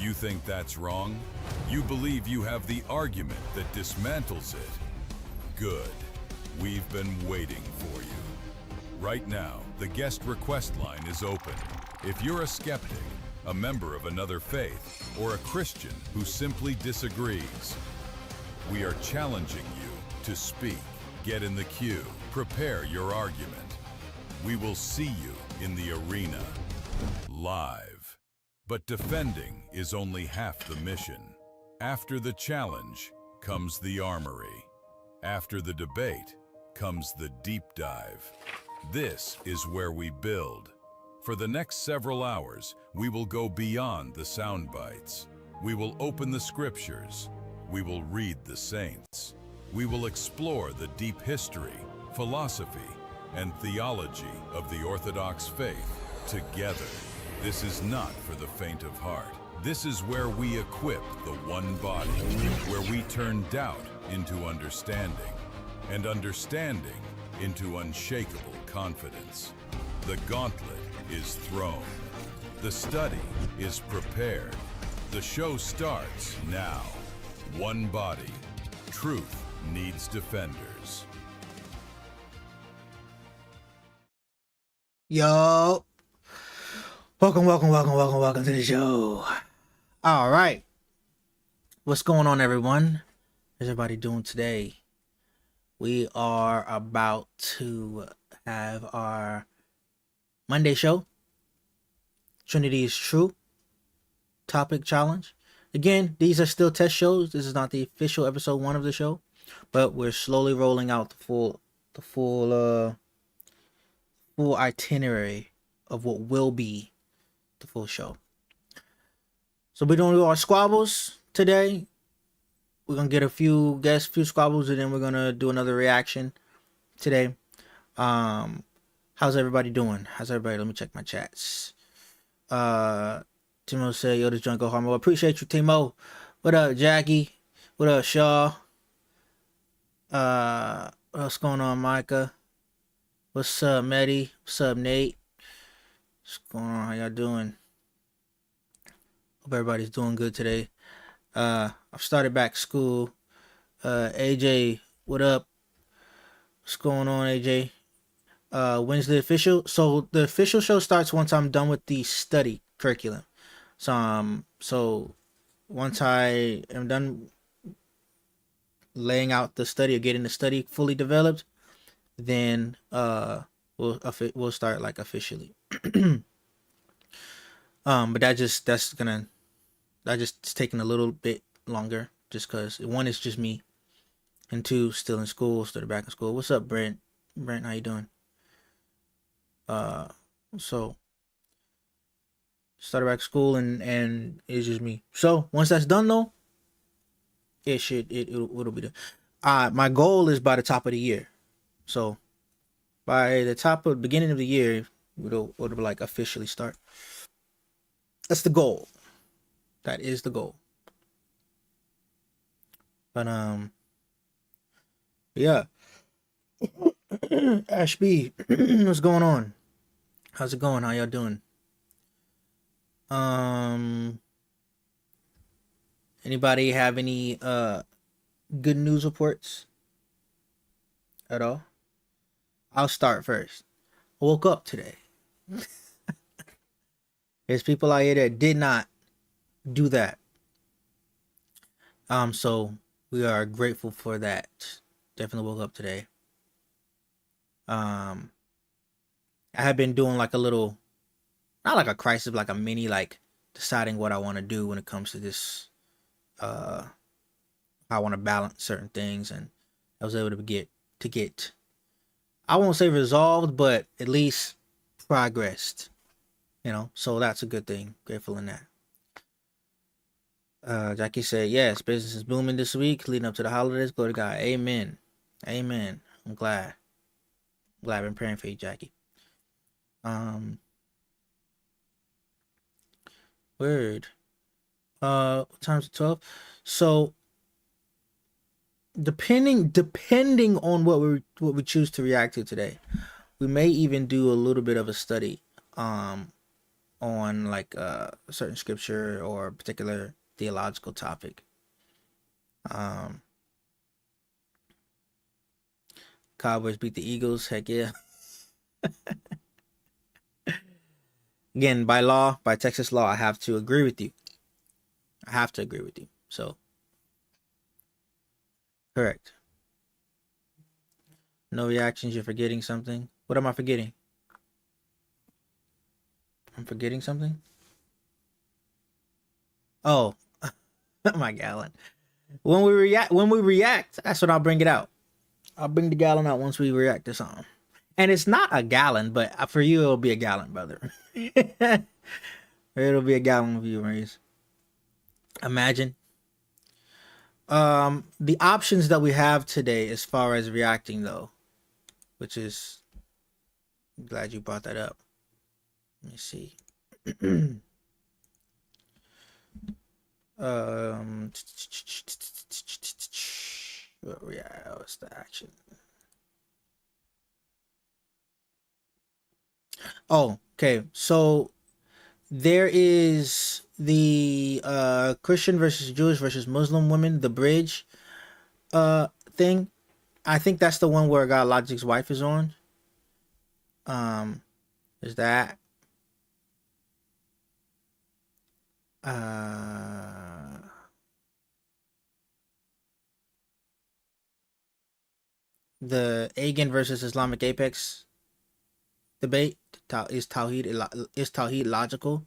You think that's wrong? You believe you have the argument that dismantles it? Good. We've been waiting for you. Right now, the guest request line is open. If you're a skeptic, a member of another faith, or a Christian who simply disagrees, we are challenging you to speak. Get in the queue. Prepare your argument. We will see you in the arena, live. But defending is only half the mission. After the challenge comes the armory. After the debate comes the deep dive. This is where we build. For the next several hours, we will go beyond the sound bites. We will open the scriptures. We will read the saints. We will explore the deep history, philosophy, and theology of the Orthodox faith together. This is not for the faint of heart. This is where we equip the one body, where we turn doubt into understanding, and understanding into unshakable confidence. The gauntlet is thrown. The study is prepared. The show starts now. One body. Truth needs defenders. Yo, welcome to the show. All right, what's going on, everyone? How's everybody doing today? We are about to have our Monday show. Trinity is true topic challenge. Again, these are still test shows. This is not the official episode 1 of the show, but we're slowly rolling out the full itinerary of what will be the full show. So we're gonna do our squabbles today. We're gonna get a few squabbles, and then we're gonna do another reaction today. How's everybody doing? Let me check my chats. Timo said, yo, this joint go hard. Well, appreciate you, Timo. What up, Jackie? What up, Shaw? What's going on, Micah? What's up, Medi? What's up, Nate? What's going on? How y'all doing? Hope everybody's doing good today. I've started back school. AJ, what up? What's going on, AJ? When's the official? So the official show starts once I'm done with the study curriculum. So once I am done laying out the study or getting the study fully developed, then we'll start like officially. But that's taking a little bit longer, just because 1 is just me, and 2 still in school, started back in school. What's up, Brent? Brent, how you doing? So started back school, and it's just me. So once that's done, though, it'll be done. My goal is by the top of the year. So by the beginning of the year, it'll like officially start. That's the goal. That is the goal. But yeah. Ashby, what's going on? How's it going? How y'all doing? Anybody have any good news reports at all? I'll start first. I woke up today. There's people out here that did not do that. So we are grateful for that. Definitely woke up today. I have been doing like a little, not like a crisis, like a mini, like deciding what I want to do when it comes to this, how I want to balance certain things, and I was able to get, I won't say resolved, but at least progressed, so that's a good thing. Grateful in that. Jackie said, yes, business is booming this week, leading up to the holidays. Glory to God. Amen. I'm glad. I've been praying for you, Jackie. Word. What time's it? 12? So depending on what we choose to react to today, we may even do a little bit of a study on like a certain scripture or a particular theological topic. Cowboys beat the Eagles. Heck yeah. Again, by law, by Texas law, I have to agree with you. I have to agree with you. So, correct. No reactions. You're forgetting something. What am I forgetting? I'm forgetting something. Oh, my gallon. When we react, that's when I'll bring it out. I'll bring the gallon out once we react to something. And it's not a gallon, but for you it'll be a gallon, brother. It'll be a gallon of you, Maurice. Imagine. The options that we have today as far as reacting though, which is, I'm glad you brought that up. Let me see. Yeah, what's the action? Oh, okay. So there is the Christian versus Jewish versus Muslim women, the bridge thing. I think that's the one where God Logic's wife is on. Is that the Agan versus Islamic Apex debate? Is Tawheed logical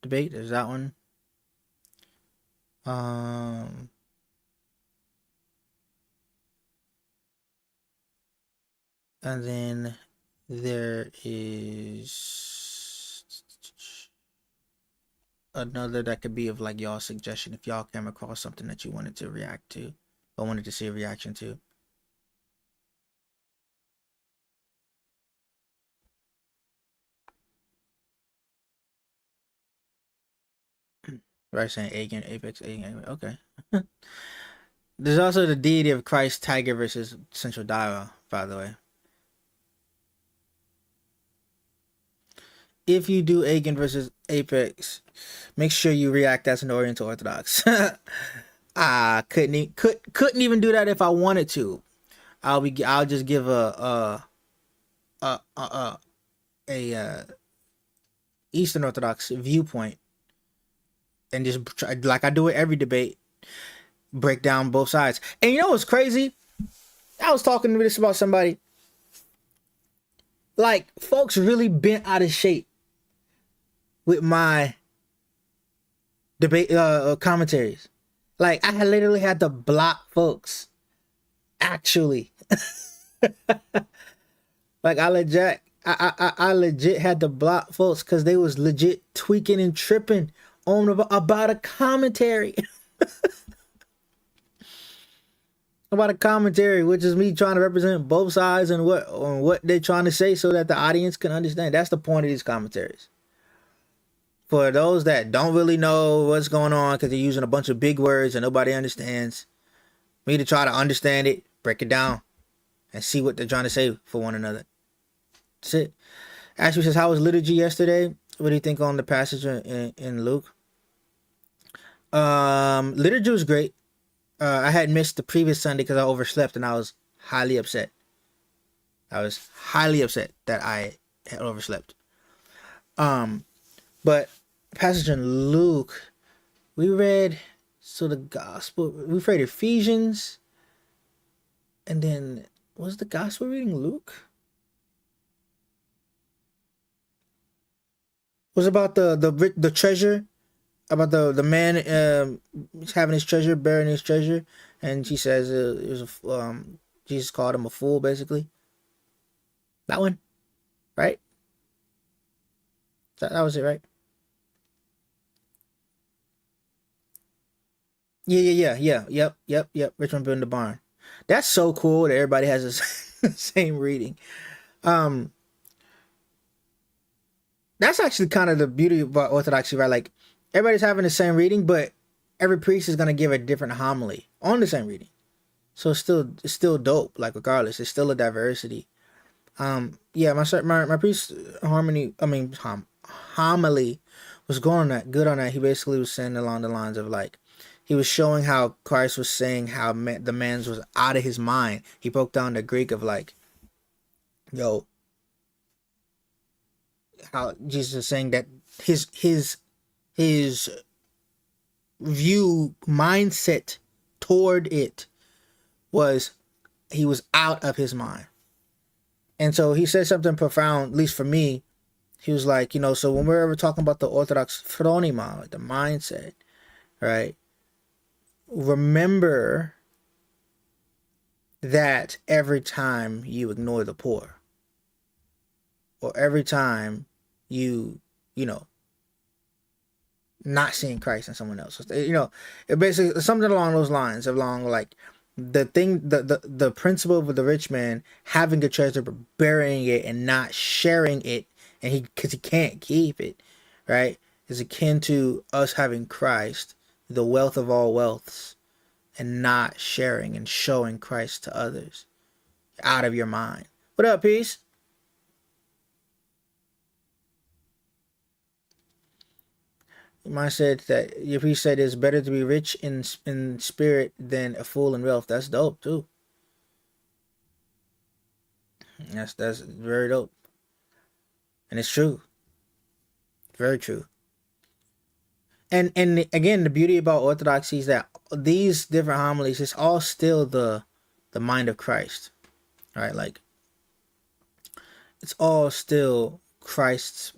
debate? Is that one? And then there is another that could be of like y'all suggestion if y'all came across something that you wanted to react to or wanted to see a reaction to. Right, saying Agan, Apex, Agan. Okay. There's also the deity of Christ, Tiger versus Central Dial, by the way. If you do Agan versus Apex, make sure you react as an Oriental Orthodox. I couldn't even do that if I wanted to. I'll just give a Eastern Orthodox viewpoint and just try, like I do it every debate, break down both sides. And you know what's crazy? I was talking to this about somebody. Like, folks really bent out of shape with my debate commentaries. Like, I literally had to block folks. Actually. Like, I legit had to block folks because they was legit tweaking and tripping on about a commentary. About a commentary, which is me trying to represent both sides and what they're trying to say so that the audience can understand. That's the point of these commentaries. For those that don't really know what's going on because they're using a bunch of big words and nobody understands, me to try to understand it, break it down, and see what they're trying to say for one another. That's it. Ashley says, how was liturgy yesterday? What do you think on the passage in Luke? Liturgy was great. I had missed the previous Sunday because I overslept and I was highly upset. I was highly upset that I had overslept. But passage in Luke, we read, so the gospel, we read Ephesians, and then was the gospel reading Luke? Was about the treasure, about the man having his treasure, burying his treasure, and she says it was Jesus called him a fool, basically. That one, right? That was it, right? Yep. Richmond building the barn. That's so cool that everybody has the same reading. That's actually kind of the beauty about Orthodoxy, right? Like, everybody's having the same reading, but every priest is gonna give a different homily on the same reading. So it's still dope. Like, regardless, it's still a diversity. Yeah, my priest harmony. I mean, homily was going on that good on that. He basically was saying along the lines of like, he was showing how Christ was saying how the man's was out of his mind. He broke down the Greek of like, yo, how Jesus is saying that his view mindset toward it was he was out of his mind. And so he said something profound, at least for me. He was like, so when we're ever talking about the Orthodox phronima, like the mindset, right? Remember that every time you ignore the poor, or every time you not seeing Christ in someone else, it basically something along those lines, along like the principle of the rich man having a treasure but burying it and not sharing it, and because he can't keep it, right, is akin to us having Christ, the wealth of all wealths, and not sharing and showing Christ to others. Out of your mind. What up, peace? Mine said that your priest said it's better to be rich in spirit than a fool in wealth. That's dope too. That's very dope, and it's true. Very true. And again, the beauty about Orthodoxy is that these different homilies is all still the mind of Christ, right? Like it's all still Christ's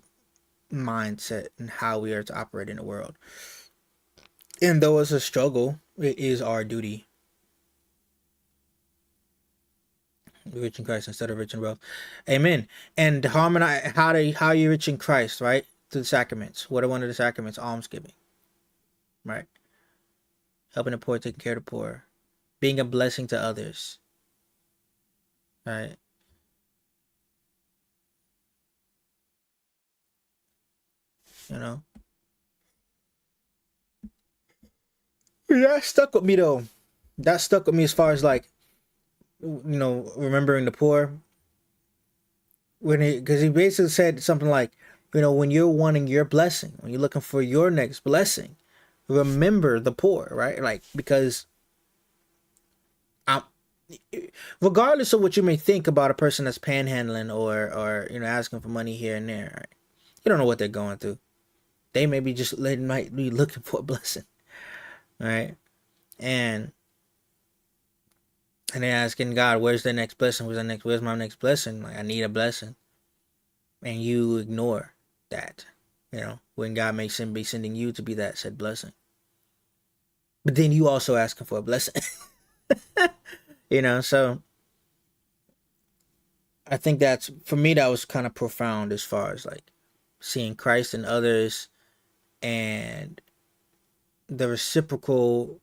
mindset and how we are to operate in the world. And though it's a struggle, it is our duty. Rich in Christ instead of rich in wealth. Amen. And harmonize how you rich in Christ, right? Through the sacraments. What are one of the sacraments? Almsgiving. Right? Helping the poor, taking care of the poor. Being a blessing to others. Right? That stuck with me though. That stuck with me as far as like, remembering the poor. Because he basically said something like, when you're wanting your blessing, when you're looking for your next blessing, remember the poor, right? Like, because regardless of what you may think about a person that's panhandling or asking for money here and there, right? You don't know what they're going through. They may be might be looking for a blessing, right? And they're asking God, where's the next blessing? Where's my next blessing? Like, I need a blessing. And you ignore that, when God may be sending you to be that said blessing. But then you also asking for a blessing. So I think for me, that was kind of profound as far as like seeing Christ in others and the reciprocal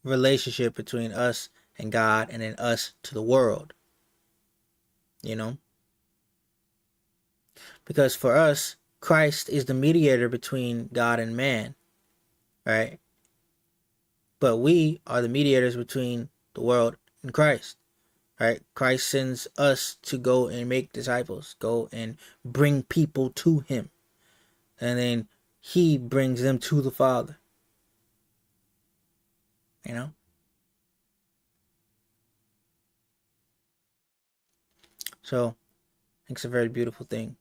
relationship between us and God and then us to the world. Because for us, Christ is the mediator between God and man, right? But we are the mediators between the world and Christ, right? Christ sends us to go and make disciples, go and bring people to him. And then he brings them to the Father. So, I think it's a very beautiful thing.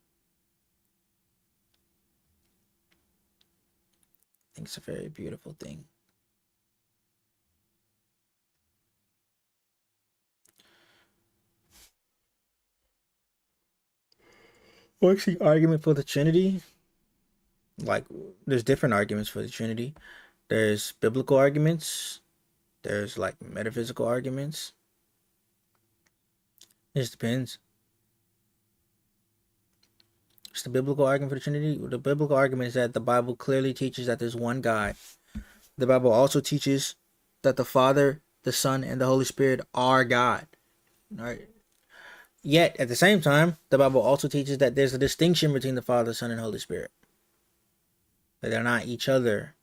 It's a very beautiful thing. What's the argument for the Trinity? Like, there's different arguments for the Trinity. There's biblical arguments. There's like metaphysical arguments. It just depends. It's the biblical argument for the Trinity. The biblical argument is that the Bible clearly teaches that there's one God. The Bible also teaches that the Father, the Son, and the Holy Spirit are God. All right. Yet, at the same time, the Bible also teaches that there's a distinction between the Father, Son, and Holy Spirit. That they're not each other.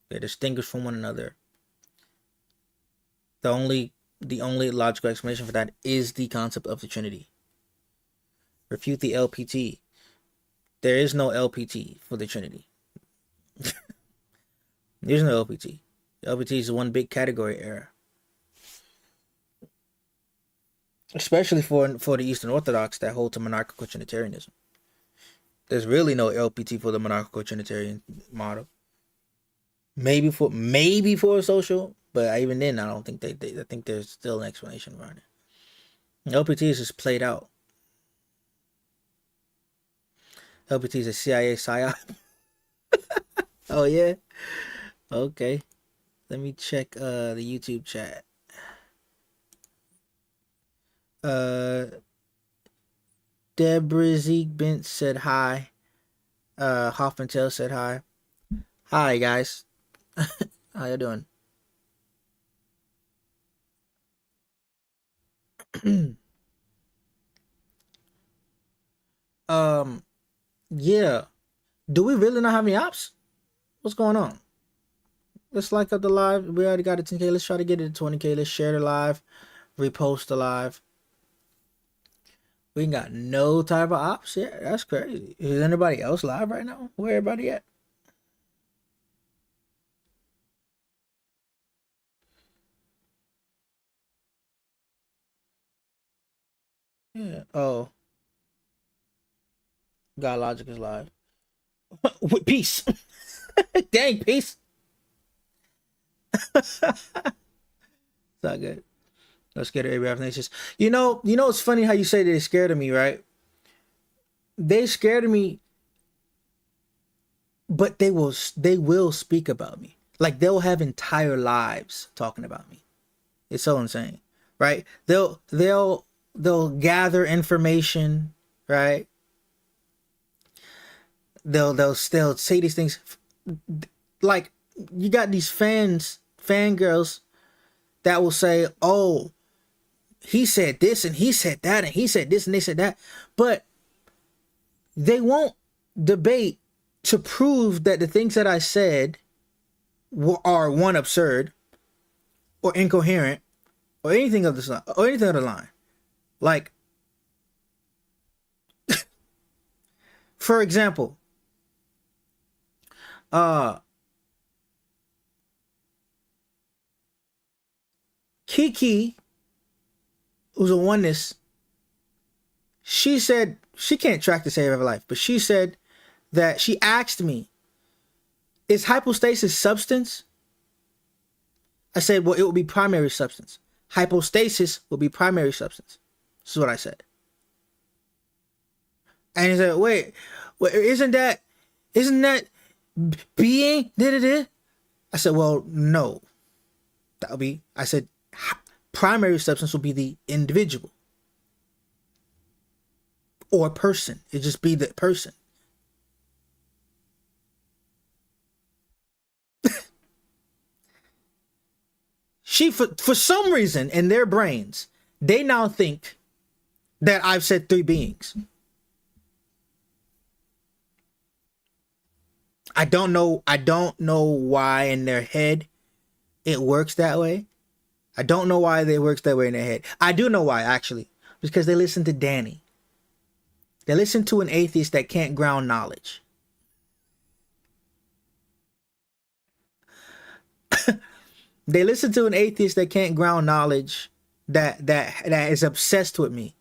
They're distinguished from one another. The only logical explanation for that is the concept of the Trinity. Refute the LPT. There is no LPT for the Trinity. There's no LPT. LPT is one big category error, especially for the Eastern Orthodox that hold to monarchical Trinitarianism. There's really no LPT for the monarchical Trinitarian model. Maybe for a social, but even then, I don't think they I think there's still an explanation around it. LPT is just played out. LPT is a CIA psyop. Oh yeah. Okay. Let me check the YouTube chat. Deborah Ziegbent said hi. Hoffmantel said hi. Hi guys. How you doing? Yeah. Do we really not have any ops? What's going on? Let's like up the live. We already got a 10K. Let's try to get it to 20K. Let's share the live. Repost the live. We ain't got no type of ops yet. That's crazy. Is anybody else live right now? Where everybody at? Yeah. Oh. God Logic is live. With peace. Dang, peace. It's not good. Let's get it, ABF Nations. You know, it's funny how you say they're scared of me, right? They scared of me, but they will speak about me. Like they'll have entire lives talking about me. It's so insane, right? They'll gather information, right? They'll still say these things. Like you got these fangirls that will say, "Oh, he said this and he said that and he said this and they said that," but they won't debate to prove that the things that I said are one, absurd or incoherent or anything of the line. Like, for example, Kiki, who's a oneness, she said she can't track the save of her life, but she said that she asked me, is hypostasis substance? I said, well, it will be primary substance. Hypostasis will be primary substance. This is what I said. And he said, wait, isn't that being? I said, well, no. I said, primary substance will be the individual or person. It just be the person. For some reason in their brains, they now think that I've said three beings. I don't know why in their head it works that way. I don't know why it works that way in their head. I do know why, actually. Because they listen to Danny. They listen to an atheist that can't ground knowledge. They listen to an atheist that can't ground knowledge, that is obsessed with me.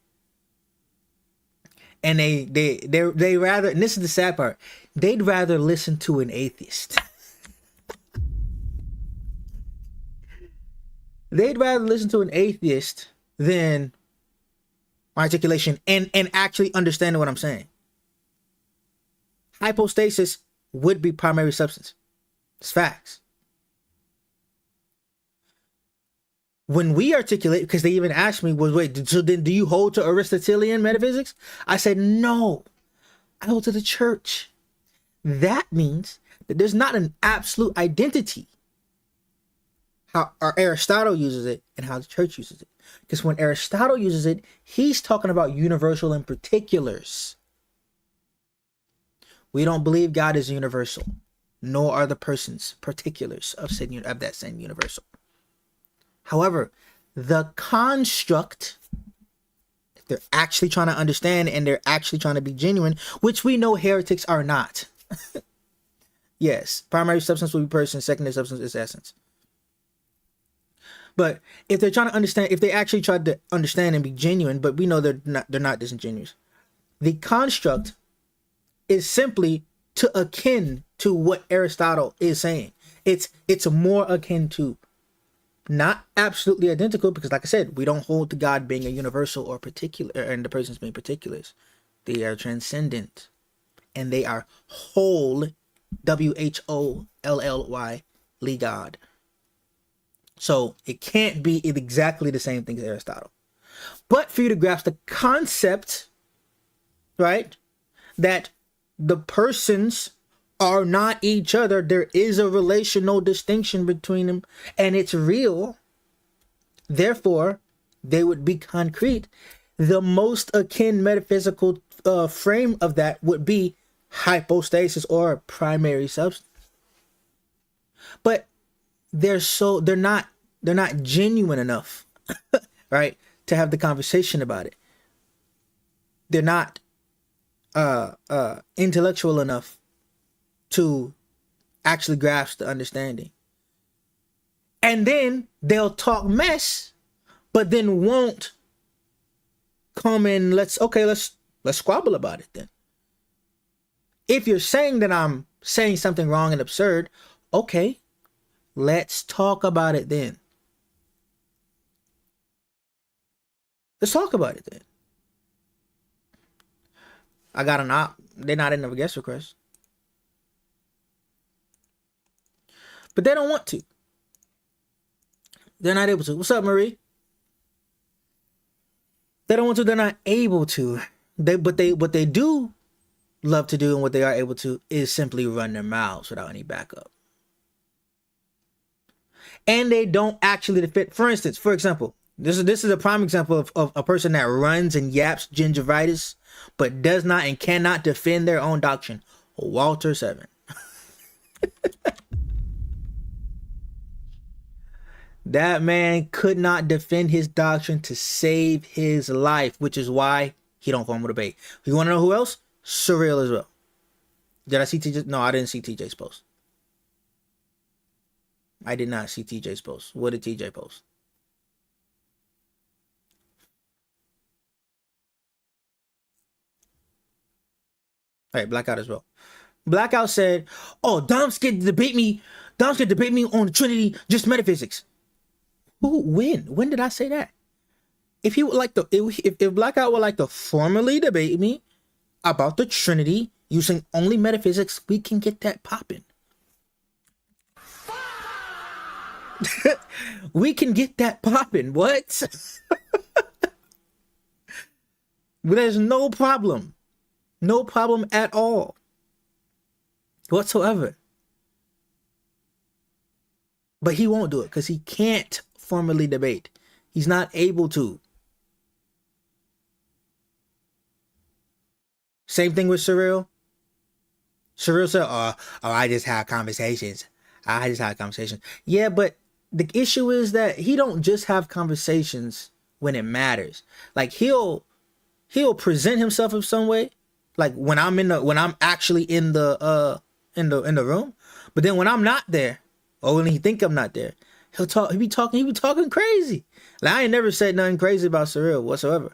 And they rather, and this is the sad part, they'd rather listen to an atheist. They'd rather listen to an atheist than my articulation and actually understanding what I'm saying. Hypostasis would be primary substance. It's facts. When we articulate, because they even asked me, wait, so then do you hold to Aristotelian metaphysics? I said, no, I hold to the church. That means that there's not an absolute identity. How Aristotle uses it and how the church uses it. Because when Aristotle uses it, he's talking about universal and particulars. We don't believe God is universal, nor are the persons particulars of that same universal. However, the construct they're actually trying to understand and they're actually trying to be genuine, which we know heretics are not. Yes, primary substance will be person, secondary substance is essence. But if they're trying to understand, if they actually tried to understand and be genuine, but we know they're not disingenuous. The construct is simply to akin to what Aristotle is saying. It's more akin to, not absolutely identical, because like I said, we don't hold to God being a universal or particular, and the persons being particulars. They are transcendent, and they are whole, WHOLLY, God. So it can't be exactly the same thing as Aristotle. But for you to grasp the concept, right, that the persons are not each other, there is a relational distinction between them, and it's real, therefore they would be concrete. The most akin metaphysical frame of that would be hypostasis or primary substance. But they're not genuine enough, right, to have the conversation about it. They're not intellectual enough to actually grasp the understanding. And then they'll talk mess, but then won't come and let's squabble about it then. If you're saying that I'm saying something wrong and absurd, okay, let's talk about it then. Let's talk about it then. I got an op. They're not in the guest request. But they don't want to. They're not able to. What's up, Marie? They don't want to. They're not able to. What they do love to do, and what they are able to, is simply run their mouths without any backup. And they don't actually defend. For instance, for example, this is a prime example of a person that runs and yaps gingivitis, but does not and cannot defend their own doctrine. Walter 7. That man could not defend his doctrine to save his life, which is why he don't form a debate. You want to know who else? Surreal as well. Did I see TJ? No, I didn't see TJ's post. I did not see TJ's post. What did TJ post? All right, Blackout as well. Blackout said, "Oh, Dom's scared to debate me. Dom's scared to debate me on the Trinity, just metaphysics." Who? When? When did I say that? If he would like to, if Blackout would like to formally debate me about the Trinity using only metaphysics, we can get that popping. We can get that popping. What? There's no problem. No problem at all. Whatsoever. But he won't do it because he can't formally debate. He's not able to. Same thing with Surreal. Surreal said, oh, I just have conversations. I just have conversations. Yeah, but the issue is that he don't just have conversations when it matters. Like he'll present himself in some way. Like when I'm actually in the room. But then when I'm not there, or when he think I'm not there, he be talking crazy. Like I ain't never said nothing crazy about Surreal whatsoever.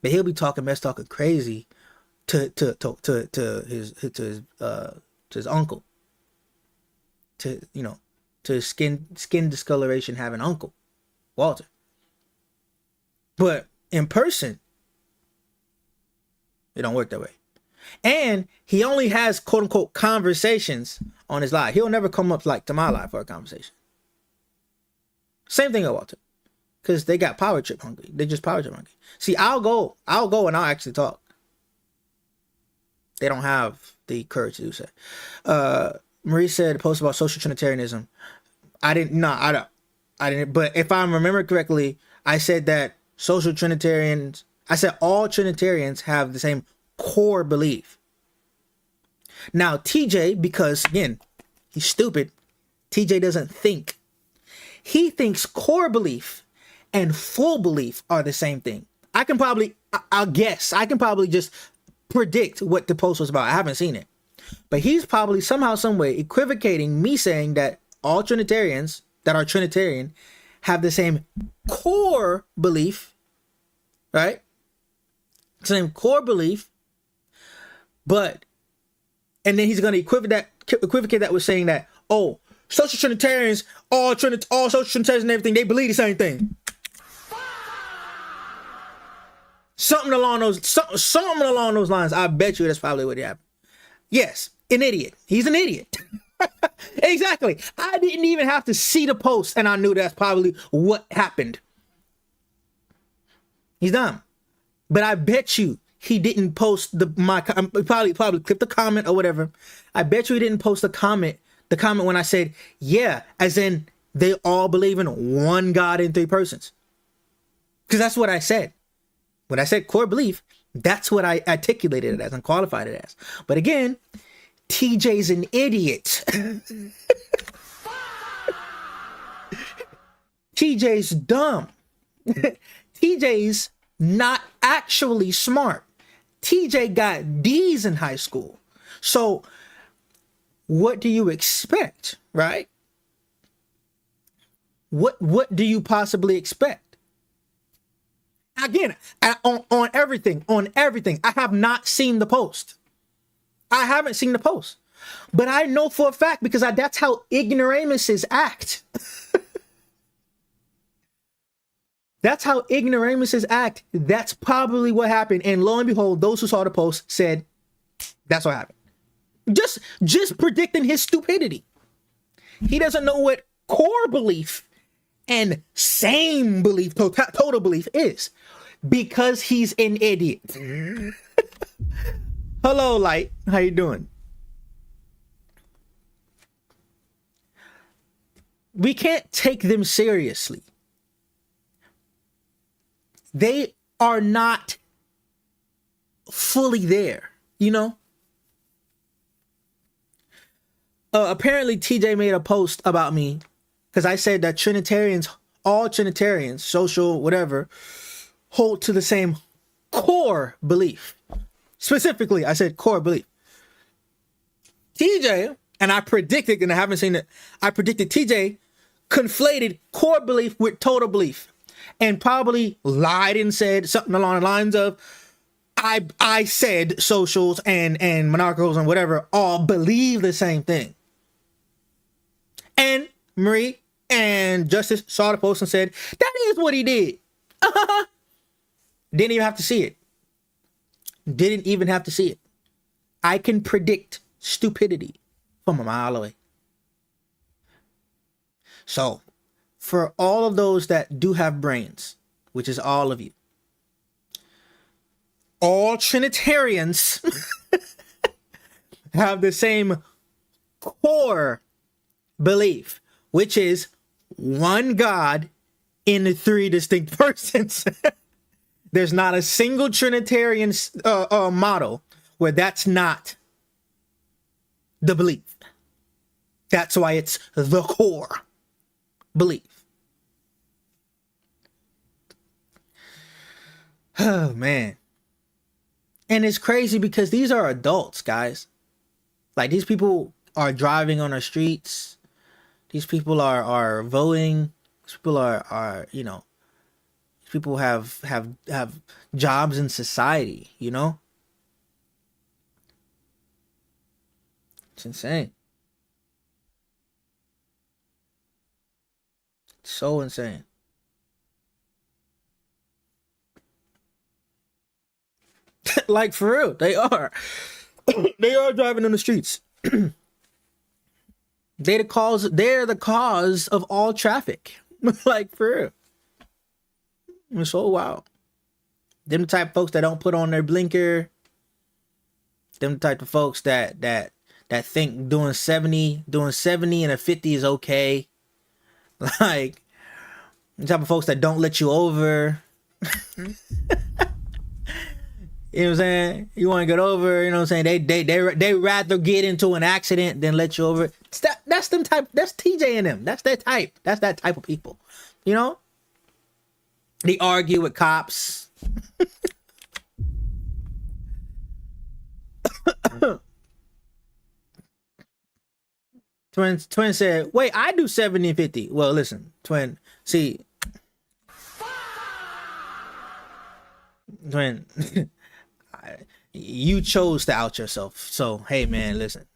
But he'll be talking crazy to his uncle. To his skin discoloration having uncle, Walter. But in person, it don't work that way. And he only has quote unquote conversations on his live. He'll never come up like to my live for a conversation. Same thing with Walter. Because they got power trip hungry. They just power trip hungry. See, I'll go and I'll actually talk. They don't have the courage to do so. Marie said post about social Trinitarianism. I didn't. But if I remember correctly, I said that social Trinitarians. I said all Trinitarians have the same core belief. Now TJ, because again, he's stupid. TJ doesn't think. He thinks core belief and full belief are the same thing. I can probably I'll guess. I can probably just predict what the post was about. I haven't seen it. But he's probably somehow, some way equivocating me saying that all Trinitarians that are Trinitarian have the same core belief, right? Same core belief, but, and then he's going to equivocate that with saying that, oh, social Trinitarians, all social Trinitarians and everything, they believe the same thing. Something along those lines. I bet you that's probably what happened. Yes, an idiot. He's an idiot. Exactly. I didn't even have to see the post, and I knew that's probably what happened. He's dumb. But I bet you he didn't post probably clipped the comment or whatever. I bet you he didn't post the comment when I said, yeah, as in they all believe in one God in three persons. Because that's what I said. When I said core belief, that's what I articulated it as and qualified it as. But again, TJ's an idiot. TJ's dumb. TJ's not actually smart. TJ got D's in high school. So what do you expect, right? What do you possibly expect? Again, on everything, I have not seen the post. I haven't seen the post. But I know for a fact, because that's how ignoramuses act. That's how ignoramuses act. That's probably what happened. And lo and behold, those who saw the post said, that's what happened. Just predicting his stupidity. He doesn't know what core belief and same belief, total belief is, because he's an idiot. Hello, Light. How you doing? We can't take them seriously. They are not fully there, you know? Apparently, TJ made a post about me because I said that all Trinitarians, social, whatever, hold to the same core belief. Specifically, I said core belief. TJ, and I predicted, and I haven't seen it, I predicted TJ conflated core belief with total belief and probably lied and said something along the lines of, I said socials and monarchals and whatever all believe the same thing. And Marie and Justice saw the post and said, that is what he did. Didn't even have to see it. Didn't even have to see it. I can predict stupidity from a mile away. So, for all of those that do have brains, which is all of you, all Trinitarians have the same core belief, which is one God in three distinct persons. There's not a single Trinitarian model where that's not the belief. That's why it's the core belief. Oh, man. And it's crazy because these are adults, guys. Like, these people are driving on our streets. These people are voting. These people are you know, people have jobs in society, you know? It's insane. It's so insane. Like, for real, they are. They are driving on the streets. They're the cause of all traffic. Like, for real. It's so wild. Them type of folks that don't put on their blinker. Them type of folks that think doing 70 and a 50 is okay. Like, the type of folks that don't let you over. You know what I'm saying? You want to get over, you know what I'm saying? They rather get into an accident than let you over. That's them type. That's TJ and them. That's their type. That's that type of people. You know? They argue with cops. Twin said, wait, I do 70 and 50. Well, listen, Twin, see, Twin, you chose to out yourself. So, hey, man, listen.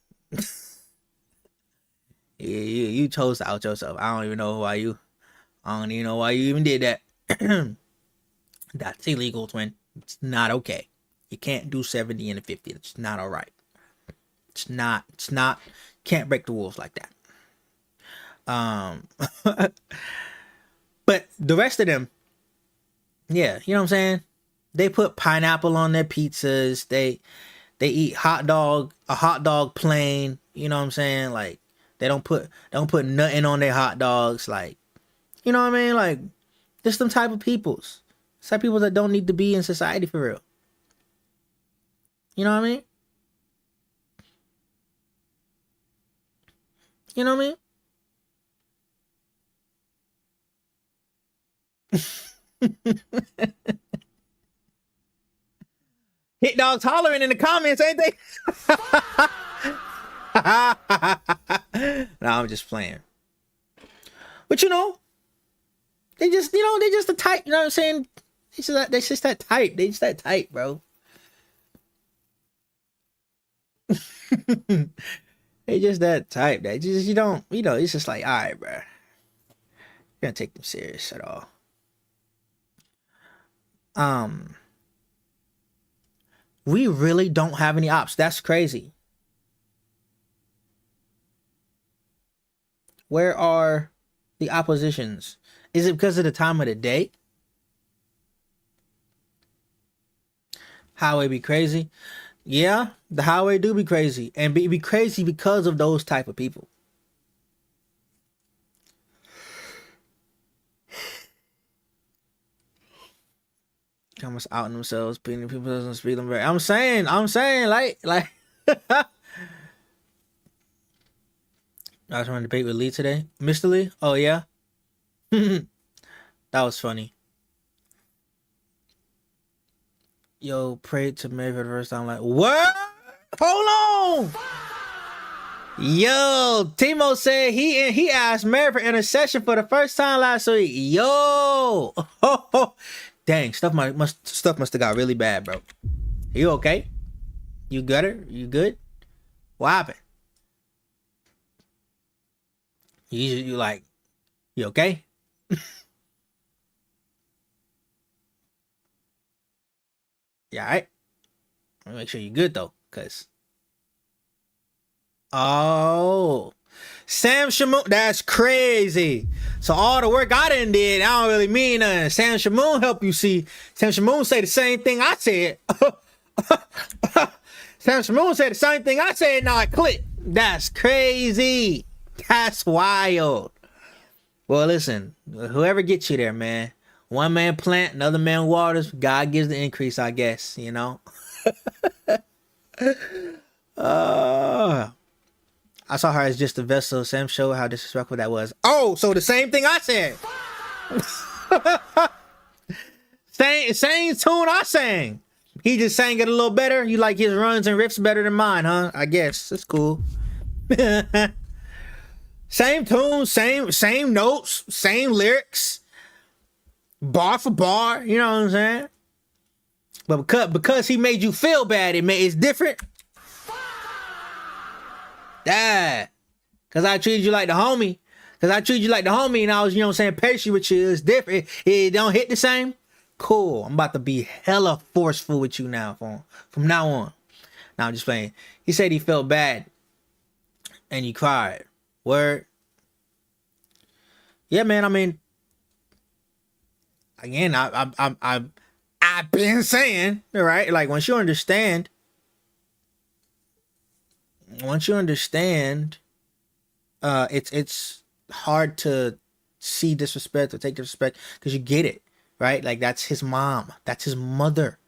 you chose to out yourself. I don't even know why you even did that. That's illegal, Twin. It's not okay. You can't do 70 and a 50. It's not all right. It's not, can't break the rules like that. But the rest of them, yeah, you know what I'm saying? They put pineapple on their pizzas. They eat a hot dog plain, you know what I'm saying? Like, they don't put nothing on their hot dogs. Like, you know what I mean? Like, just them type of peoples. Some people that don't need to be in society for real. You know what I mean? You know what I mean? Hit dogs hollering in the comments, ain't they? No, I'm just playing. But you know, they just the type, you know what I'm saying? They just that type. They just that type, bro. They just that type. That just, you don't, you know, it's just like, all right, bro. You can't take them serious at all. We really don't have any ops. That's crazy. Where are the oppositions? Is it because of the time of the day? Highway be crazy. Yeah, the highway do be crazy. And be crazy because of those type of people. Almost outing themselves, beating people doesn't speak them very. I'm saying, like. I was trying to debate with Lee today. Mr. Lee? Oh, yeah? That was funny. Yo, prayed to Mary for the first time. Like, what? Hold on! Yo, Timo said he asked Mary for intercession for the first time last week. Yo! Dang, stuff must have got really bad, bro. You okay? You good? You good? What happened? You like, you okay? Yeah, all right. Let me make sure you're good though, cause Sam Shamoon, that's crazy. So all the work I done did, I don't really mean nothing. Sam Shamoon help you see. Sam Shamoon say the same thing I said. Sam Shamoon said the same thing I said. Now I click. That's crazy. That's wild. Well, listen, whoever gets you there, man. One man plant, another man waters. God gives the increase, I guess, you know. I saw her as just a vessel. Sam showed how disrespectful that was. Oh, so the same thing I said. same tune I sang. He just sang it a little better. You like his runs and riffs better than mine, huh? I guess. That's cool. Same tune, same notes, same lyrics. Bar for bar, you know what I'm saying? But because he made you feel bad, it's different. Yeah. Cause I treated you like the homie. And I was, you know what I'm saying, patient with you. It's different. It don't hit the same. Cool. I'm about to be hella forceful with you now from now on. Now I'm just playing. He said he felt bad. And he cried. Word. Yeah, man, I mean, again, I've been saying, right? Like, once you understand, it's hard to see disrespect or take disrespect because you get it, right? Like, that's his mom. That's his mother.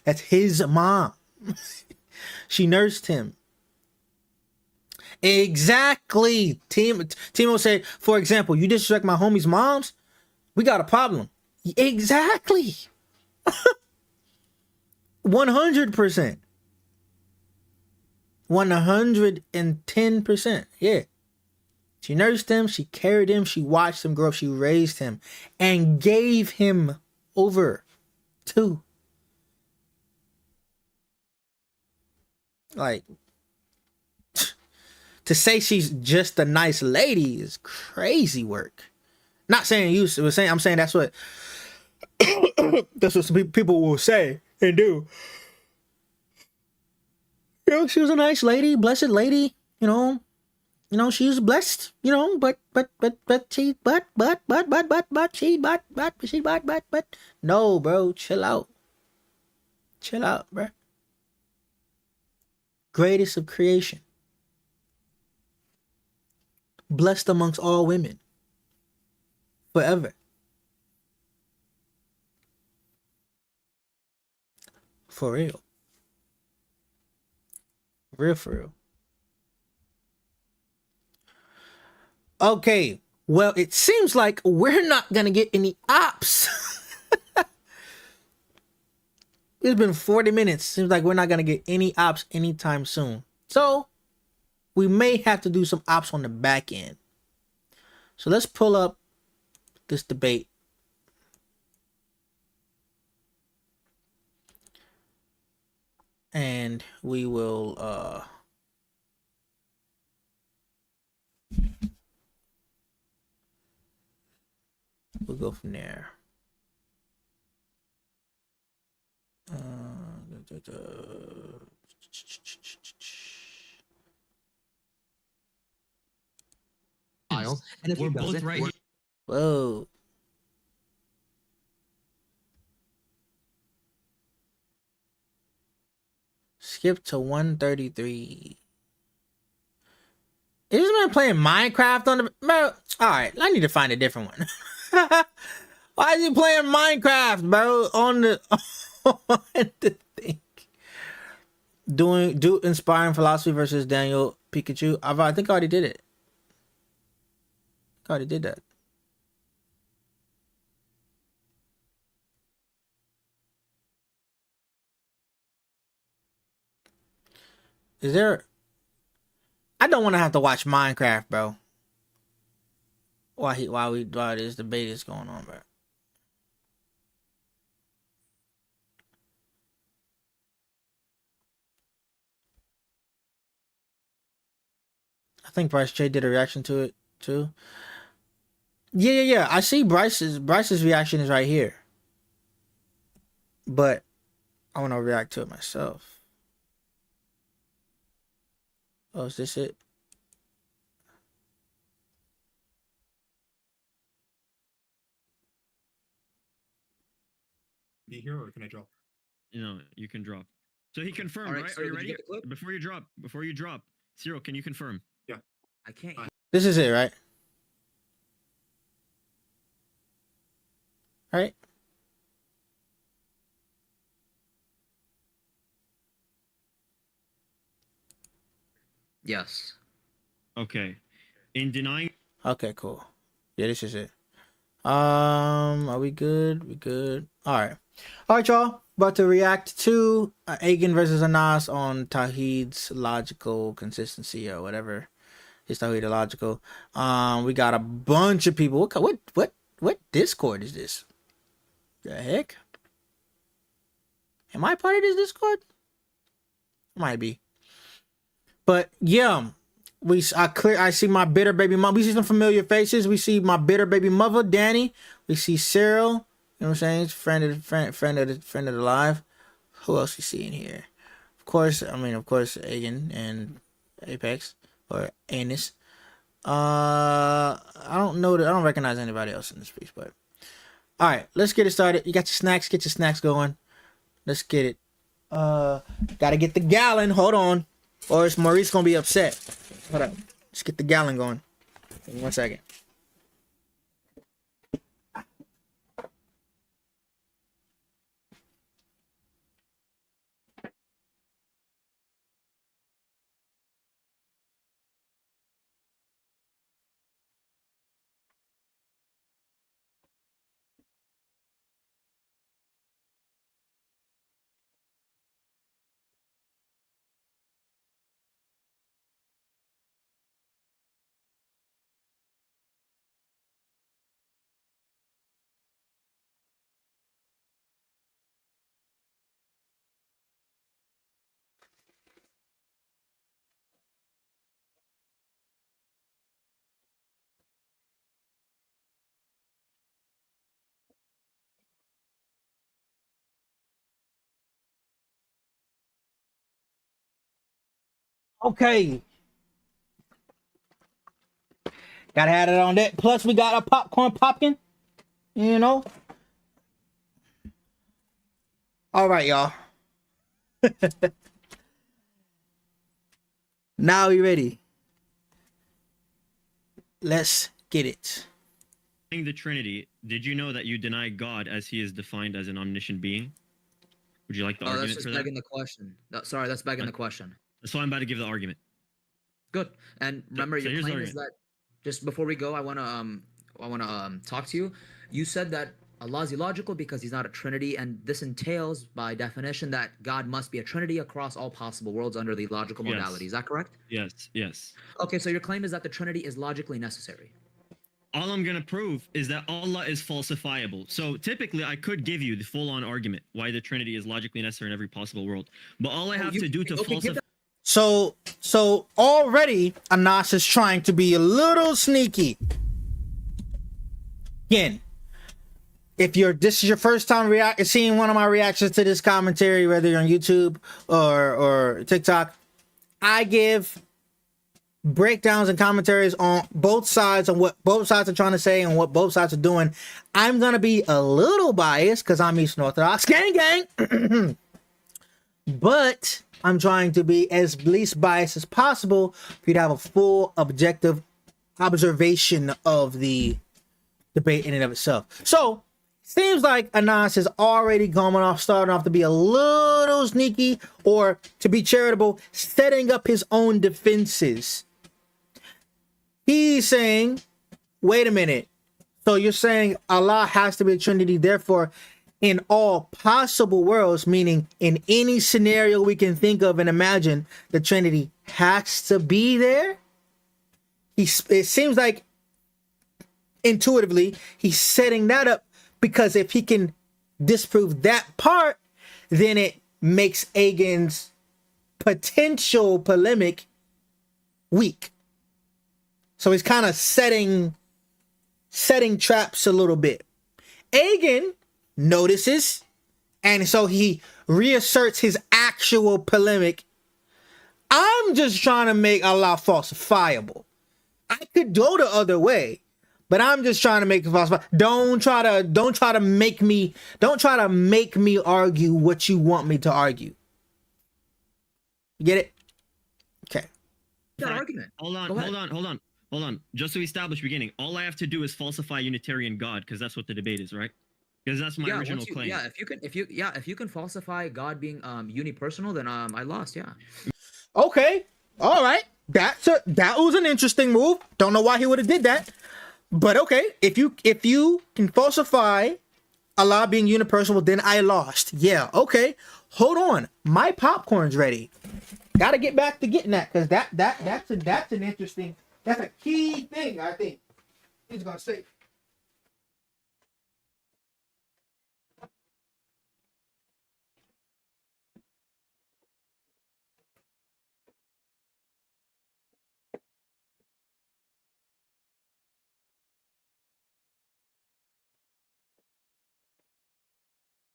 That's his mom. She nursed him. Exactly. Timo said, for example, you disrespect my homie's moms, we got a problem. Exactly. 100%. 110%. Yeah. She nursed him, she carried him, she watched him grow up, she raised him, and gave him over to. Like, to say she's just a nice lady is crazy work. Not saying you was saying, I'm saying that's what some people will say and do. You know, she was a nice lady, blessed lady, she was blessed, but no, bro, chill out, bro. Greatest of creation, blessed amongst all women, forever, for real, for real. Okay, well, it seems like we're not gonna get any ops. It's been 40 minutes. Seems like we're not gonna get any ops anytime soon. So we may have to do some ops on the back end. So let's pull up this debate. And we will we'll go from there. And if we're both right, whoa. Skip to 133. Is this man playing Minecraft on the bro? Alright, I need to find a different one. Why is he playing Minecraft, bro? On the thing. Do inspiring philosophy versus Daniel Pikachu. I think I already did it. I already did that. Is there? I don't want to have to watch Minecraft, bro. While this debate is going on, bro. I think Bryce J did a reaction to it too. Yeah. I see Bryce's reaction is right here. But I want to react to it myself. Oh, is this it? Be here, or can I drop? No, you can drop. So he confirmed, right? So are you did you ready? get the clip? Before you drop, Cyril, can you confirm? Yeah. I can't. This is it, right? Right? Yes. Okay. In denying. Okay, cool. Yeah, this is it. Are we good? We good. All right, y'all. About to react to Agan versus Anas on Tawheed's logical consistency or whatever. It's Tawheed illogical. We got a bunch of people. What Discord is this? The heck? Am I part of this Discord? Might be. But yeah, I see my bitter baby mom. We see some familiar faces. We see my bitter baby mother, Danny. We see Cyril. You know what I'm saying? It's friend of the live. Who else we see in here? Of course, Agan and Apex or Anus. I don't recognize anybody else in this piece, but all right, let's get it started. You got your snacks, get your snacks going. Let's get it. Gotta get the gallon. Hold on. Or is Maurice gonna be upset? Hold up. Let's get the gallon going. Give me 1 second. Okay. Gotta have it on that. Plus, we got our popcorn popping. You know. All right, y'all. Now we ready. Let's get it. The Trinity, did you know that you deny God as he is defined as an omniscient being? Would you like the Oh, that's argument just for that? begging the question. Sorry, that's begging the question. That's why I'm about to give the argument. Good. And remember, so your here's the claim is that just before we go, I wanna talk to you. You said that Allah is illogical because he's not a trinity, and this entails, by definition, that God must be a trinity across all possible worlds under the logical Yes. modality. Is that correct? Yes. Okay, so your claim is that the trinity is logically necessary. All I'm gonna prove is that Allah is falsifiable. So typically, I could give you the full-on argument why the Trinity is logically necessary in every possible world. But all I have to do to falsify. So already Anas is trying to be a little sneaky. Again, if this is your first time seeing one of my reactions to this commentary, whether you're on YouTube or TikTok, I give breakdowns and commentaries on both sides on what both sides are trying to say and what both sides are doing. I'm gonna be a little biased because I'm Eastern Orthodox, gang, but I'm trying to be as least biased as possible for you to have a full objective observation of the debate in and of itself. So seems like Anas is already starting off to be a little sneaky, or to be charitable, setting up his own defenses. He's saying, wait a minute. So you're saying Allah has to be a Trinity, therefore, in all possible worlds, meaning in any scenario we can think of and imagine, the Trinity has to be there? It seems like intuitively he's setting that up, because if he can disprove that part, then it makes Agin's potential polemic weak. So he's kind of setting traps a little bit. Agin notices, and so he reasserts his actual polemic. I'm just trying to make Allah falsifiable. I could go the other way, but I'm just trying to make it falsifiable. Don't try to make me argue what you want me to argue. You get it? Okay. That argument. Hold on. Just to establish beginning, all I have to do is falsify Unitarian God, because that's what the debate is, right? Because that's my original claim. Yeah, if you can falsify God being unipersonal, then I lost. Yeah. Okay. All right. That was an interesting move. Don't know why he would have did that, but okay. If you can falsify Allah being unipersonal, then I lost. Yeah. Okay. Hold on. My popcorn's ready. Got to get back to getting that, because that's an interesting. That's a key thing, I think he's gonna say.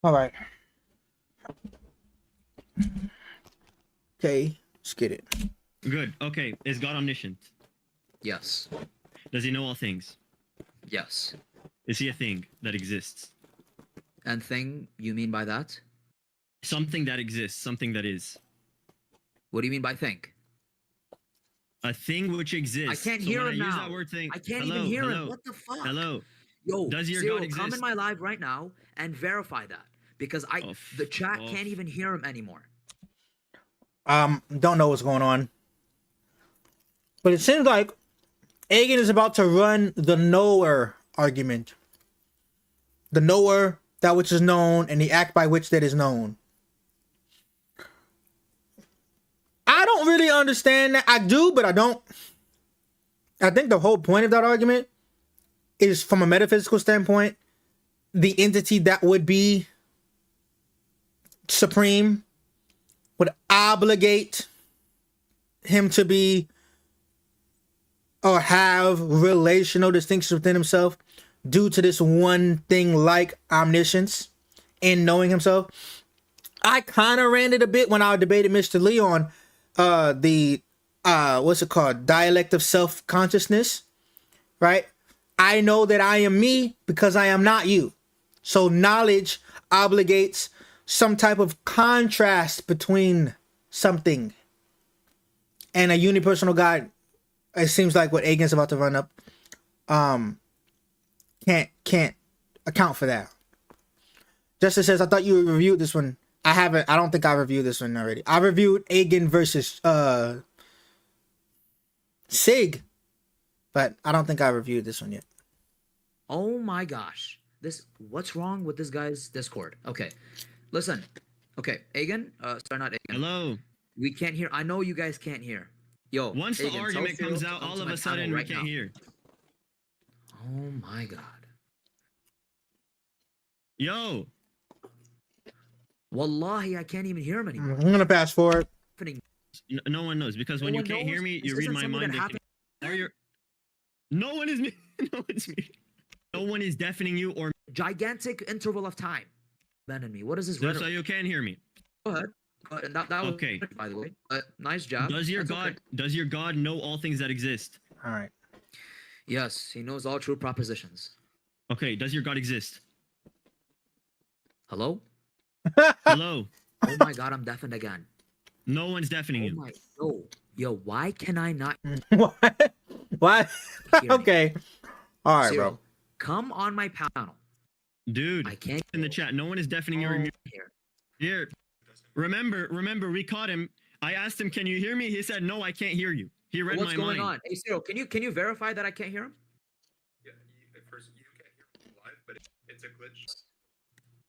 All right. Okay, let's get it. Good. Okay. Is God omniscient? Yes. Does he know all things? Yes. Is he a thing that exists? And thing, you mean by that? Something that exists, something that is. What do you mean by think? A thing which exists. I can't So hear when him I use now. that word thing, I can't even hear him. What the fuck? Hello. Yo, Does your Cyril, God exist? come in my live right now and verify that, because the chat can't even hear him anymore. Don't know what's going on, but it seems like Agin is about to run the knower argument. The knower, that which is known, and the act by which that is known. I don't really understand that. I do, but I don't. I think the whole point of that argument is, from a metaphysical standpoint, the entity that would be supreme would obligate him to be or have relational distinctions within himself due to this one thing like omniscience and knowing himself. I kind of ran it a bit when I debated Mr. Leon, the what's it called? Dialect of self-consciousness, right? I know that I am me because I am not you. So knowledge obligates some type of contrast between something and a unipersonal God. It seems like what Agen's about to run up can't account for that. Justice says, I thought you reviewed this one. I haven't. I don't think I reviewed this one already. I reviewed Agen versus Sig, but I don't think I reviewed this one yet. Oh my gosh. What's wrong with this guy's Discord? Okay. Listen. Okay, Agen, sorry, not Agen. Hello. We can't hear. I know you guys can't hear. Yo, Once the Agen, tell argument Cyril comes to out, come all to of my a sudden panel we right can't now. hear. Oh my god. Yo. Wallahi, I can't even hear him anymore. I'm gonna pass forward. No one knows because No when you one can't hear knows? me, This you read isn't my something mind. that happened. No one is me. No one's me. No one is deafening you or. Gigantic interval of time. Abandon me. What is this? That's rhetoric? why you can't hear me. Go ahead. That was Okay. by the way. Nice job. Does your That's God? okay. Does your God know all things that exist? All right. Yes, he knows all true propositions. Okay. Does your God exist? Hello? Hello. Oh my god, I'm deafened again. No one's deafening Oh you. my yo, why can I not What? What? hear me? Okay. All right, Cyril, bro. come on my panel. Dude, I can't in the chat, no one is deafening you or mute. hear. Here. Remember, we caught him. I asked him, "Can you hear me?" He said, "No, I can't hear you." He read What's my going mind. on? Hey Cyril, can you verify that I can't hear him? Yeah, at first you can't hear me live, but it's a glitch.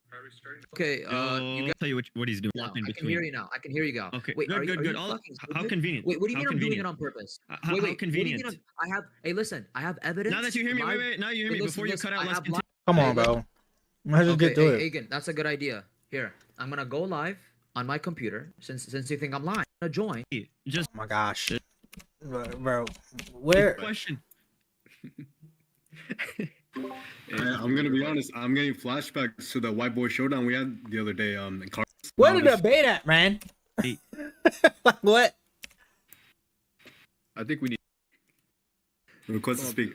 Try restarting. Okay, you I'll guys tell you what he's doing. now. Swap in I can between. hear you now. I can hear you go. Okay, Wait, good, are good, you good. fucking How stupid? convenient. Wait, what do you How mean I'm doing it convenient. on purpose? How Wait, how what do you mean convenient. I have hey listen, I have evidence. Now that you hear me, live- wait. Now you hear me. Hey, Before you listen, cut out, I let's have continue. Come Hey, on, look- bro. Let's just Okay, get through hey, it. Agen, that's a good idea. Here, I'm gonna go live on my computer since you think I'm lying. I'm gonna join. Just Oh my gosh. Bro, where? question. I'm gonna be honest. I'm getting flashbacks to the white boy showdown we had the other day. In Car- Where No, the this- debate at, man? Hey. Like what? I think we need request to speak.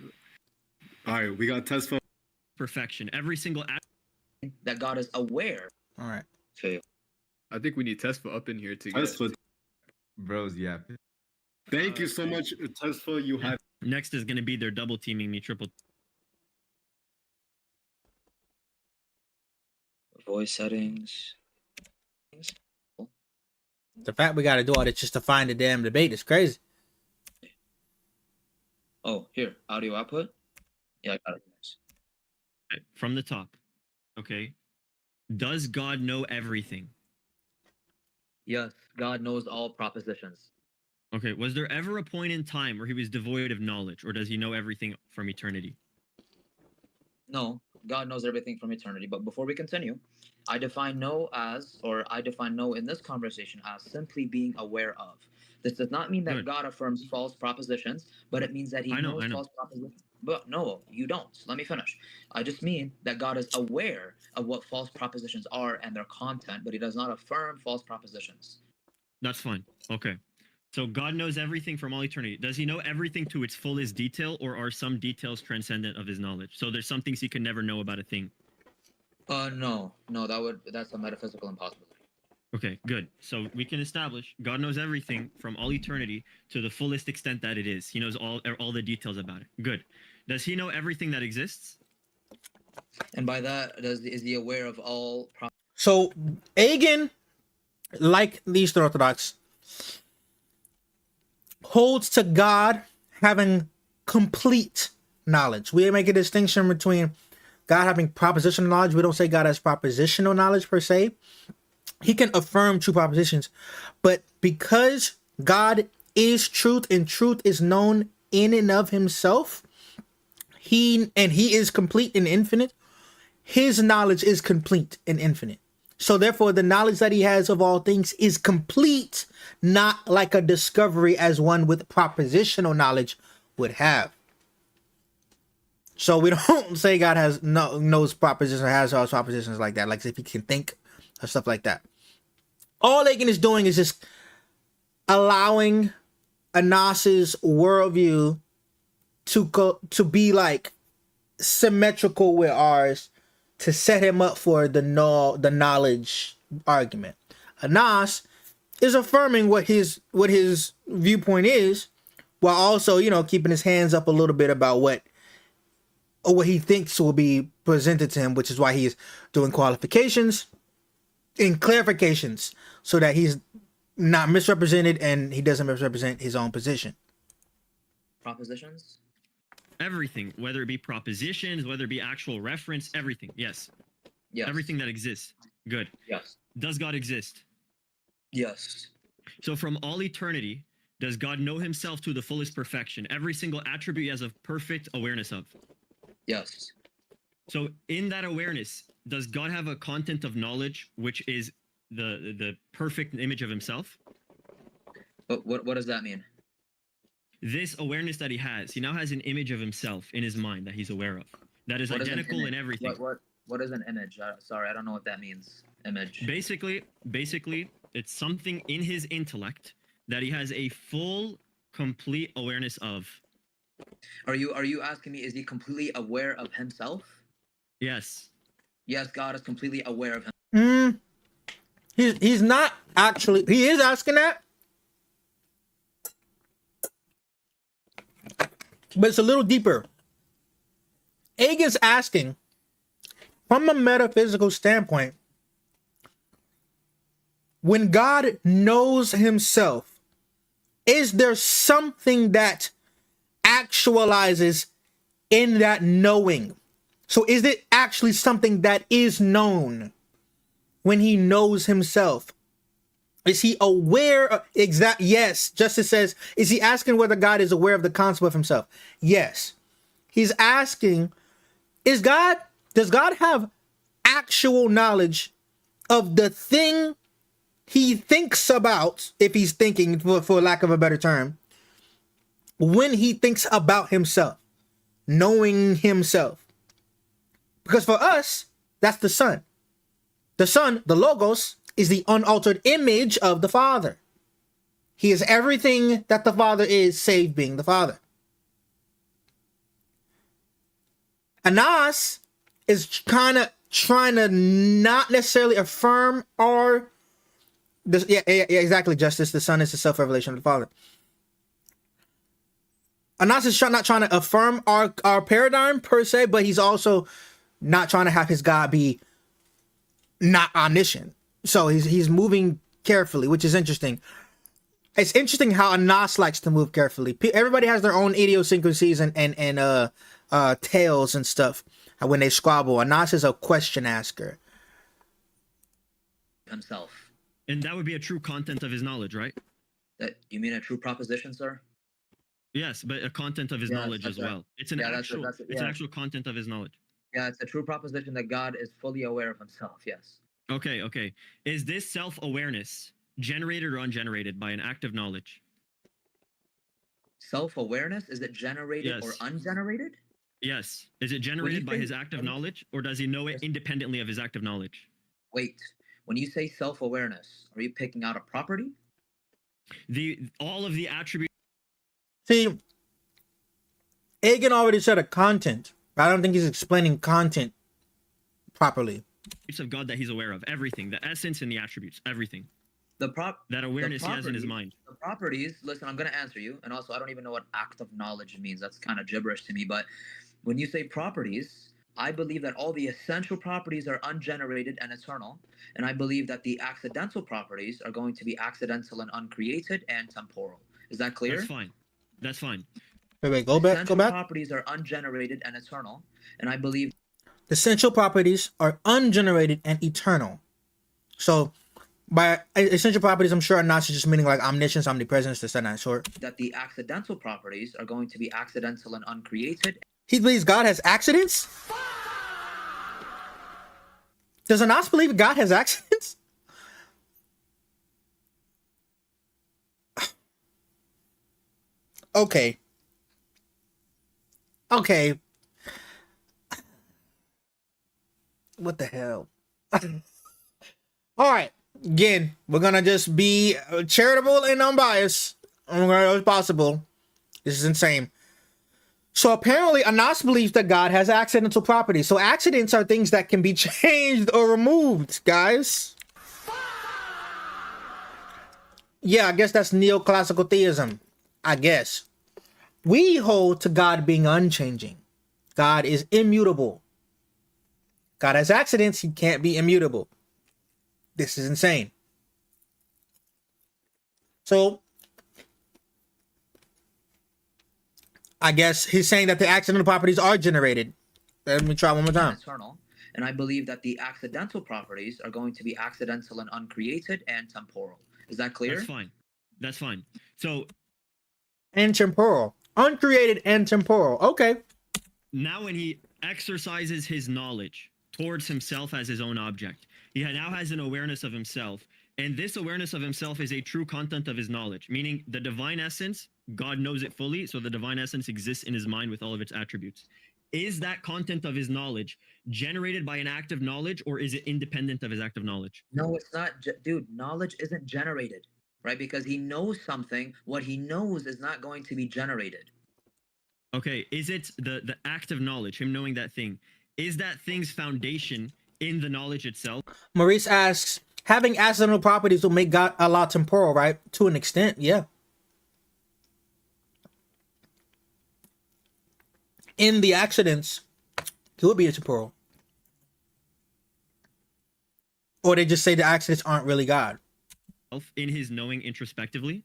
All right, we got test phone. Perfection. Every single That God is aware. All right. I think we need Tesfa up in here to get. Tesla. Bros, yeah. Thank you so much, Tesla. You have. next is gonna be they're double teaming me, triple. Voice settings. The fact we got to do all this just to find the damn debate is crazy. Oh, here, audio output. Yeah, I got it. Nice. Okay, from the top. Okay. Does God know everything? Yes, God knows all propositions. Okay. Was there ever a point in time where he was devoid of knowledge, or does he know everything from eternity? No, God knows everything from eternity. But before we continue, I define know in this conversation as simply being aware of. This does not mean that Good. God affirms false propositions, but it means that he I know. knows false propositions. But no, you don't. Let me finish. I just mean that God is aware of what false propositions are and their content, but he does not affirm false propositions. That's fine. Okay. So God knows everything from all eternity. Does he know everything to its fullest detail, or are some details transcendent of his knowledge? So there's some things he can never know about a thing. No, that's a metaphysical impossibility. Okay, good. So we can establish God knows everything from all eternity to the fullest extent that it is. He knows all the details about it. Good. Does he know everything that exists? And by that, is he aware of all So, Agen, like the Eastern Orthodox, holds to God having complete knowledge. We make a distinction between God having propositional knowledge. We don't say God has propositional knowledge per se. He can affirm true propositions, but because God is truth and truth is known in and of himself, he is complete and infinite. His knowledge is complete and infinite. So therefore, the knowledge that he has of all things is complete, not like a discovery as one with propositional knowledge would have. So we don't say God knows propositions or has all propositions like that, like if he can think or stuff like that. All Agen is doing is just allowing Anas's worldview to be like symmetrical with ours to set him up for the knowledge argument. Anas is affirming what his viewpoint is, while also, you know, keeping his hands up a little bit about what he thinks will be presented to him, which is why he is doing qualifications and clarifications so that he's not misrepresented and he doesn't misrepresent his own position. Propositions? Everything, whether it be propositions, whether it be actual reference, everything. Yes. Yes. Everything that exists. Good. Yes. Does God exist? Yes. So from all eternity, does God know himself to the fullest perfection? Every single attribute he has a perfect awareness of. Yes. So in that awareness, does God have a content of knowledge, which is the perfect image of himself? But what does that mean? This awareness that he now has an image of himself in his mind that he's aware of. That is What is an identical in image? everything. What is an image? Sorry, I don't know what that means. Image. Basically, it's something in his intellect that he has a full, complete awareness of. Are you asking me, is he completely aware of himself? Yes. Yes, God is completely aware of him. He's not actually. He is asking that, but it's a little deeper. Agin's asking, from a metaphysical standpoint, when God knows himself, is there something that actualizes in that knowing? So is it actually something that is known when he knows himself? Is he aware of yes, Justice says, is he asking whether God is aware of the concept of himself? Yes. He's asking, does God have actual knowledge of the thing he thinks about, if he's thinking, for lack of a better term, when he thinks about himself, knowing himself? Because for us, that's the Son. The Son, the Logos, is the unaltered image of the Father. He is everything that the Father is, save being the Father. Anas is kind of trying to not necessarily affirm exactly, Justice. The Son is the self-revelation of the Father. Anas is not trying to affirm our paradigm per se, but he's also not trying to have his God be not omniscient. So he's moving carefully, which is interesting. It's interesting how Anas likes to move carefully. Everybody has their own idiosyncrasies and tales and stuff when they squabble. Anas is a question asker. Himself. And that would be a true content of his knowledge, right? That you mean a true proposition, sir? Yes, but a content of his knowledge as well. It's an actual content of his knowledge. Yeah, it's a true proposition that God is fully aware of himself. Yes. Okay. Is this self-awareness generated or ungenerated by an act of knowledge? Self-awareness, is it generated or ungenerated? Yes. Is it generated by his act of knowledge, or does he know it independently of his act of knowledge? Wait, when you say self-awareness, are you picking out a property? All of the attributes. See, Agin already said a content. I don't think he's explaining content properly. Of God that he's aware of, everything, the essence and the attributes, everything. That awareness he has in his mind. The properties, listen, I'm going to answer you. And also, I don't even know what act of knowledge means. That's kind of gibberish to me. But when you say properties, I believe that all the essential properties are ungenerated and eternal. And I believe that the accidental properties are going to be accidental and uncreated and temporal. Is that clear? That's fine. Wait, go back. Properties are ungenerated and eternal. And I believe the essential properties are ungenerated and eternal. So by essential properties, I'm sure Anas is just meaning like omniscience, omnipresence, this and that sort. That the accidental properties are going to be accidental and uncreated. He believes God has accidents? Does Anas believe God has accidents? Okay. What the hell? All right. Again, we're going to just be charitable and unbiased. Okay, it's possible. This is insane. So apparently Anas believes that God has accidental properties. So accidents are things that can be changed or removed, guys. Yeah, I guess that's neoclassical theism. I guess. We hold to God being unchanging. God is immutable. God has accidents. He can't be immutable. This is insane. So I guess he's saying that the accidental properties are generated. Let me try one more time. Eternal. And I believe that the accidental properties are going to be accidental and uncreated and temporal. Is that clear? That's fine. That's fine. So And temporal. Uncreated and temporal. Okay. now when he exercises his knowledge towards himself as his own object, he now has an awareness of himself. And this awareness of himself is a true content of his knowledge, meaning the divine essence, God knows it fully, so the divine essence exists in his mind with all of its attributes. Is that content of his knowledge generated by an act of knowledge, or is it independent of his act of knowledge? No, it's not. Dude, knowledge isn't generated, right? Because he knows something. What he knows is not going to be generated. Okay, is it the act of knowledge, him knowing that thing, is that thing's foundation in the knowledge itself? Maurice asks, having accidental properties will make God a lot temporal, right? To an extent, yeah. In the accidents, he would be a temporal. Or they just say the accidents aren't really God. In his knowing introspectively?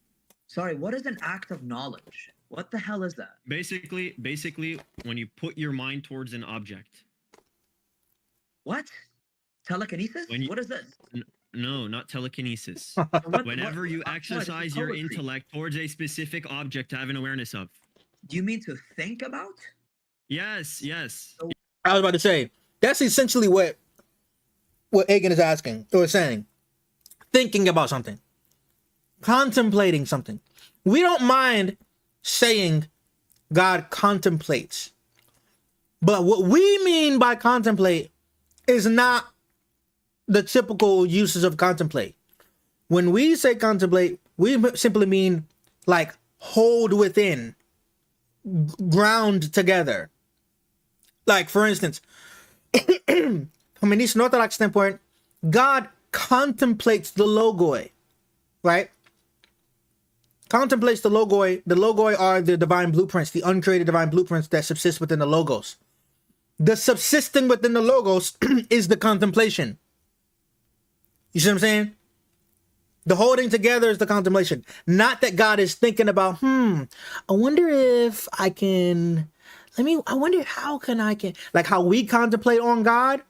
Sorry, what is an act of knowledge? What the hell is that? Basically, when you put your mind towards an object. What? Telekinesis? When you- What is this? No, not telekinesis. What- Whenever what- you what- exercise your poetry. intellect towards a specific object to have an awareness of. Do you mean to think about? Yes, yes. I was about to say, that's essentially what Agan is asking or saying. Thinking about something. Contemplating something. We don't mind saying God contemplates. But what we mean by contemplate is not the typical uses of contemplate. When we say contemplate, we simply mean like hold within, ground together. Like, for instance, from an Eastern Orthodox standpoint, God contemplates the logoi, right? Contemplates the logoi. The logoi are the divine blueprints, the uncreated divine blueprints that subsist within the logos. The subsisting within the logos is the contemplation. You see what I'm saying? The holding together is the contemplation. Not that God is thinking about, I wonder if I can, I wonder how can I like how we contemplate on God,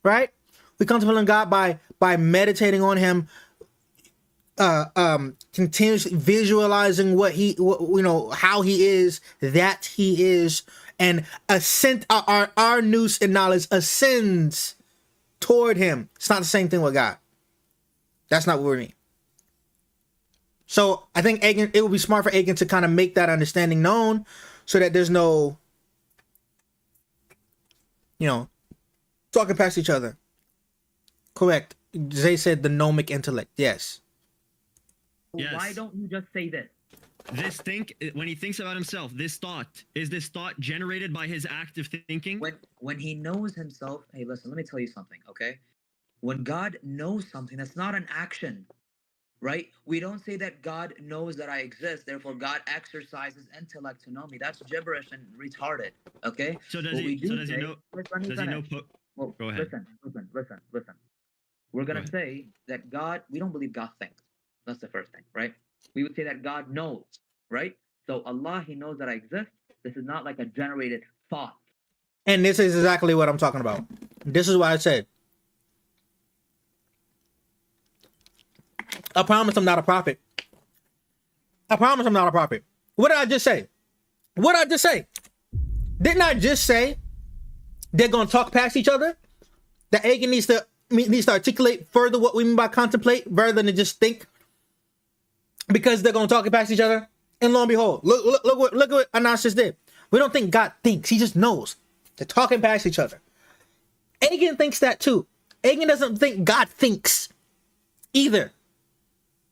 right? We contemplate on God by meditating on him, continuously visualizing how he is, that he is, and our nous and knowledge ascends toward him. It's not the same thing with God. That's not what we mean. So I think it would be smart for Agan to kind of make that understanding known so that there's no, talking past each other. Correct. Zay said the gnomic intellect. Yes. Yes. Why don't you just say this? When he thinks about himself, is this thought generated by his active thinking? When he knows himself, hey, listen, let me tell you something, okay? When God knows something, that's not an action, right? We don't say that God knows that I exist, therefore God exercises intellect to know me. That's gibberish and retarded, okay? So does he know? Well, Go ahead. Listen. We're going to say that God, we don't believe God thinks. That's the first thing, right? We would say that God knows, right? So Allah, he knows that I exist. This is not like a generated thought. And this is exactly what I'm talking about. This is why I said, I promise I'm not a prophet. I promise I'm not a prophet. What did I just say? Didn't I just say they're going to talk past each other? That Agan needs to articulate further what we mean by contemplate rather than just think, because they're going to talk past each other. And lo and behold, look what Anas just did. We don't think God thinks. He just knows. They're talking past each other. Agan thinks that too. Agan doesn't think God thinks either.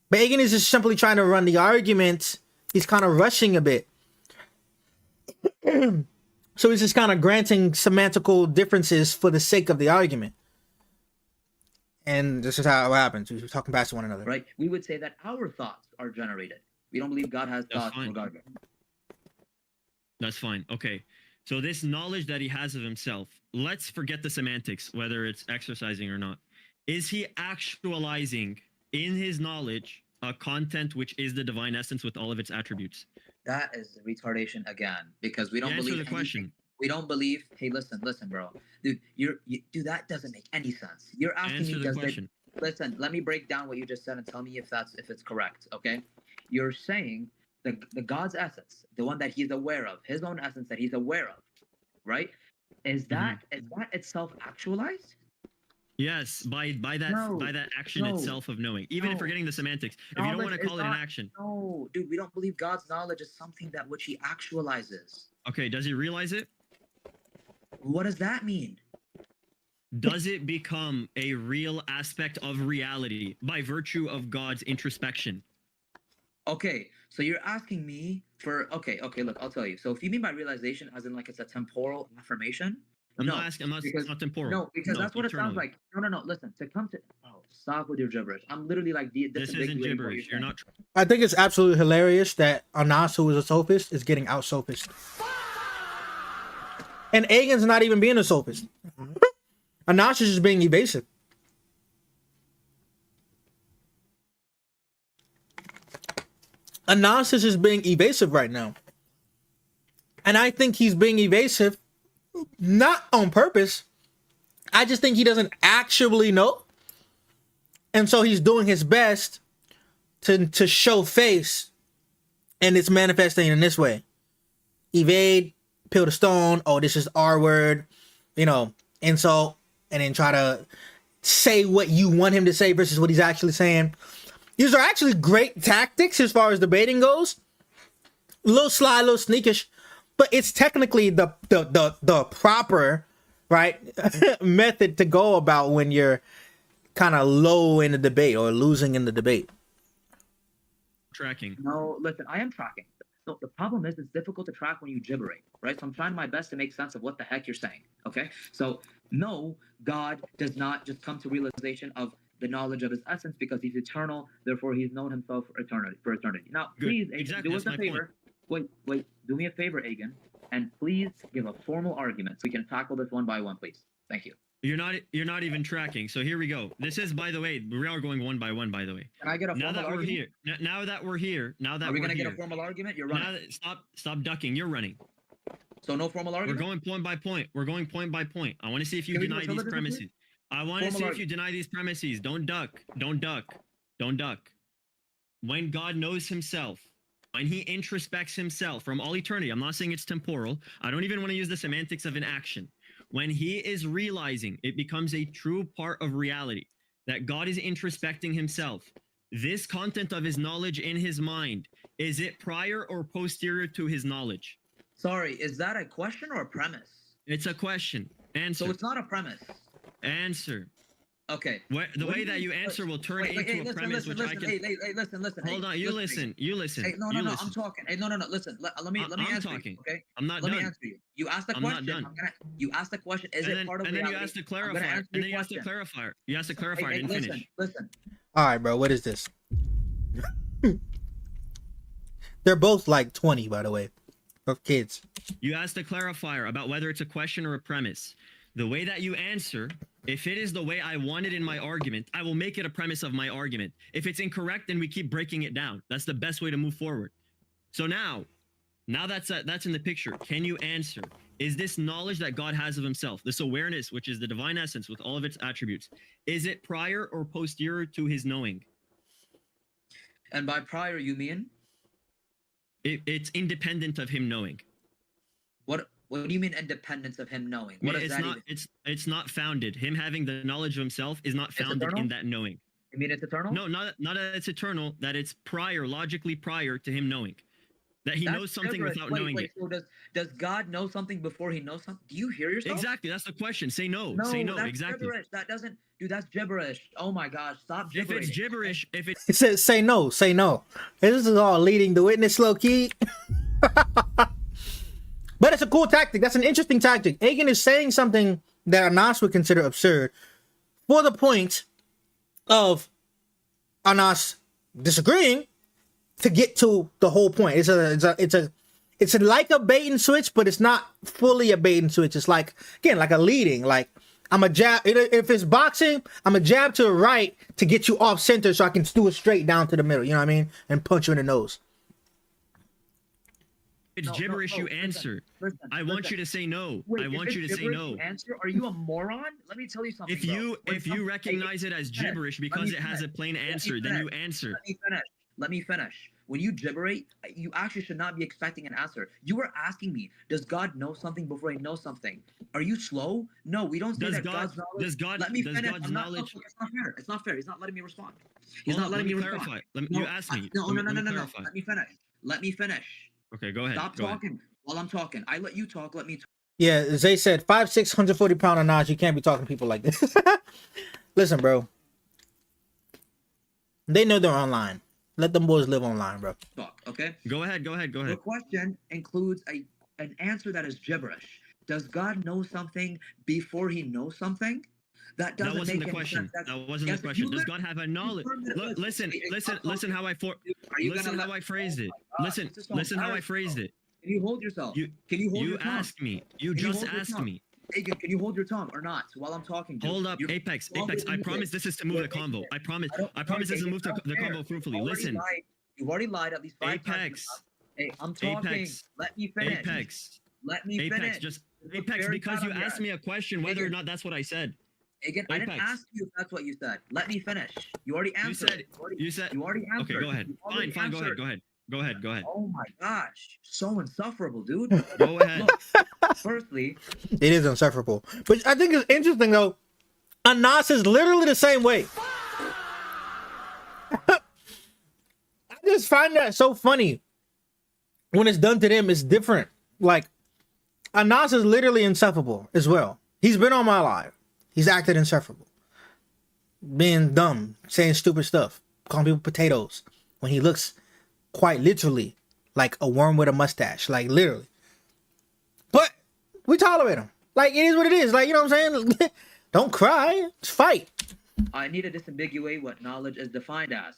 But Agan is just simply trying to run the argument he's kind of rushing a bit. So he's just kind of granting semantical differences for the sake of the argument. And this is how it happens. We're talking past one another. Right? We would say that our thoughts are generated. We don't believe God has That's thoughts fine. regardless. That's fine. Okay. So this knowledge that he has of himself, let's forget the semantics, whether it's exercising or not. Is he actualizing in his knowledge a content which is the divine essence with all of its attributes? That is retardation again, because we don't Answer believe the anything. question. We don't believe. Hey, listen, bro, dude. Dude, that doesn't make any sense. You're asking Answer me, the does question. it? Listen, let me break down what you just said and tell me if it's correct. Okay, you're saying the God's essence, the one that he's aware of, his own essence that he's aware of, right? Is that itself actualized? Yes, by that action no, itself of knowing. Even if no. we're getting the semantics. If you don't Knowledge want to is call it an not- action. No, dude, we don't believe God's knowledge is something that which he actualizes. Okay, does he realize it? What does that mean? Does it become a real aspect of reality by virtue of God's introspection? Okay, so you're asking me for okay, look, I'll tell you. So if you mean by realization as in like it's a temporal affirmation, I'm no, not asking. I'm not. because- It's not temporal. no, because that's what it sounds eternally. like. No, listen, to come to stop with your gibberish. I'm literally like This isn't disambiguating what you're gibberish. You're saying. not. I think it's absolutely hilarious that Anas, who is a sophist, is getting out sophist. And Agan's not even being a sophist. Anas is just being evasive. Anas is just being evasive right now. And I think he's being evasive not on purpose. I just think he doesn't actually know. And so he's doing his best to show face. And it's manifesting in this way. Evade, peel the stone. Oh, this is R word. You know, insult. And then try to say what you want him to say versus what he's actually saying. These are actually great tactics as far as debating goes. A little sly, a little sneakish. But it's technically the proper, right, method to go about when you're kind of low in the debate or losing in the debate. Tracking. No, listen, I am tracking. No, the problem is it's difficult to track when you gibberate, right? So I'm trying my best to make sense of what the heck you're saying, okay? So no, God does not just come to realization of the knowledge of his essence because he's eternal, therefore he's known himself for eternity. Now, Good. please, Agan, Exactly, do us that's a my point. favor. Wait, do me a favor, Agan, and please give a formal argument so we can tackle this one by one, please. Thank you. You're not even tracking. So here we go. This is, by the way, we are going one by one, by the way. Can I get a Now formal that we're argument? here, now that we're here, Are we we're gonna get a here, formal argument? You're now running. that, stop ducking. You're running. So no formal We're argument? going point by point. We're going point by point. I want to see if you Can we do deny a these syllabus, please? premises. I want to Formal see if argument. you deny these premises. Don't duck. Don't duck. Don't duck. When God knows himself, when he introspects himself from all eternity, I'm not saying it's temporal. I don't even want to use the semantics of an action. When he is realizing, it becomes a true part of reality that God is introspecting himself. This content of his knowledge in his mind, is it prior or posterior to his knowledge? Sorry, is that a question or a premise? It's a question. Answer. So it's not a premise. Answer. Okay. The What do way you that mean? you answer will turn Wait, into hey, a listen, premise, listen, which I listen, can. hey, listen. Hold on, you listen. You listen. Hey, no, you I'm listen. talking. Hey, no, listen. Let me I'm answer talking. you, okay? I'm not Let me done. answer you. You asked the I'm not question. done. You asked the question. Is And it then, part of and then reality? you asked to I'm gonna clarify. answer And your then you asked to question. clarify. You asked to clarify. I didn't finish. Listen. All right, bro. What is this? They're both like 20, by the way. Both kids. You asked a clarifier about whether it's a question or a premise. The way that you answer, if it is the way I want it in my argument, I will make it a premise of my argument. If it's incorrect, then we keep breaking it down. That's the best way to move forward. So now that's in the picture. Can you answer? Is this knowledge that God has of himself, this awareness, which is the divine essence with all of its attributes, is it prior or posterior to his knowing? And by prior, you mean? It's independent of him knowing. What do you mean independence of him knowing? What does It's that not. even? It's not founded. Him having the knowledge of himself is not founded eternal? in that knowing. You mean it's eternal? No, not that it's eternal. That it's prior, logically prior to him knowing. That he That's knows something gibberish. without Wait, knowing wait, it. So does God know something before he knows something? Do you hear yourself? Exactly. That's the question. Say no. No, Say no. that's Exactly. gibberish. That doesn't, dude. That's gibberish. Oh my gosh, stop If gibbering. it's gibberish, if it's It says say no, say no. This is all leading the witness, low key. But it's a cool tactic. That's an interesting tactic. Agan is saying something that Anas would consider absurd for the point of Anas disagreeing to get to the whole point. It's like a bait and switch, but it's not fully a bait and switch. It's like, again, like a leading. Like I'm a jab. If it's boxing, I'm a jab to the right to get you off center so I can do it straight down to the middle. You know what I mean? And punch you in the nose. gibberish, you answer. I want you to say no. Wait, I if want it's you to say gibberish, no. you answer? Are you a moron? Let me tell you something. If you recognize it as gibberish because it has a plain answer, then you answer. Let me finish. When you gibberate, you actually should not be expecting an answer. You were asking me, does God know something before he knows something? Are you slow? No, we don't say Does that God- God's knowledge. does God- Let me does finish. God's I'm not, knowledge- It's not fair. It's not fair. He's not letting me respond. He's Hold not on, letting me clarify. respond. You asked me. No. Let me Let clarify. me finish. Let me finish. Okay, go ahead. Stop go ahead. talking while I'm talking. I let you talk. Let me talk. Yeah, Zay said 5'6", 140-pound Anas. You can't be talking to people like this. Listen, bro. They know they're online. Let them boys live online, bro. Talk, okay? Go ahead. Go ahead. Go The ahead. question includes an answer that is gibberish. Does God know something before he knows something? That doesn't That wasn't make the any question. sense. That wasn't yes, the question. you Does lit- God have a knowledge? Listen how I listen how I phrased it. Listen how I phrased it. Can you hold yourself? You Can you hold you your tongue? asked me. You Can you just hold your asked tongue? me. Agan, can you hold your tongue or not while I'm talking? Dude? Hold up, You're Apex. longer Apex. than I you promise did. this is to move the convo. I promise this is to move the convo fruitfully. Listen, You've already lied at least 5 times. Apex. Hey, I'm talking. Apex. Let me finish. Apex. Let me Apex. finish. Just Look Apex very because bad you on your asked ass. me a question whether or Agan. not that's what I said. Again, I didn't Apex. ask you if that's what you said. Let me finish. You already answered. You said You already answered. okay. Go ahead. You already Fine. Go ahead. answered. Go ahead. Go ahead. Go ahead. Oh my gosh, so insufferable, dude. Go ahead. Look, firstly, It is insufferable. But I think it's interesting, though. Anas is literally the same way. I just find that so funny. When it's done to them, it's different. Like, Anas is literally insufferable as well. He's been on my live. He's acted insufferable. Being dumb, saying stupid stuff, calling people potatoes. When he looks quite literally like a worm with a mustache. Like, literally. But we tolerate him. Like, it is what it is. Like, you know what I'm saying? Don't cry. Just fight. I need to disambiguate what knowledge is defined as.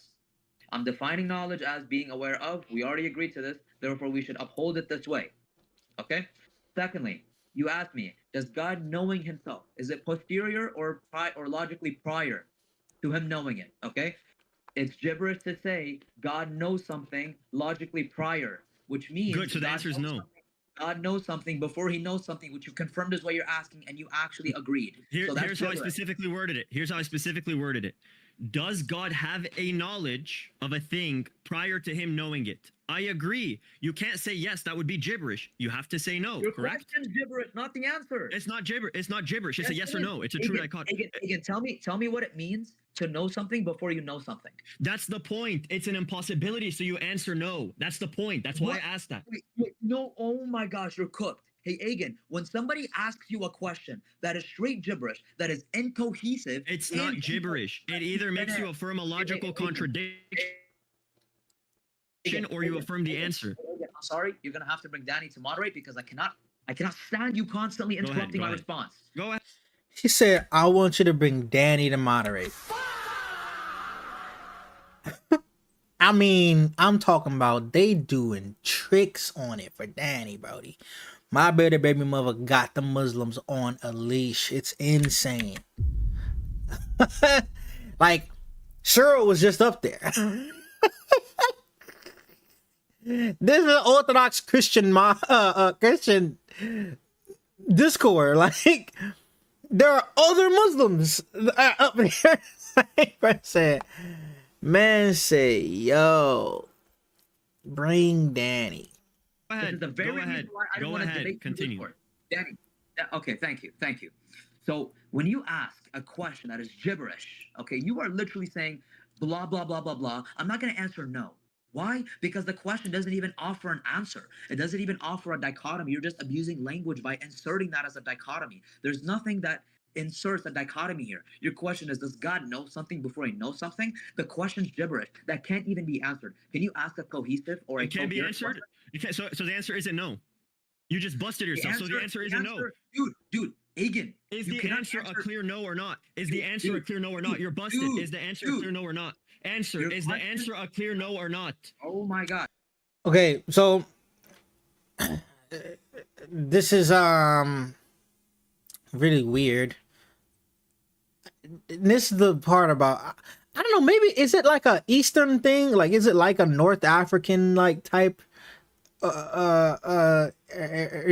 I'm defining knowledge as being aware of. We already agreed to this. Therefore, we should uphold it this way. Okay? Secondly, you asked me, does God knowing himself, is it posterior or logically prior to him knowing it? Okay? It's gibberish to say God knows something logically prior, which means Good. So the God answer is knows no. something- God knows something before he knows something, which you confirmed is what you're asking, and you actually agreed. So that's Here's how I gibberish. specifically worded it. Here's how I specifically worded it. Does God have a knowledge of a thing prior to him knowing it? I agree. You can't say yes. That would be gibberish. You have to say no. Your Correct? question's gibberish, not the answer. It's not gibberish. It's not gibberish. It's a yes or no. It's a true dichotomy. Again, tell me what it means to know something before you know something. That's the point. It's an impossibility. So you answer no. That's the point. That's why What? I asked that. Wait, no, oh my gosh, you're cooked. Hey, Agan, when somebody asks you a question that is straight gibberish, that is incohesive, It's not and- gibberish. It either makes you affirm a logical Agan, contradiction or you Agan, affirm the Agan, answer. Agan, I'm sorry, you're gonna have to bring Danny to moderate because I cannot stand you constantly ahead, interrupting go my ahead. response. Go ahead. She said, I want you to bring Danny to moderate. I mean, I'm talking about they doing tricks on it for Danny, Brody. My baby mother got the Muslims on a leash. It's insane. Like, Cheryl was just up there. This is an Orthodox Christian Christian Discord. Like, there are other Muslims up there. Man say, yo, bring Danny. Go This ahead. is the very Go ahead. reason why I don't Go want to ahead. debate you Continue. Discord. Danny, okay, thank you. So when you ask a question that is gibberish, okay, you are literally saying blah blah blah blah blah. I'm not gonna answer no. Why? Because the question doesn't even offer an answer. It doesn't even offer a dichotomy. You're just abusing language by inserting that as a dichotomy. There's nothing that inserts a dichotomy here. Your question is, does God know something before he knows something? The question's gibberish. That can't even be answered. Can you ask a cohesive or a It can't be coherent answered. question? It can't, so the answer isn't no. You just busted yourself. So the answer isn't no. Dude, Agan. Is you the cannot answer a clear no or not? Is the answer a dude, clear no or not? You're busted. dude, Is the answer a dude. clear no or not? Answer. Your Is the question- answer a clear no or not? Oh my God. Okay, so this is really weird. This is the part about, I don't know, maybe is it like a Eastern thing? Like, is it like a North African like type you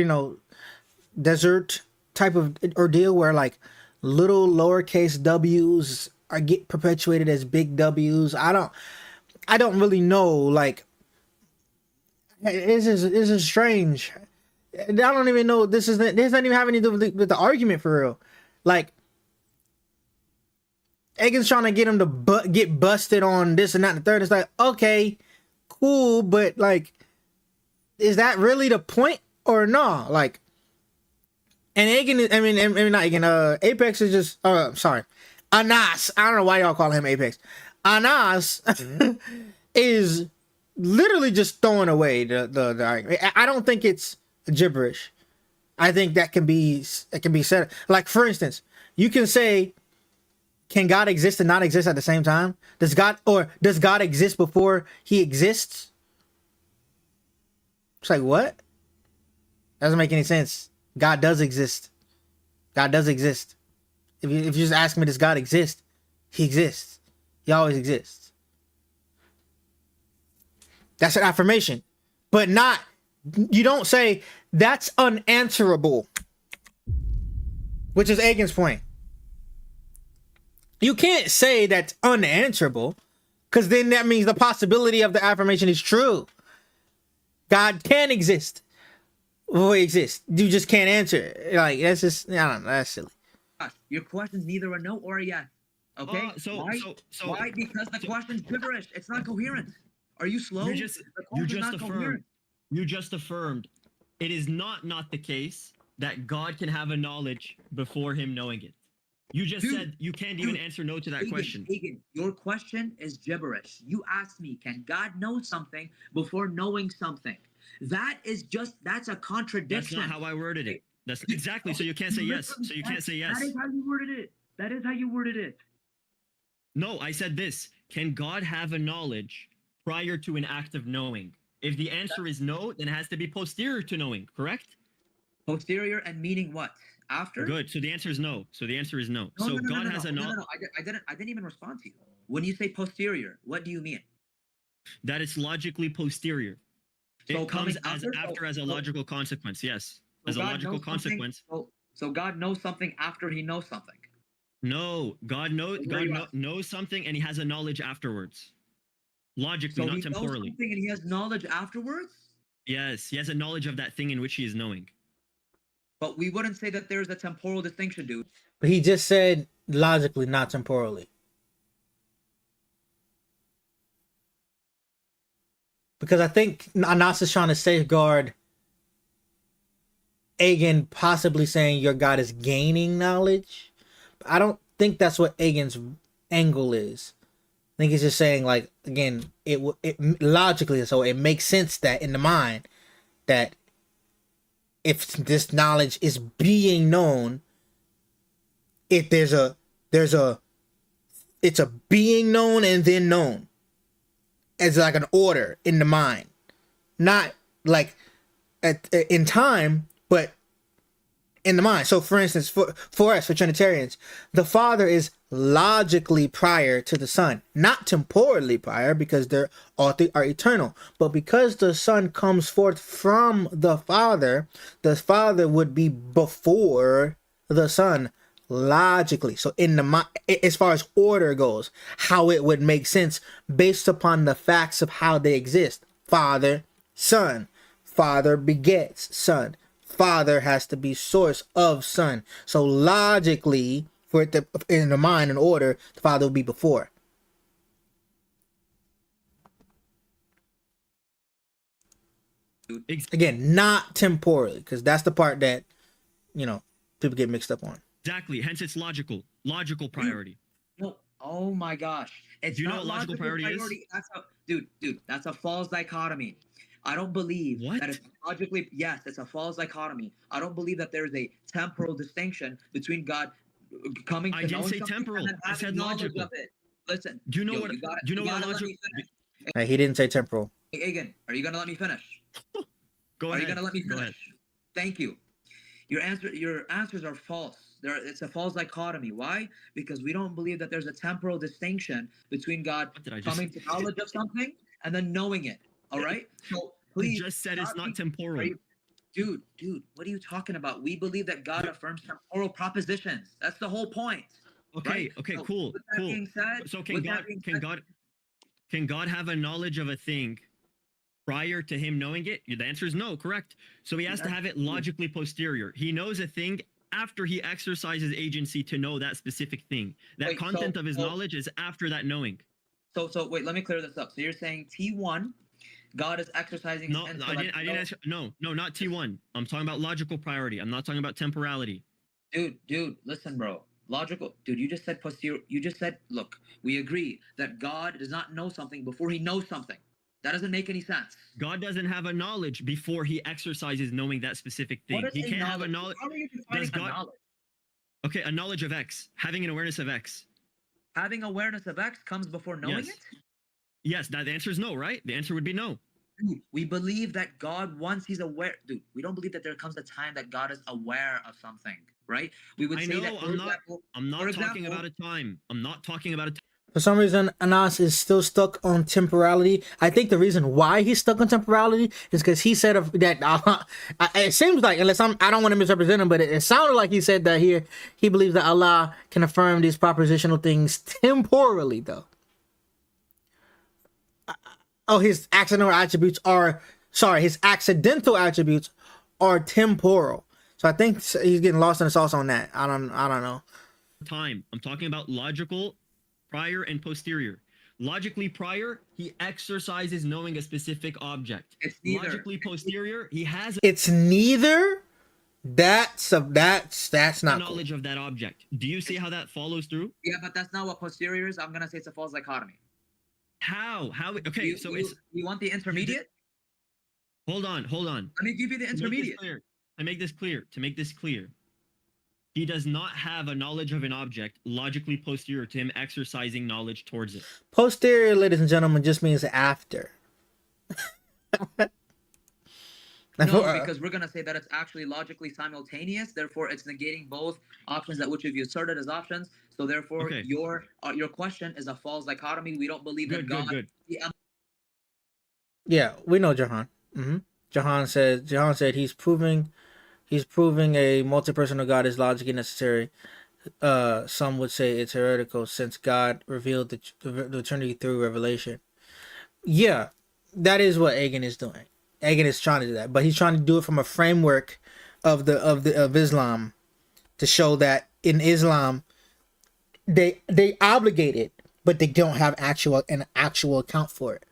know, desert type of ordeal where like little lowercase w's are get perpetuated as big w's? I don't really know. Like, this is strange. I don't even know. This doesn't even have anything to do with the argument for real. Like, Egan's trying to get him to get busted on this and that and the third. It's like, okay, cool, but like, is that really the point or no? Like, and Egan, I mean not Egan, Apex is just, sorry, Anas, I don't know why y'all call him Apex. Anas is literally just throwing away the argument. I don't think it's gibberish. I think it can be said. Like, for instance, you can say, can God exist and not exist at the same time? Does God exist before he exists? It's like, what? Doesn't make any sense. God does exist. God does exist. If you just ask me, does God exist? He exists. He always exists. That's an affirmation. But not, you don't say, that's unanswerable. Which is Egan's point. You can't say that's unanswerable, because then that means the possibility of the affirmation is true. God can exist. Well, he exists. You just can't answer. Like, that's just, I don't know, that's silly. Your question's neither a no or a yes. Okay? Why? Why? Because the question's gibberish. It's not coherent. Are you slow? You just affirmed it is not the case that God can have a knowledge before him knowing it. You just said you can't even answer no to that question. Egan, your question is gibberish. You asked me, can God know something before knowing something? That's a contradiction. That's not how I worded it. That's exactly. So you can't say yes. So you can't say yes. That is how you worded it. That is how you worded it. No, I said this. Can God have a knowledge prior to an act of knowing? If the answer is no, then it has to be posterior to knowing, correct? Posterior and meaning what? After? Good. So the answer is no. God has a knowledge. No. I didn't even respond to you. When you say posterior, what do you mean? That it's logically posterior. So It comes coming as after? as a logical consequence. Yes, So as a God logical knows something- consequence. So God knows something after he knows something. No, God knows. So where God you at? knows something, and he has a knowledge afterwards. Logically, So not he knows temporally. something and he has knowledge afterwards? Yes, he has a knowledge of that thing in which he is knowing. But we wouldn't say that there's a temporal distinction, dude. But he just said logically, not temporally. Because I think Anas is trying to safeguard Agan possibly saying your God is gaining knowledge. I don't think that's what Agan's angle is. I think he's just saying, like, again, it logically, so it makes sense that in the mind that if this knowledge is being known, if it's a being known and then known as like an order in the mind, not like in time, but in the mind. So for instance, for us, for Trinitarians, the Father is logically prior to the Son, not temporally prior, because they're all three are eternal. But because the Son comes forth from the Father would be before the Son logically. So in the mind, as far as order goes, how it would make sense based upon the facts of how they exist. Father, Son, Father begets Son. Father has to be source of Son. So logically, for it to, in the mind and order, the Father will be before. Again, not temporally, because that's the part that, you know, people get mixed up on. Exactly. Hence, it's logical priority. No. Oh my gosh. It's Do you know not what logical priority is? That's a dude, that's a false dichotomy. I don't believe What? that it's logically, yes, it's a false dichotomy. I don't believe that there's a temporal distinction between God coming to I didn't knowing say something temporal. and then I having said knowledge logical. of it. Listen, Do you know yo, what? do You know what gotta let logical? me finish. Like, he didn't say temporal. Hey, Egan, are you gonna let me finish? Go Are ahead. you gonna let me Go finish? ahead. Thank you. Your answers are false. It's a false dichotomy. Why? Because we don't believe that there's a temporal distinction between God What did I just? coming to knowledge of something and then knowing it. All right. So please. I just said it's stop not being- temporal. are you- Dude, what are you talking about? We believe that God affirms temporal propositions. That's the whole point. Okay. Right? Okay. So, Cool. with that Cool. being said, So can with that God? being Can said- God? Can God have a knowledge of a thing prior to him knowing it? The answer is no. Correct. So he has to have it logically posterior. He knows a thing after he exercises agency to know that specific thing. That Wait, content so- of his so- knowledge is after that knowing. So wait, let me clear this up. So you're saying T1, God is exercising No, his I intellect. didn't answer. No, not T1. I'm talking about logical priority. I'm not talking about temporality. Dude, listen, bro. Logical. Dude, you just said posterior. You just said, look, we agree that God does not know something before he knows something. That doesn't make any sense. God doesn't have a knowledge before he exercises knowing that specific thing. What is He can't have a knowledge. How are you defining Does a God- knowledge? Okay, a knowledge of X, having an awareness of X. Having awareness of X comes before knowing Yes. it? Yes, that the answer is no, right? The answer would be no. Dude, we believe that God, once he's aware, dude, we don't believe that there comes a time that God is aware of something, right? We would I say know. that, for I'm not. example, I'm not for talking example- about a time. I'm not talking about a time. For some reason, Anas is still stuck on temporality. I think the reason why he's stuck on temporality is because he said that it seems like, unless I don't want to misrepresent him, but it sounded like he said that he believes that Allah can affirm these propositional things temporally, though. His accidental attributes are temporal. So I think he's getting lost in the sauce on that. I don't know. Time. I'm talking about logical, prior, and posterior. Logically prior, he exercises knowing a specific object. It's neither. Logically posterior, he has It's neither. That's not cool. knowledge of that object. Do you see how that follows through? Yeah, but that's not what posterior is. I'm gonna say it's a false dichotomy. How? Okay, You- so you- it's you want the intermediate? hold on. Let me give you the intermediate. To make this clear, he does not have a knowledge of an object logically posterior to him exercising knowledge towards it. Posterior, ladies and gentlemen, just means after. No, because we're gonna say that it's actually logically simultaneous. Therefore, it's negating both options that which you asserted as options. So therefore, Okay. your question is a false dichotomy. We don't believe that God. Yeah, we know Jahan. Jahan said he's proving a multi-personal God is logically necessary. Some would say it's heretical since God revealed the Trinity through revelation. Yeah, that is what Egan is doing. Egan is trying to do that, but he's trying to do it from a framework of Islam to show that in Islam they obligate it, but they don't have an actual account for it.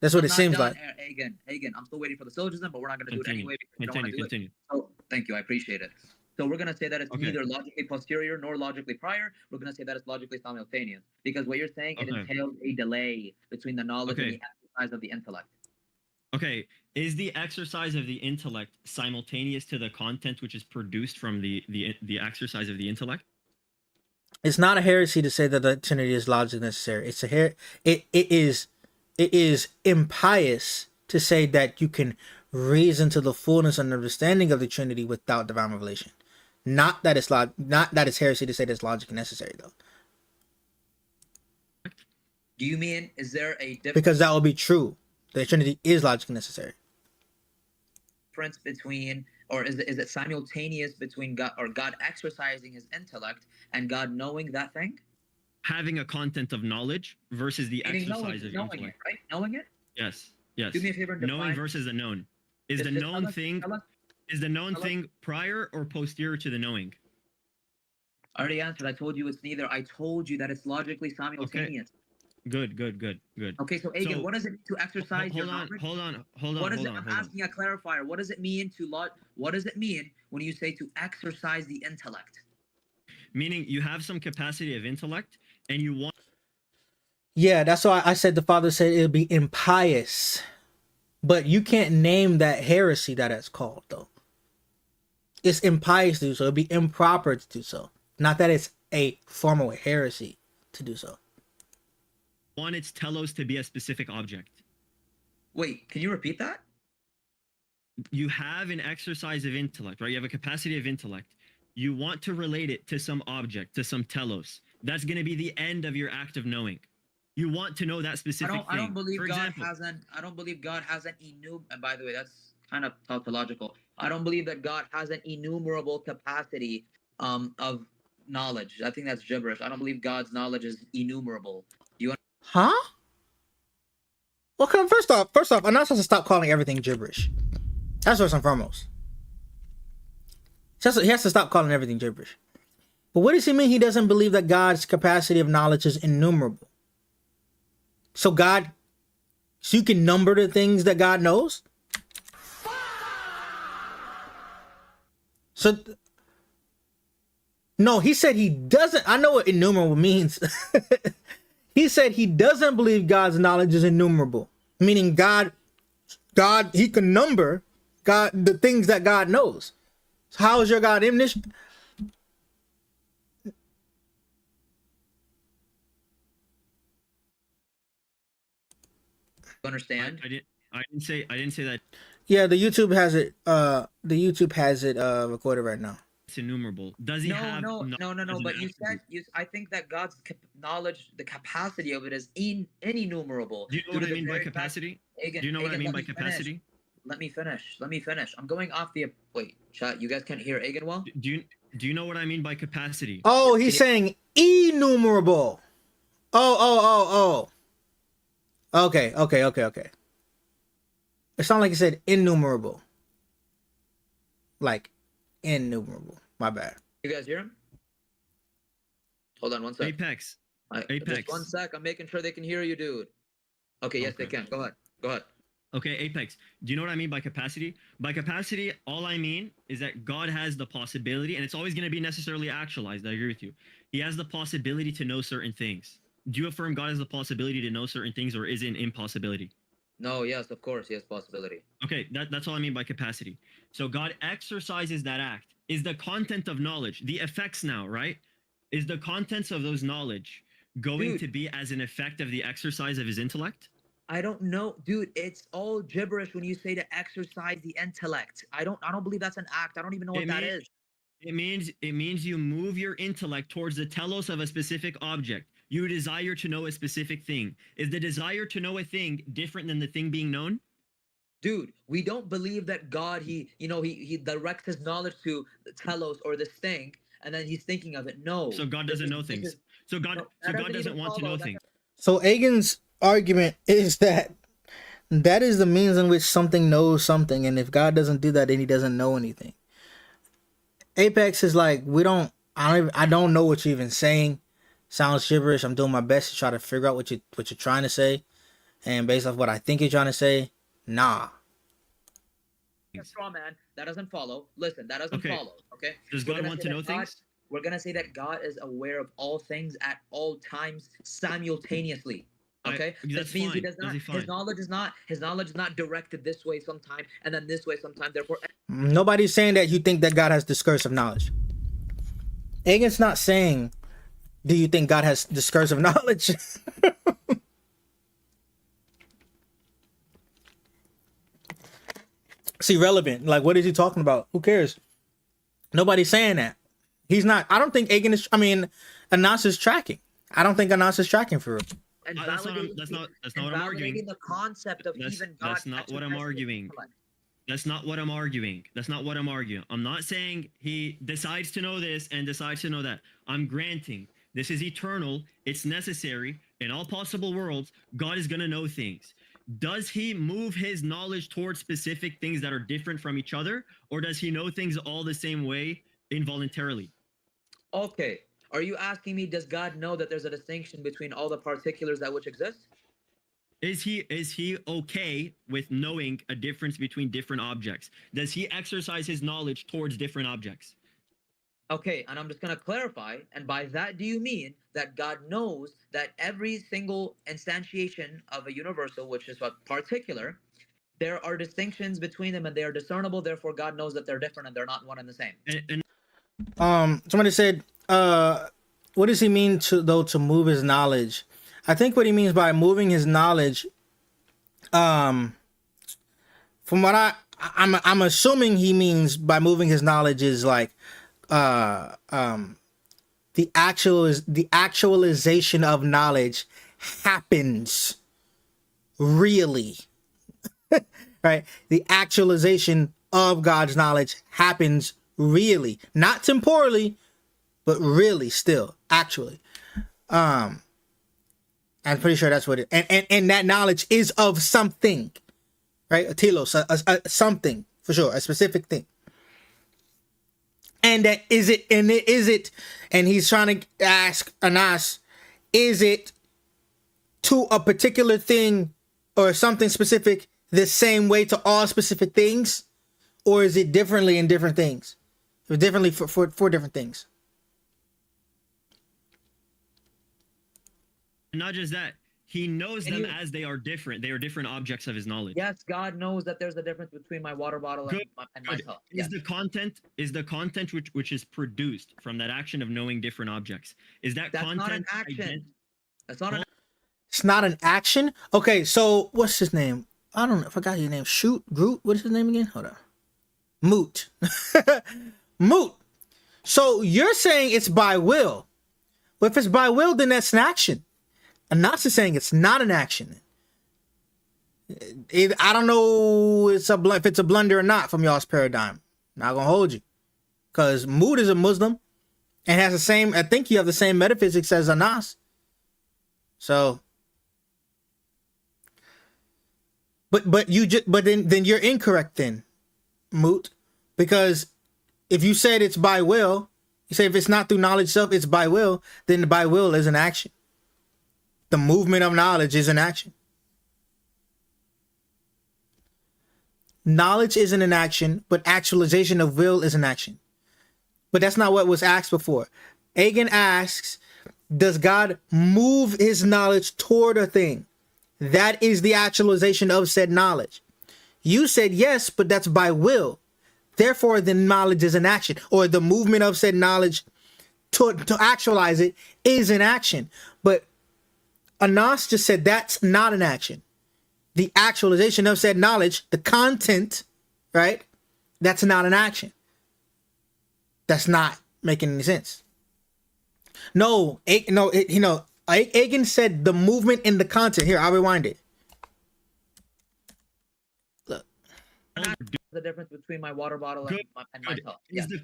That's what it seems like. Again, I'm still waiting for the syllogism, but we're not going to do it anyway because we don't want to do Continue. it. So, thank you, I appreciate it. So we're going to say that it's neither logically posterior nor logically prior. We're going to say that it's logically simultaneous because what you're saying, it entails a delay between the knowledge and the exercise of the intellect. Okay, is the exercise of the intellect simultaneous to the content which is produced from the exercise of the intellect? It's not a heresy to say that the Trinity is logically necessary. It is impious to say that you can reason to the fullness and understanding of the Trinity without divine revelation. Not that it's heresy to say that it's logically necessary, though. Do you mean, is there a difference? Because that would be true. The Trinity is logically necessary. Between, or is it simultaneous between God exercising his intellect and God knowing that thing? Having a content of knowledge versus the exercise of knowing intellect. it, right? Knowing it? Yes. Do me a favor and Knowing define. versus the known. Is the known thing prior or posterior to the knowing? I already answered. I told you it's neither. I told you that it's logically simultaneous. Good. Okay, so Agan, So, what does it mean to exercise your Hold on, knowledge? hold on, hold What on, is hold it? on, I'm hold on. asking a clarifier. What does it mean to What does it mean when you say to exercise the intellect? Meaning you have some capacity of intellect and you want Yeah, that's why I said the father said it'll be impious. But you can't name that heresy that it's called, though. It's impious to do so. It'd be improper to do so. Not that it's a formal heresy to do so. its telos to be a specific object. Wait, can you repeat that? You have an exercise of intellect, right? You have a capacity of intellect. You want to relate it to some object, to some telos. That's going to be the end of your act of knowing. You want to know that specific thing. I don't believe For God example, hasn't. I don't believe God has an And by the way, that's kind of tautological. I don't believe that God has an innumerable capacity of knowledge. I think that's gibberish. I don't believe God's knowledge is innumerable. Huh? Well, first off, I'm not supposed to stop calling everything gibberish. That's first and foremost. He has to stop calling everything gibberish. But what does he mean he doesn't believe that God's capacity of knowledge is innumerable? So you can number the things that God knows? So, no, he said he doesn't. I know what innumerable means. He said he doesn't believe God's knowledge is innumerable, meaning God, he can number the things that God knows. So how is your God omniscient? Understand? I didn't say that Yeah, the YouTube has it. Recorded right now. it's innumerable. Does he have No. knowledge as But an you attribute? said I think that God's knowledge, the capacity of it is innumerable. Do you know due what to I the mean by very fact- capacity? Agan, Do you know what I Agan, mean let by me finish. capacity? Let me finish. I'm going off the wait, chat. You guys can't hear Agan well? Do you know what I mean by capacity? Oh, he's saying innumerable. Oh. Okay. It sounded like he said innumerable. Like innumerable. My bad. You guys hear him? Hold on one sec. Apex. Just 1 sec. I'm making sure they can hear you, dude. Okay, yes, they Okay. can. Go ahead. Okay, Apex. Do you know what I mean by capacity? By capacity, all I mean is that God has the possibility, and it's always going to be necessarily actualized. I agree with you. He has the possibility to know certain things. Do you affirm God has the possibility to know certain things, or is it an impossibility? No, yes, of course, he has possibility. Okay, that's all I mean by capacity. So God exercises that act. Is the content of knowledge, the effects now, right? Is the contents of those knowledge going Dude. to be as an effect of the exercise of his intellect? I don't know, dude. It's all gibberish when you say to exercise the intellect. I don't believe that's an act. I don't even know what that is. It means you move your intellect towards the telos of a specific object. You desire to know a specific thing. Is the desire to know a thing different than the thing being known? Dude, we don't believe that God, he directs his knowledge to the telos or this thing, and then he's thinking of it. No. So God doesn't know things. So God doesn't want to know things. So Agan's argument is that is the means in which something knows something, and if God doesn't do that, then he doesn't know anything. Apex is like, I don't know what you're even saying. Sounds gibberish. I'm doing my best to try to figure out what you're trying to say, and based off what I think you're trying to say, nah. A straw man. That doesn't follow. Listen, that doesn't Okay. follow. Okay. Does God want to know things? We're gonna say that God is aware of all things at all times simultaneously. Okay, That's this means he fine. does not. That's fine. His knowledge is not directed this way sometime and then this way sometime. Therefore, Nobody's saying that you think that God has discursive knowledge. Agan's not saying, do you think God has discursive knowledge? It's irrelevant. Like, what is he talking about? Who cares? Nobody's saying that. He's not. I don't think Anas is tracking. I don't think Anas is tracking for real. and That's not what I'm arguing. validating the concept of even God. That's not what I'm exercising arguing. intellect. That's not what I'm arguing. I'm not saying he decides to know this and decides to know that. I'm granting this is eternal. It's necessary. In all possible worlds, God is going to know things. Does he move his knowledge towards specific things that are different from each other? Or does he know things all the same way involuntarily? Okay. Are you asking me, does God know that there's a distinction between all the particulars that which exist? Is he okay with knowing a difference between different objects? Does he exercise his knowledge towards different objects? Okay, and I'm just going to clarify. And by that, do you mean that God knows that every single instantiation of a universal, which is what particular, there are distinctions between them and they are discernible. Therefore, God knows that they're different and they're not one and the same. Somebody said, what does he mean to move his knowledge? I think what he means by moving his knowledge, from what I'm assuming he means by moving his knowledge is like the actualization of knowledge happens really. Right? The actualization of God's knowledge happens really, not temporally, but really still, actually. I'm pretty sure that's what it, and that knowledge is of something, right? A telos, a something, for sure, a specific thing. And that is it, and he's trying to ask Anas, is it to a particular thing or something specific the same way to all specific things? Or is it differently in different things? Or differently for different things? Not just that, he knows them as they are different. They are different objects of his knowledge. Yes, God knows that there's a difference between my water bottle and myself. Is the content which is produced from that action of knowing different objects? Is that That's content not an action. That's not an. It's not an action? Okay, so what's his name? I don't know. I forgot his name. Groot? What is his name again? Hold on. Moot. Moot. So you're saying it's by will. Well, if it's by will, then that's an action. Anas is saying it's not an action. I don't know if it's a blunder or not from y'all's paradigm. Not gonna hold you. Because Moot is a Muslim and has the same, I think you have the same metaphysics as Anas. So But then you're incorrect then, Moot, because if you said it's by will, you say if it's not through knowledge self, it's by will, then the by will is an action. The movement of knowledge is an action. Knowledge isn't an action, but actualization of will is an action. But that's not what was asked before. Agan asks, does God move his knowledge toward a thing? That is the actualization of said knowledge. You said yes, but that's by will. Therefore, the knowledge is an action, or the movement of said knowledge to actualize it is an action. But Anas just said that's not an action. The actualization of said knowledge, the content, right? That's not an action. That's not making any sense. Agan said the movement in the content. Here, I'll rewind it. Look. The difference between my water bottle and myself. Is the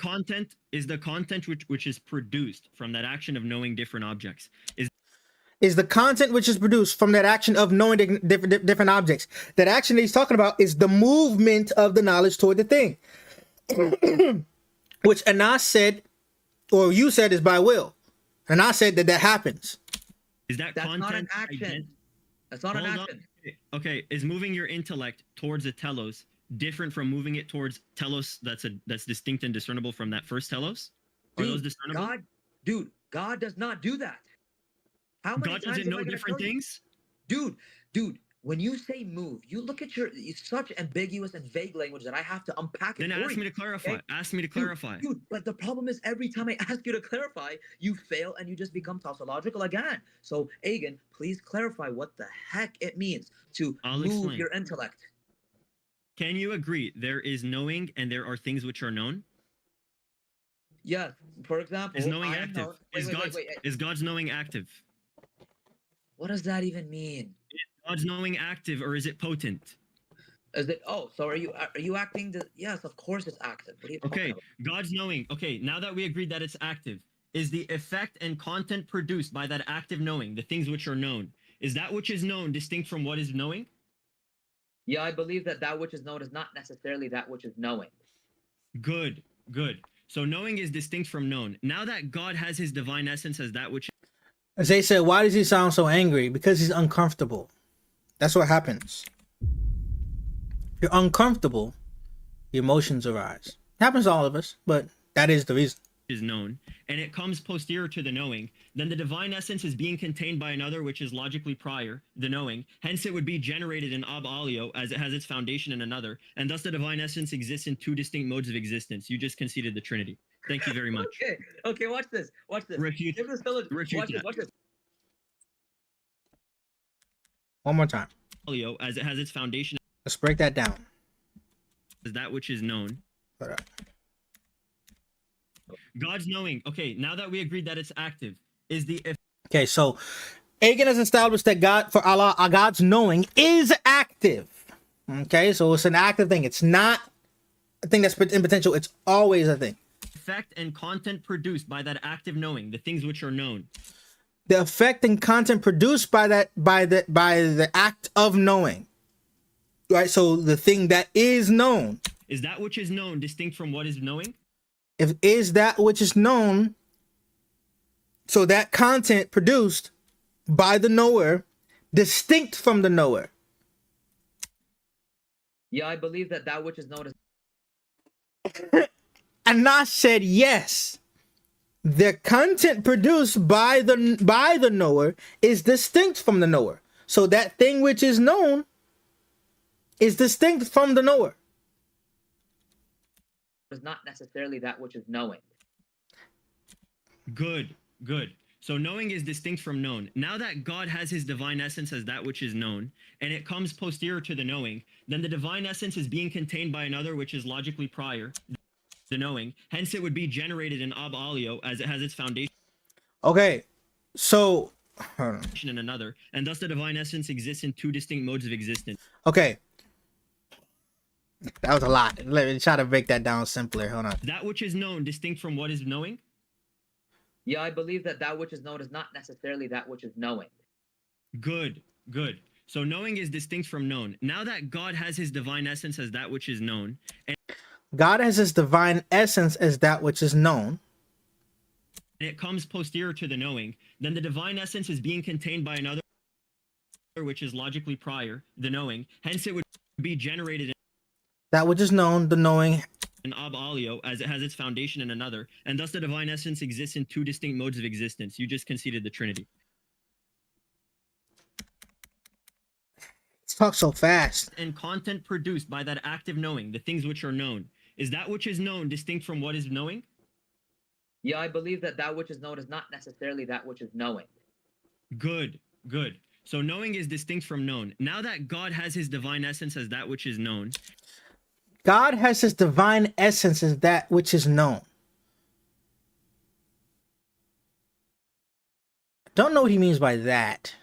content which is produced from that action of knowing different objects? Is the content which is produced from that action of knowing different objects. That action that he's talking about is the movement of the knowledge toward the thing. Which Anas said, or you said, is by will. And I said that happens. Is that's not an action. That's not an action. Okay, is moving your intellect towards a telos different from moving it towards telos that's distinct and discernible from that first telos? Are those discernible? God does not do that. How many God times doesn't am I know gonna different tell you? things? Dude, when you say move, you look at it's such ambiguous and vague language that I have to unpack it. Then ask me to clarify. Okay? Ask me to clarify. Dude, but the problem is every time I ask you to clarify, you fail and you just become tautological again. So, Agan, please clarify what the heck it means to move explain. your intellect. Can you agree there is knowing and there are things which are known? Yes. For example, Is knowing I am active? known- Is God's knowing active? What does that even mean? God's knowing active, or is it potent? Is it? Oh, so are you acting? Yes, of course it's active. What are you talking Okay, about? God's knowing. Okay, now that we agreed that it's active, is the effect and content produced by that active knowing, the things which are known, is that which is known distinct from what is knowing? Yeah, I believe that which is known is not necessarily that which is knowing. Good. So knowing is distinct from known. Now that God has his divine essence as that which As they said, why does he sound so angry? Because he's uncomfortable. That's what happens. You're uncomfortable, your emotions arise. It happens to all of us, but that is the reason. is known, and it comes posterior to the knowing, then the divine essence is being contained by another which is logically prior, the knowing. Hence it would be generated in ab alio as it has its foundation in another, and thus the divine essence exists in two distinct modes of existence. You just conceded the Trinity. Thank you very much. Okay, watch this. Watch this. Refute- Give this village. refute Watch this. that. Watch this. One more time. Alio as it has its foundation Let's break that down. as that which is known. Hold up. God's knowing. Okay, now that we agreed that it's active, is the Okay, so Agin has established that God, for Allah, God's knowing is active. Okay, so it's an active thing. It's not a thing that's in potential. It's always a thing. effect and content produced by that active knowing, the things which are known. The effect and content produced by the act of knowing. Right, so the thing that is known. Is that which is known distinct from what is knowing? If is that which is known, so that content produced by the knower, distinct from the knower. Yeah, I believe that that which is known as Anas said yes. The content produced by the knower is distinct from the knower. So that thing which is known is distinct from the knower. is not necessarily that which is knowing. Good, good. So knowing is distinct from known. Now that God has his divine essence as that which is known, and it comes posterior to the knowing, then the divine essence is being contained by another which is logically prior, the knowing. Hence it would be generated in ab alio as it has its foundation Okay, so hold on. in another, and thus the divine essence exists in two distinct modes of existence. Okay, that was a lot. Let me try to break that down simpler. Hold on. That which is known distinct from what is knowing? Yeah, I believe that that which is known is not necessarily that which is knowing. Good, good. So knowing is distinct from known. Now that God has his divine essence as that which is known, and God has his divine essence as that which is known. it comes posterior to the knowing, then the divine essence is being contained by another which is logically prior, the knowing. Hence it would be generated That which is known, the knowing. in ab alio as it has its foundation in another, and thus the divine essence exists in two distinct modes of existence. You just conceded the Trinity. Let's talk so fast. And content produced by that active knowing, the things which are known. Is that which is known distinct from what is knowing? Yeah, I believe that that which is known is not necessarily that which is knowing. Good, good. So knowing is distinct from known. Now that God has his divine essence as that which is known, God has his divine essence as that which is known. Don't know what he means by that.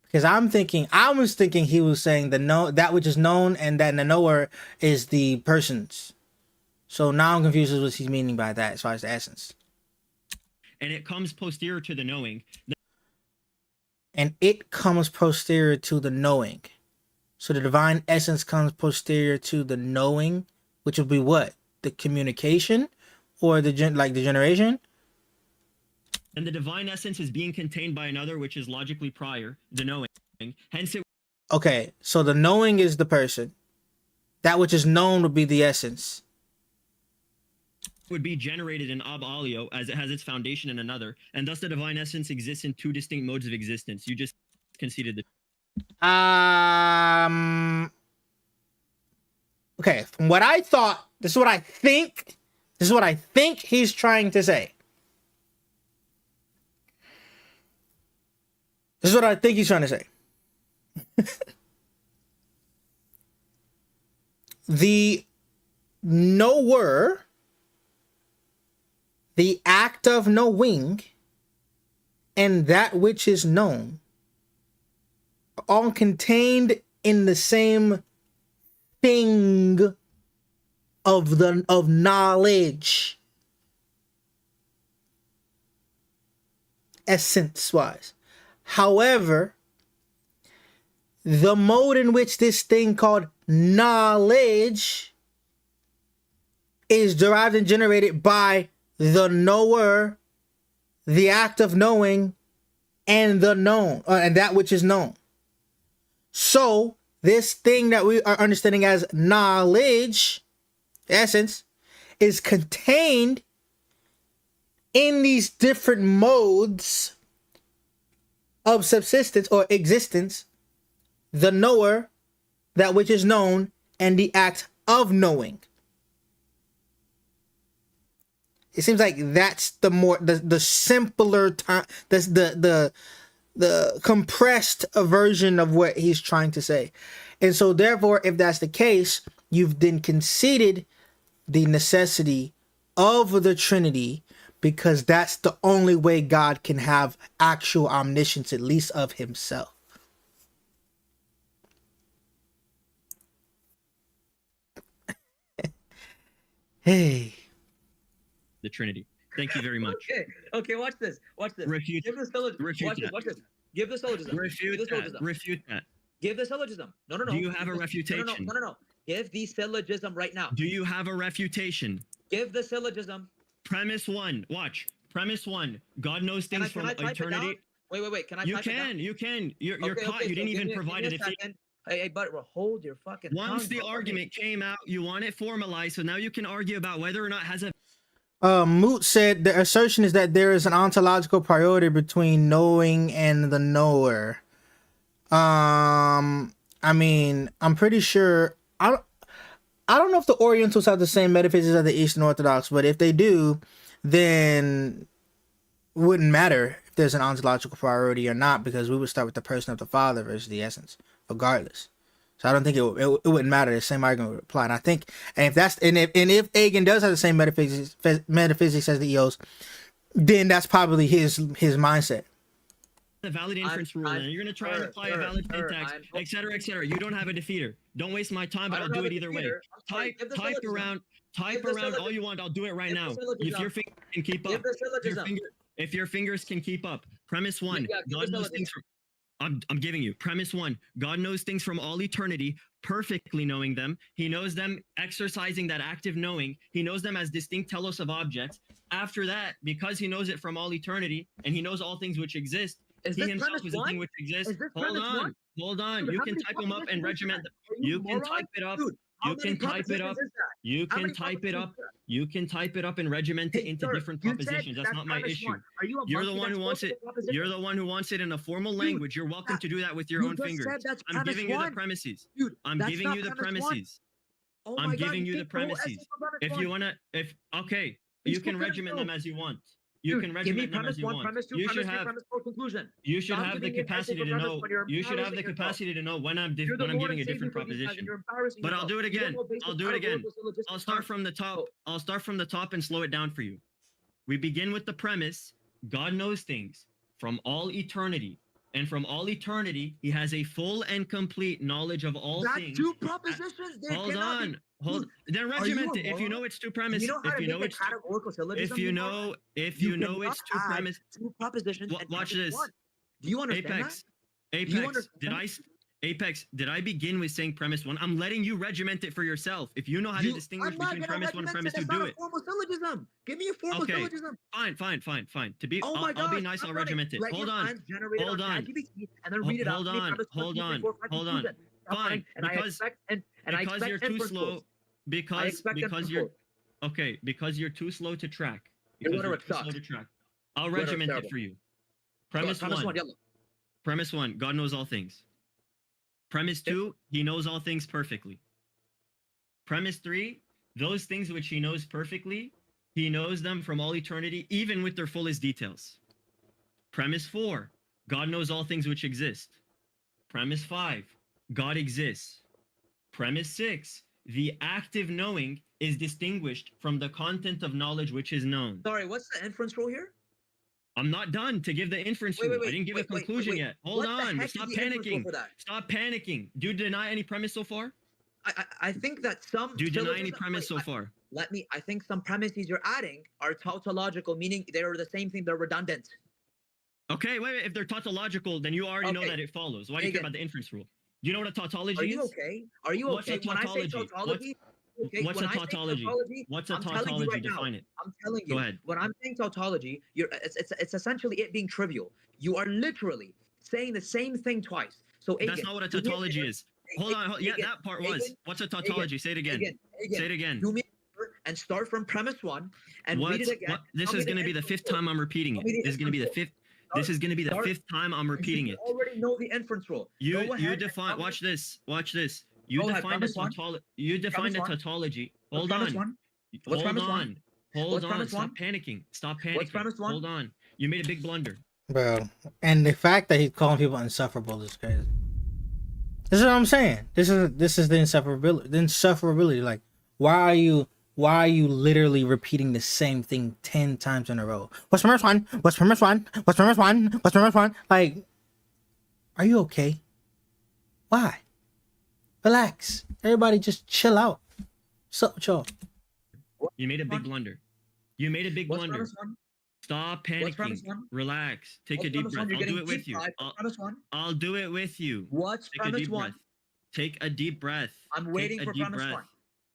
Because I was thinking he was saying that which is known, and then the knower is the persons. So now I'm confused as what he's meaning by that as far as the essence. and it comes posterior to the knowing. And it comes posterior to the knowing. So the divine essence comes posterior to the knowing, which would be what? The communication or the generation? And the divine essence is being contained by another which is logically prior, the knowing. Hence it Okay, so the knowing is the person. That which is known would be the essence. would be generated in ab alio as it has its foundation in another, and thus the divine essence exists in two distinct modes of existence. You just conceded the Okay, from what I thought, this is what I think he's trying to say. This is what I think he's trying to say. The knower, the act of knowing, and that which is known are all contained in the same thing of knowledge, essence wise. However, the mode in which this thing called knowledge is derived and generated by the knower, the act of knowing, and the known, and that which is known. So this thing that we are understanding as knowledge, essence, is contained in these different modes of subsistence or existence: the knower, that which is known, and the act of knowing. It seems like that's the more the simpler time, that's the compressed version of what he's trying to say. And so therefore, if that's the case, you've then conceded the necessity of the Trinity, because that's the only way God can have actual omniscience, at least of himself. Hey. The Trinity. Thank you very much. Okay, watch this. Refute. Give the syllogism. Watch this. Give the syllogism. Refute that. Refute that. Give the syllogism. No. Do you have a refutation? No. Give the syllogism right now. Do you have a refutation? Give the syllogism. Premise 1. Watch. Premise 1. God knows things from eternity. Wait. Can I You type it down? You can. You're caught. You didn't even provide it. Hey, but hold your fucking Once tongue, the bro. argument came out, you want it formalized, so now you can argue about whether or not it has a... Moot said the assertion is that there is an ontological priority between knowing and the knower. I mean, I'm pretty sure I don't know if the Orientals have the same metaphysics as the Eastern Orthodox, but if they do, then it wouldn't matter if there's an ontological priority or not, because we would start with the person of the Father versus the essence, regardless. So I don't think it wouldn't matter. The same argument would apply. And I think, and if Agin does have the same metaphysics as the EOs, then that's probably his mindset. The valid inference rule, and you're going to try and apply a valid syntax, etc., etc. You don't have a defeater. Don't waste my time, but I'll do it either way. Type around all you want. I'll do it right now. If your fingers can keep up. If your fingers can keep up. Premise 1. God knows things from... I'm giving you. Premise 1. God knows things from all eternity, perfectly knowing them. He knows them exercising that active knowing. He knows them as distinct telos of objects. After that, because he knows it from all eternity, and he knows all things which exist, he himself is a thing which exists. Hold on. You can type them up and regiment them. You can type it up. You can type it up. You can type it up. You can type it up and regiment it into different propositions. That's not my issue. You're the one who wants it. You're the one who wants it in a formal language. You're welcome to do that with your own fingers. I'm giving you the premises. I'm giving you the premises. I'm giving you the premises. If you wanna, okay, you can regiment them as you want. You can regiment them as you want. You should have the capacity to know. You should have the capacity to know when I'm giving a different proposition. But I'll do it again. I'll start from the top. I'll start from the top and slow it down for you. We begin with the premise: God knows things from all eternity, and from all eternity, He has a full and complete knowledge of all things. Two propositions. Then regiment it. If you know it's two premise, if you know it's two premise, two propositions. Watch this. Do you understand Apex, did I begin with saying premise 1? I'm letting you regiment it for yourself. If you know how to distinguish between premise 1 and premise 2, do it. Formal syllogism. Give me a formal syllogism. Fine. To be, I'll be nice. I'll regiment it. Hold on. Fine. Because you're too slow. Because you're too slow to track. I'll regiment it for you. Premise 1. God knows all things. Premise 2, He knows all things perfectly. Premise 3, those things which He knows perfectly, He knows them from all eternity, even with their fullest details. Premise 4, God knows all things which exist. Premise 5, God exists. Premise 6, the active knowing is distinguished from the content of knowledge which is known. Sorry, what's the inference rule here? I'm not done to give the inference rule. I didn't give a conclusion yet. Hold on. Stop panicking. Stop panicking. Do you deny any premise so far? I think that some... Do you deny any premise so far? I think some premises you're adding are tautological, meaning they're the same thing, they're redundant. Okay, wait. If they're tautological, then you already know that it follows. Why do you care about the inference rule? Do you know what a tautology is? Are you okay? When I say tautology, Okay, What's when a I say tautology? What's a I'm telling you tautology? right now. Define it. I'm telling you. Go ahead. When I'm saying tautology, it's essentially it being trivial. You are literally saying the same thing twice. So That's Agan, not what a do me tautology favor. is. Hold on. Yeah, Agan, that part Agan, was. What's a Agan, tautology? Say it again. Agan, Say it again. do me a favor and start from premise 1 and read it again. What? This Tell me is going to be the inference fifth rule. time I'm repeating Tell it. me the This is going to be the inference rule. fifth. This is going to be the Start- fifth time I'm repeating you it. already know the inference rule. You Go ahead you and define. tell me- Watch this. Watch this. You Go ahead, defined a premise one. tautology. You defined a Premise one. tautology. What's Hold premise on. 1? What's Hold premise on. one? Hold What's on. premise Stop one? panicking. Stop panicking. What's premise one? Hold on. You made a big blunder. Bro. And the fact that he's calling people insufferable is crazy. This is what I'm saying. This is the insufferability. The insufferability. Like, why are you literally repeating the same thing 10 times in a row? What's premise 1? What's premise 1? What's premise 1? What's premise 1? Like, are you okay? Why? Relax. Everybody just chill out. What's up with y'all? You made a big blunder. You made a big What's blunder. premise 1? Stop What's panicking. premise 1? Relax. Take What's a deep premise breath. 1? You're I'll do getting it with deep you. fried. What's premise 1? I'll do it with you. What's Take a premise deep 1? breath. Take a deep breath. I'm Take waiting a for deep premise breath. 1.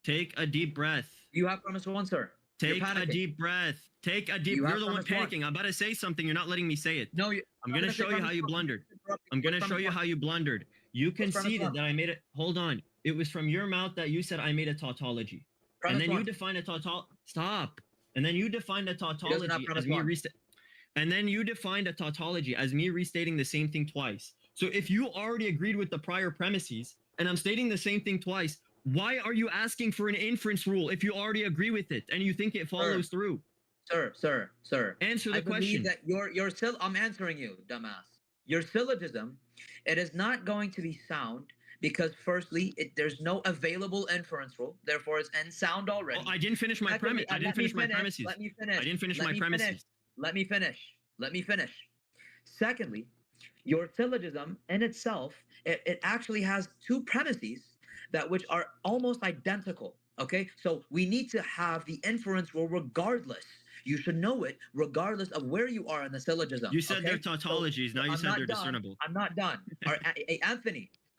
Take a deep breath. You have premise 1, sir. You're Take a panicking. deep breath. Take a deep. You have You're the one premise one. panicking. I'm about to say something. You're not letting me say it. No, I'm gonna show you how you blundered. I'm gonna show you how you blundered. You premise conceded one? that I made it. Hold on. It was from your mouth that you said I made a tautology, and Premise then 1. you defined a tautology. Stop. And then you defined a tautology premise as me one. And then you defined a tautology as me restating the same thing twice. So if you already agreed with the prior premises, and I'm stating the same thing twice, why are you asking for an inference rule if you already agree with it and you think it follows through? Sir. Answer the I question. believe that your I'm answering you, dumbass. Your syllogism, it is not going to be sound because firstly, there's no available inference rule, therefore it's unsound already. Oh, I didn't finish my premise. I didn't finish my premises. Let me finish. I didn't finish Let my me premises. Let me finish. Secondly, your syllogism in itself, it actually has two premises that which are almost identical. Okay, so we need to have the inference rule regardless. You should know it regardless of where you are in the syllogism. You said okay? they're tautologies. Now you I'm said not they're done. discernible. I'm not done. All right,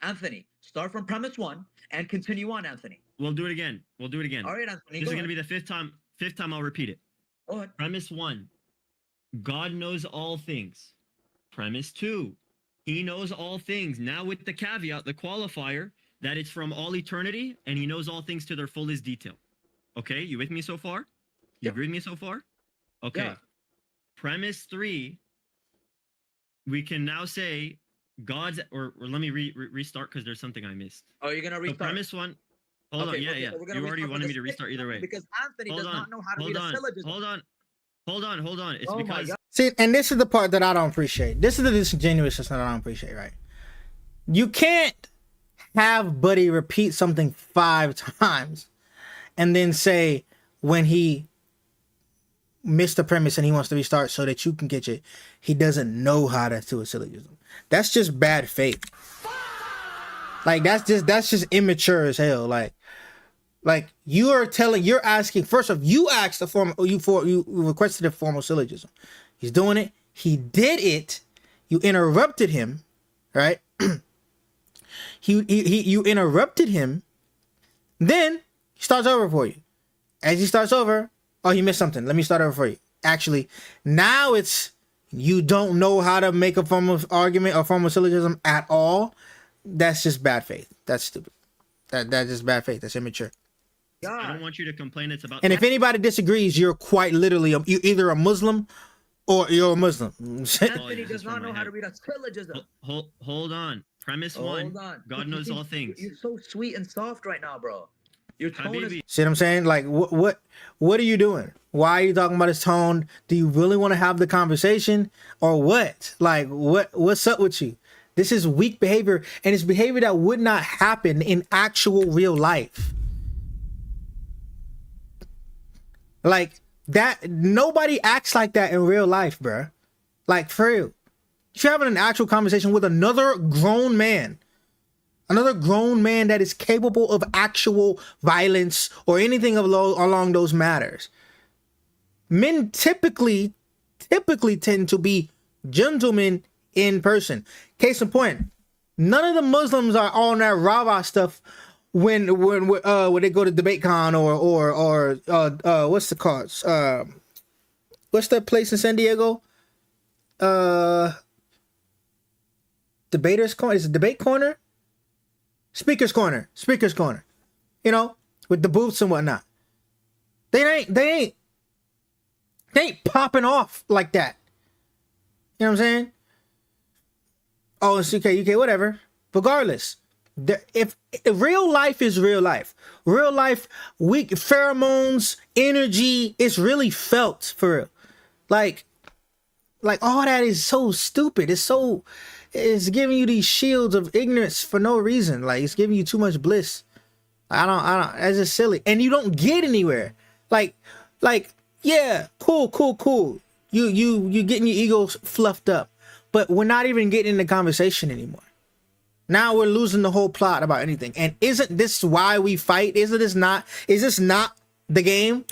Anthony, start from premise 1 and continue on, Anthony. We'll do it again. All right, Anthony. This is going to be the fifth time I'll repeat it. Go ahead. Premise 1, God knows all things. Premise 2, he knows all things. Now with the caveat, the qualifier, that it's from all eternity and he knows all things to their fullest detail. Okay, you with me so far? You Yeah. agree with me so far? Okay. Yeah. Premise 3, we can now say God's, or let me restart because there's something I missed. Oh, you're gonna So restart. premise 1, hold on, yeah. so we're gonna You already restart for wanted the me to sixth restart either time way. because Anthony Hold does on, not know how to hold read a on, syllogism. hold on. It's Oh my because God. See, and this is the part that I don't appreciate. This is the disingenuousness that I don't appreciate, right? You can't have Buddy repeat something 5 times and then say when he missed the premise and he wants to restart so that you can get it, he doesn't know how to do a syllogism. That's just bad faith. Like that's just immature as hell. Like you're asking, first off, you requested a formal syllogism. He's doing it. He did it. You interrupted him, right? You interrupted him. Then he starts over for you. As he starts over, oh, you missed something. Let me start over for you. Actually, now it's you don't know how to make a formal argument or formal syllogism at all. That's just bad faith. That's stupid. That's just bad faith. That's immature. I don't want you to complain. It's about. And if anybody disagrees, you're quite literally you're either a Muslim or you're a Muslim. Anthony does not know how to read a syllogism. Hold on. Premise 1, God knows all things. You're so sweet and soft right now, bro. Your tone is Habibi, See what I'm saying? Like, what are you doing? Why are you talking about his tone? Do you really want to have the conversation or what? Like, what's up with you? This is weak behavior, and it's behavior that would not happen in actual real life. Like that, nobody acts like that in real life, bruh. Like, for real. If you're having an actual conversation with another grown man that is capable of actual violence or anything along those matters, men typically tend to be gentlemen in person. Case in point, none of the Muslims are on that rah-rah stuff when they go to DebateCon or what's the cause? What's that place in San Diego? Debaters Corner. Is it Debate Corner? Speakers Corner. You know, with the booths and whatnot. They ain't popping off like that. You know what I'm saying? Oh, it's UK, whatever. Regardless, if real life is real life, pheromones, energy, it's really felt for real. Like all that is so stupid. It's giving you these shields of ignorance for no reason. Like it's giving you too much bliss. I don't. That's just silly, and you don't get anywhere. Like, yeah, cool. You getting your ego fluffed up, but we're not even getting in the conversation anymore. Now we're losing the whole plot about anything. And isn't this why we fight? Is this not the game?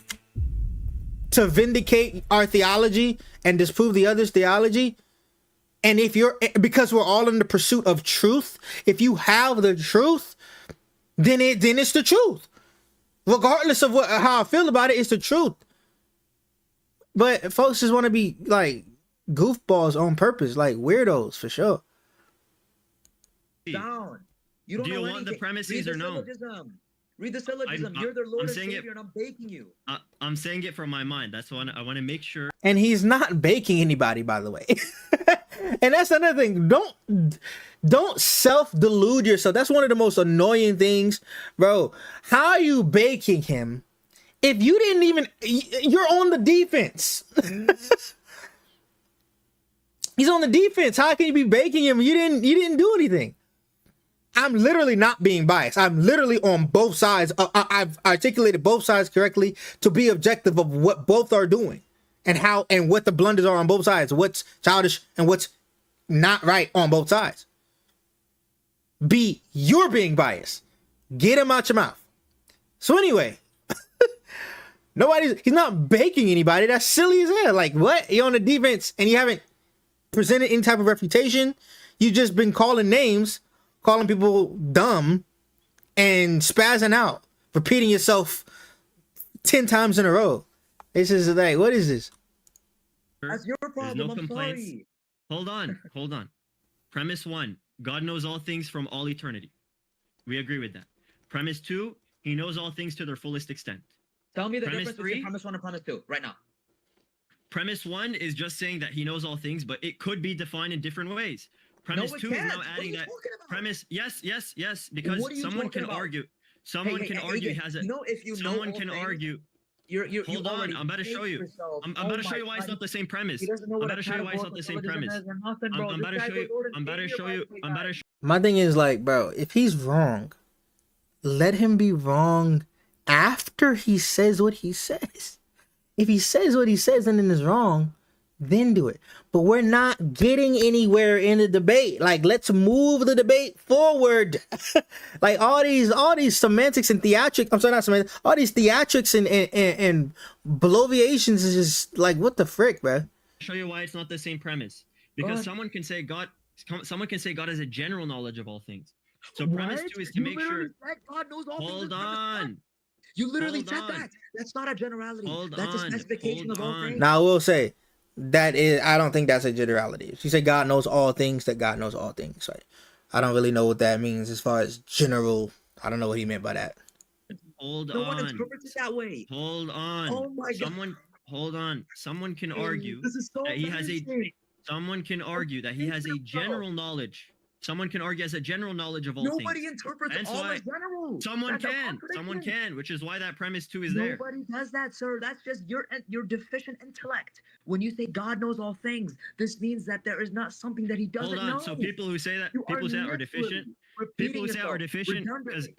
To vindicate our theology and disprove the other's theology? And because we're all in the pursuit of truth, if you have the truth, then it's the truth. Regardless of how I feel about it, it's the truth. But folks just want to be like goofballs on purpose, like weirdos for sure. Down. You don't Do you know want the anything. premises Read or the no? syllogism. Read the syllogism. I'm You're their Lord and saying it- Savior, and I'm baking you. I'm saying it from my mind. That's why I want to make sure. And he's not baking anybody, by the way. And that's another thing. Don't self-delude yourself. That's one of the most annoying things, bro. How are you baking him if you didn't even? You're on the defense. He's on the defense. How can you be baking him? You didn't do anything. I'm literally not being biased. I'm literally on both sides. I've articulated both sides correctly to be objective of what both are doing and what the blunders are on both sides, what's childish and what's not right on both sides. You're being biased. Get him out your mouth. So anyway, he's not baking anybody. That's silly as hell. Like what? You're on the defense and you haven't presented any type of refutation. You've just been calling names, calling people dumb, and spazzing out, repeating yourself 10 times in a row. This is like, what is this? That's your There's problem. no I'm complaints. sorry. Hold on. Premise 1, God knows all things from all eternity. We agree with that. Premise 2, he knows all things to their fullest extent. Tell me the Premise difference three? between premise 1 and premise 2 right now. Premise 1 is just saying that he knows all things, but it could be defined in different ways. Premise it 2 is can't. now What are adding you that talking about? premise. Yes, because What are you someone talking can about? argue. Hey, Someone hey, can hey, argue AJ, has a. you know, if you know Someone all can things, argue. you Hold on, already I'm about to show hate you. yourself. I'm Oh about to show my you why it's God. not the same premise. He doesn't know I'm what about to show you why it's not the same premise. Nothing, bro. I'm about to show you. I'm about to show you. I'm about to show My thing is like, bro, if he's wrong, let him be wrong after he says what he says. If he says what he says and then is wrong, then do it. But we're not getting anywhere in the debate. Like, let's move the debate forward. Like all these semantics and theatrics. I'm sorry, not semantics. All these theatrics and bloviations is just like, what the frick, bro? show you why it's not the same premise. Because God. someone can say God has a general knowledge of all things. So premise What? 2 is to You make literally sure. said God knows all things. Hold That's premise one. on. You literally Hold said on. that. That's not a generality. Hold That's a on. specification Hold of all on. things. Now I will say I don't think that's a generality. She said God knows all things, that God knows all things. Right? I don't really know what that means as far as general. I don't know what he meant by that. Hold No one on. interprets it that way. Hold on. Oh my God. Hold on. Someone can argue This is so that he has a embarrassing. someone can argue that he has a general knowledge. Someone can argue has a general knowledge of all Nobody things. interprets Hence all why as general. Someone That's a can. Someone contradiction. can, which is why that premise 2 is there. Nobody does that, sir. That's just your deficient intellect. When you say God knows all things, this means that there is not something that he doesn't Hold on. know. So people who say that You are literally deficient. repeating People who say are yourself deficient redundantly.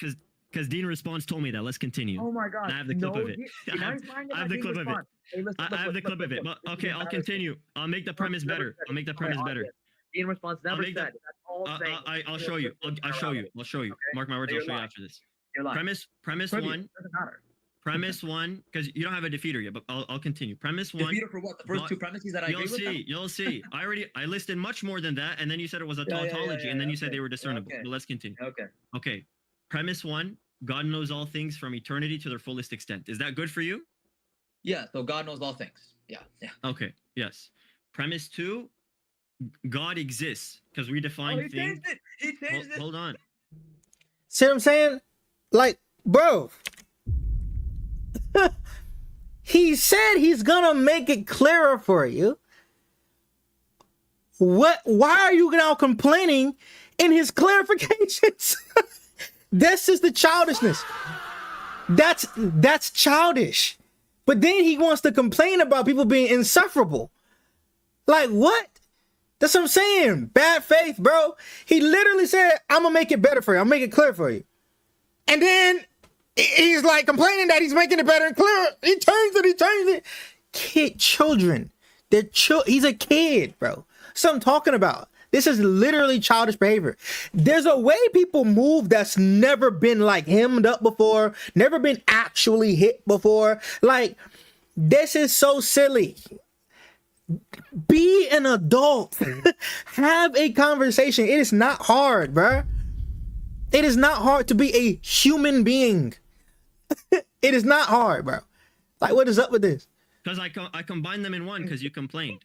because Dean Response told me that. Let's continue. Oh my God. I have the clip no, of it. Now he's lying I have about the being clip of it. response. Hey, listen, I have the clip of it. look. This is Okay, I'll embarrassing. continue. I'll make the premise Never better. said I'll make the it. premise Okay, better. obvious. Dean Response never make the- said it. That's all I'm saying. I'll show you. I'll show you. I'll show you. Okay? Mark my words. So I'll you're show you lying. after this. You're lying. Premise Trivia, 1. doesn't matter. Premise 1, because you don't have a defeater yet, but I'll continue. Premise 1. Defeater for what? The first God- two premises that I agree with? them? You'll see. I listed much more than that, and then you said it was a Yeah, tautology, and then you said okay, they were discernible. okay. But let's continue. Okay. Okay. Premise 1, God knows all things from eternity to their fullest extent. Is that good for you? Yeah. So God knows all things. Yeah. Yeah. Okay. Yes. Premise 2, God exists because we define Oh, he things. changed it. He changed it. Hold on. See what I'm saying? Like, bro. He said he's gonna make it clearer for you. What? Why are you now complaining in his clarifications? This is the childishness. That's childish. But then he wants to complain about people being insufferable. Like, what? That's what I'm saying. Bad faith, bro. He literally said, I'm gonna make it better for you. I'll make it clear for you. And then he's like complaining that he's making it better and clearer. He turns it. Children. He's a kid, bro. That's what I'm talking about. This is literally childish behavior. There's a way people move that's never been like hemmed up before, never been actually hit before. Like, this is so silly. Be an adult. Have a conversation. It is not hard, bro. It is not hard to be a human being. It is not hard, bro. Like, what is up with this? Because I combined them in one because you complained.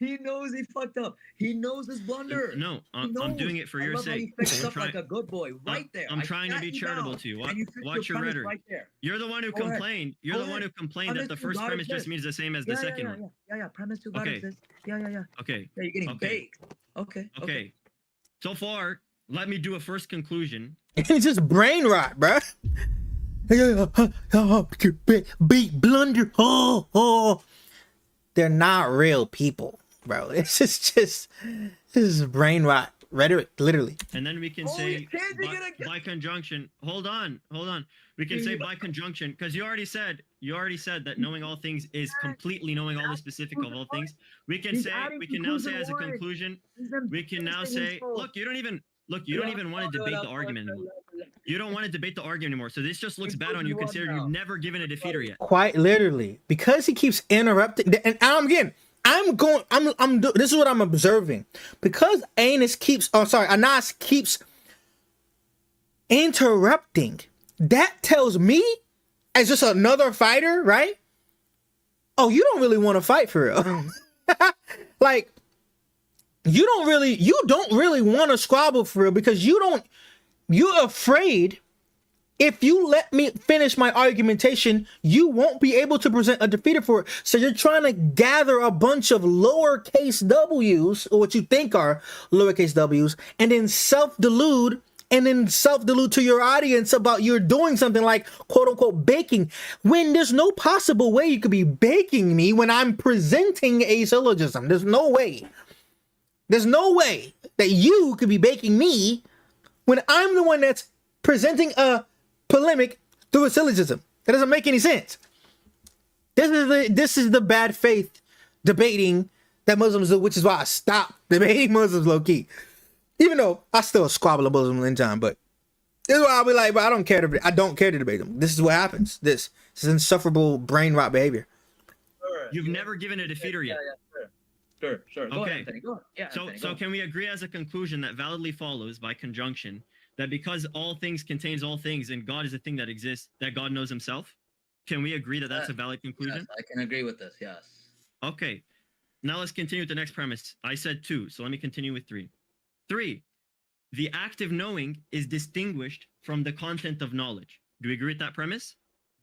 He knows he fucked up. He knows his blunder. No, He I'm doing it for I your love how sake. he fixed I'm up like a good boy right there. I'm I trying to sat be you charitable down, to you. and you fixed Watch your premise rhetoric. right there. You're the one who Go ahead. complained. You're Go the one ahead. who complained that the Premise two, first God premise just exists. means the same as the second one. Yeah. Premise 2 God Okay. exists. Yeah. Okay. Yeah, you're getting Okay. baked. Okay. Okay. So far, let me do a first conclusion. It's just brain rot, bro. Big blunder. Oh. They're not real people, bro. This is brain rot rhetoric, literally. And then we can Oh, say you can't dig it again. by conjunction. Hold on. We can say by conjunction because you already said that knowing all things is completely knowing all the specific of all things. We can He's say adding now say conclusion as a one. conclusion. He's been We can now twisting his say, soul. look, you don't even want to debate the argument anymore. You don't want to debate the argument anymore. So this just looks bad on you Conclusion one considering now. you've never given a defeater yet. Quite literally, because he keeps interrupting. And this is what I'm observing. Because Anas keeps interrupting. That tells me, as just another fighter, right? Oh, you don't really want to fight for real. Like, you don't really want to squabble for real because you're afraid if you let me finish my argumentation, you won't be able to present a defeater for it. So you're trying to gather a bunch of lowercase W's, or what you think are lowercase W's, and then self-delude to your audience about you're doing something like quote unquote baking, when there's no possible way you could be baking me when I'm presenting a syllogism. There's no way that you could be baking me when I'm the one that's presenting a polemic through a syllogism. That doesn't make any sense. This is the bad faith debating that Muslims do, which is why I stopped debating Muslims low key. Even though I still squabble a Muslim in time, but this is why I'll be like, but I don't care to debate them. This is what happens. This is insufferable brain rot behavior. Sure. You've never given a defeater yet. Sure. Go Okay. ahead, Anthony. Go on. Yeah, So Anthony, go on. can we agree as a conclusion that validly follows by conjunction that because all things contains all things and God is a thing that exists, that God knows himself? Can we agree that that's a valid conclusion? Yes, I can agree with this. Yes. Okay. Now let's continue with the next premise. I said 2, so let me continue with 3. 3, the act of knowing is distinguished from the content of knowledge. Do we agree with that premise?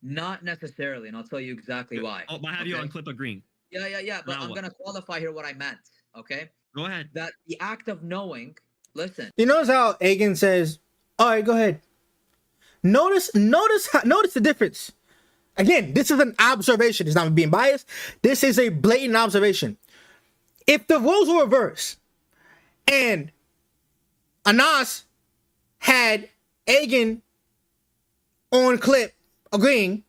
Not necessarily, and I'll tell you exactly why. Oh, I have you Okay? on clip agreeing. Yeah. But Now I'm what? gonna qualify here what I meant. Okay. Go ahead. That the act of knowing. Listen. You notice how Agan says, all right, go ahead. Notice the difference. Again, this is an observation. It's not being biased. This is a blatant observation. If the roles were reversed and Anas had Agan on clip agreeing,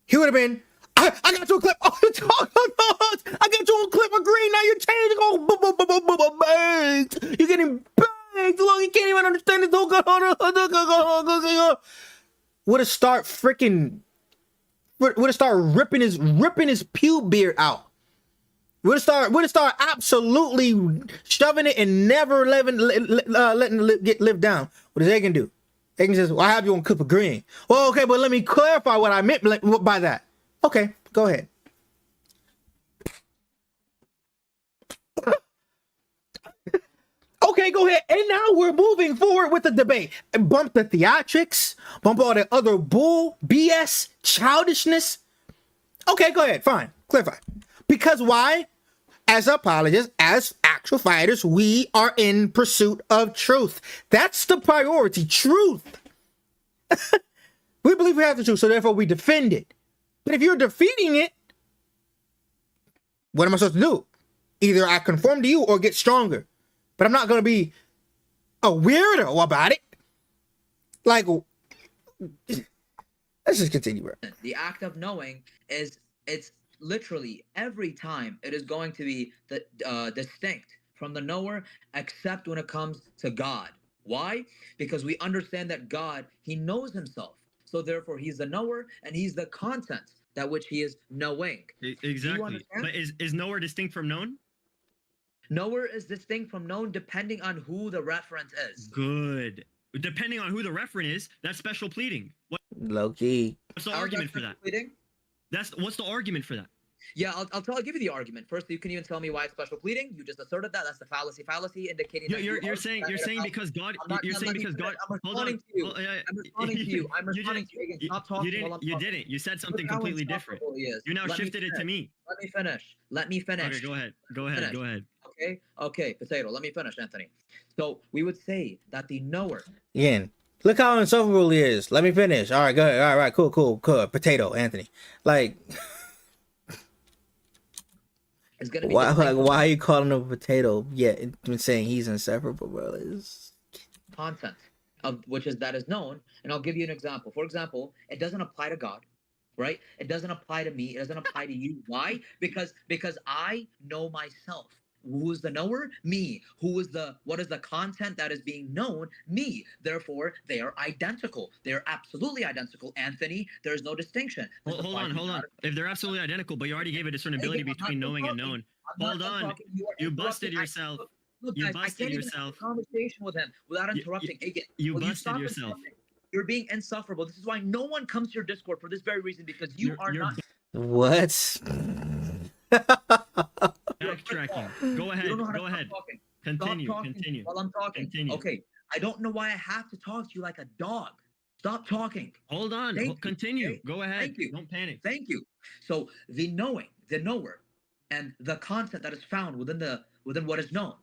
he would have been, I got you on clip. Oh, I got you on clip agreeing. Now you're changing. Oh, banked. You're getting banked. Look, you can't even understand this. Would have start ripping his pube beard out. Would have start absolutely shoving it and never letting it live down. What does Agan do? Aiken says, well, I have you on clip agreeing. Well, okay, but let me clarify what I meant by that. Okay, go ahead. Okay, go ahead. And now we're moving forward with the debate. Bump the theatrics, bump all the other bull, BS, childishness. Okay, go ahead. Fine. Clarify. Because why? As apologists, as actual fighters, we are in pursuit of truth. That's the priority. Truth. We believe we have the truth, so therefore we defend it. But if you're defeating it, what am I supposed to do? Either I conform to you or get stronger. But I'm not going to be a weirdo about it. Like, let's just continue, bro. The act of knowing it's literally every time it is going to be distinct from the knower, except when it comes to God. Why? Because we understand that God, he knows himself. So therefore, he's the knower and he's the content that which he is knowing. Exactly. But is knower distinct from known? Knower is distinct from known depending on who the reference is. Good. Depending on who the referent is, that's special pleading. Low key. What's the argument for that? Pleading? What's the argument for that? Yeah, I'll give you the argument. First, you can even tell me why it's special pleading. You just asserted that. That's the fallacy indicating that You're saying because God. You're saying because God. Hold on. I'm responding to you. I'm responding to you. Stop talking while I'm talking. You didn't. You said something completely different. You now shifted it to me. Let me finish. Okay, go ahead. Okay, Potato. Let me finish, Anthony. So we would say that the knower. Again, look how insufferable he is. Let me finish. All right, go ahead. All right, cool. Potato, Anthony. Like, is gonna be why are you calling him a potato? Yeah, saying he's inseparable, bro. It's content of which is that is known, and I'll give you an example. For example, it doesn't apply to God, right? It doesn't apply to me. It doesn't apply to you. Why? Because I know myself. Who is the knower? Me. What is the content that is being known? Me. Therefore, they are identical. They're absolutely identical. Anthony, there's no distinction. Hold on. If they're absolutely identical, but you already gave a discernibility between knowing and known. Hold on. You busted yourself. Look, you guys, busted I can't yourself. Even have a conversation with him without interrupting. You busted yourself. You're being insufferable. This is why no one comes to your Discord for this very reason, because you're not. What? Backtracking. Go ahead. Continue. While I'm talking. Continue. Okay. I don't know why I have to talk to you like a dog. Stop talking. Hold on. Continue. Okay. Go ahead. Thank you. Don't panic. Thank you. So the knower, and the content that is found within what is known,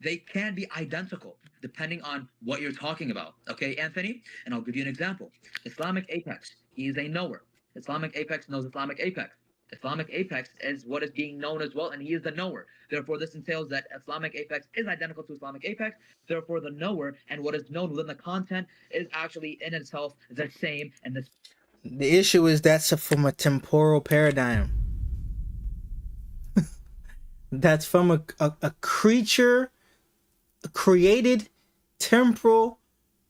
they can be identical depending on what you're talking about. Okay, Anthony? And I'll give you an example. Islamic Apex. He is a knower. Islamic Apex knows Islamic Apex. Islamic Apex is what is being known as well, and he is the knower. Therefore, this entails that Islamic Apex is identical to Islamic Apex. Therefore, the knower and what is known within the content is actually in itself the same. And the issue is that's from a temporal paradigm. That's from a creature, a created temporal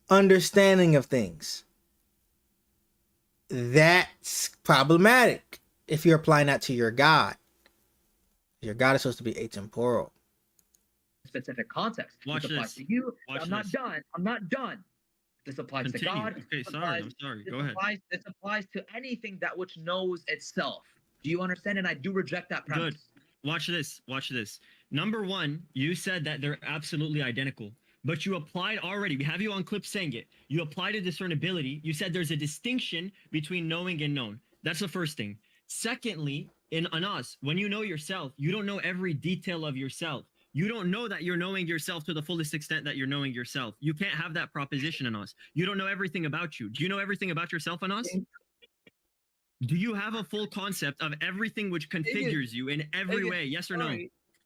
understanding of things. That's problematic if you're applying that to your God. Your God is supposed to be atemporal. Specific context. Watch this applies this. to you. Watch I'm not this. done. I'm not done. This applies Continue. to God. Okay, I'm sorry. Go ahead. This applies to anything that which knows itself. Do you understand? And I do reject that premise. Good. Watch this. Number one, you said that they're absolutely identical, but you applied already. We have you on clip saying it. You applied a discernibility. You said there's a distinction between knowing and known. That's the first thing. Secondly, in Anas, when you know yourself, you don't know every detail of yourself. You don't know that you're knowing yourself to the fullest extent that you're knowing yourself. You can't have that proposition, Anas. You don't know everything about you. Do you know everything about yourself, Anas? Do you have a full concept of everything which configures you in every way? Yes or no?